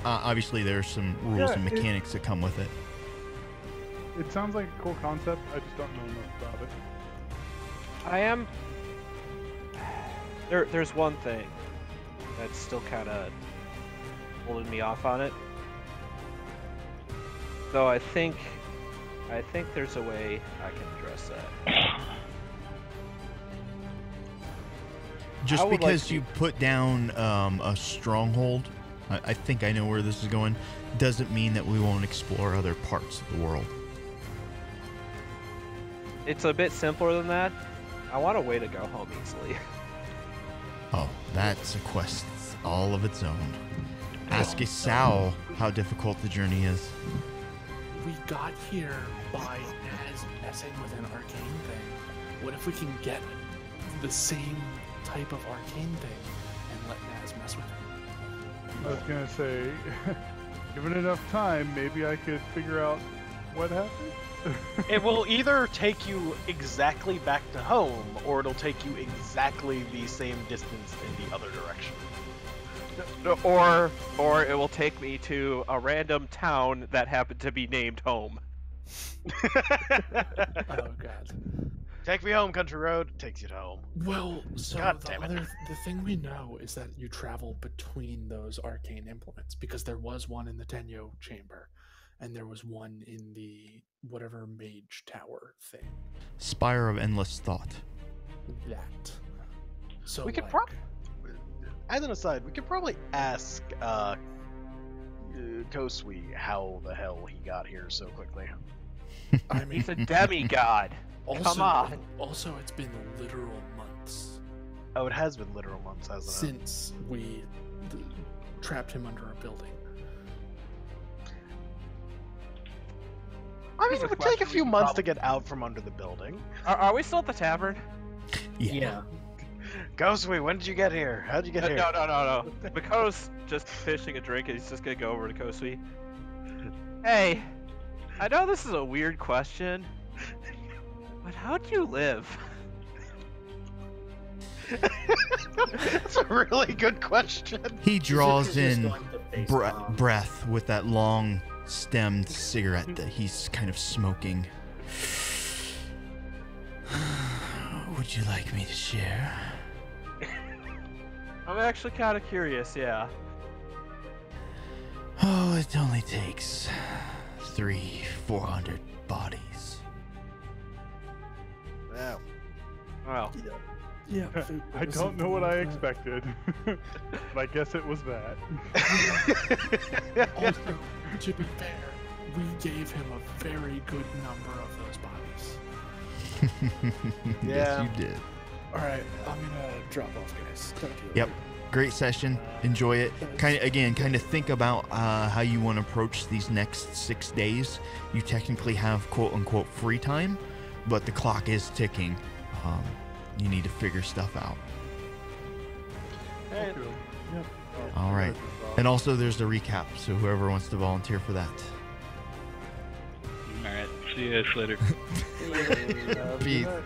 Obviously, there's some rules Yeah, and mechanics that come with it. It sounds like a cool concept. I just don't know enough about it. I am. There's one thing that's still kind of holding me off on it. Though I think there's a way I can address that. Just I would like because to- you put down a stronghold, I think I know where this is going, doesn't mean that we won't explore other parts of the world. It's a bit simpler than that. I want a way to go home easily. Oh, that's a quest all of its own. Ask Isao how difficult the journey is. We got here by Naz messing with an arcane thing. What if we can get the same type of arcane thing and let Naz mess with it? I was gonna say, given enough time, maybe I could figure out what happened. It will either take you exactly back to home, or it'll take you exactly the same distance in the other direction. Or it will take me to a random town that happened to be named home. Oh god. Take me home, country road. Takes you to home. Well, so God damn it. the thing we know is that you travel between those arcane implements because there was one in the Tenyo chamber, and there was one in the whatever mage tower thing. Spire of Endless Thought. That. So We could like, As an aside, we could probably ask Kosui how the hell he got here so quickly. I mean, He's a demigod. also, Come on. Also, it's been literal months Oh, it has been literal months, hasn't it? since we trapped him under a building. I mean, Here's it a would take a question few we months to probably- get out from under the building. Are we still at the tavern? Yeah. Kosui, when did you get here? How'd you get here? No. Makoto's just finishing a drink and he's just gonna go over to Kosui. Hey, I know this is a weird question, but how'd you live? That's a really good question. He draws Shizuka's just in going to face palm. breath with that long stemmed cigarette that he's kind of smoking. Would you like me to share? I'm actually kind of curious, yeah. Oh, it only takes 300-400 bodies. Wow. Well, Yeah. I don't know what I expected, but I guess it was that. Also, to be fair, we gave him a very good number of those bodies. Yes, you did. All right, I'm gonna drop off, guys. Talk to you Yep. later. Great session. Enjoy it. Kind of think about how you want to approach these next 6 days. You technically have quote unquote free time, but the clock is ticking. You need to figure stuff out. hey, Cool. Yep. All right. And also there's the recap, so whoever wants to volunteer for that. Alright, see you guys later. Have a good Peace. night.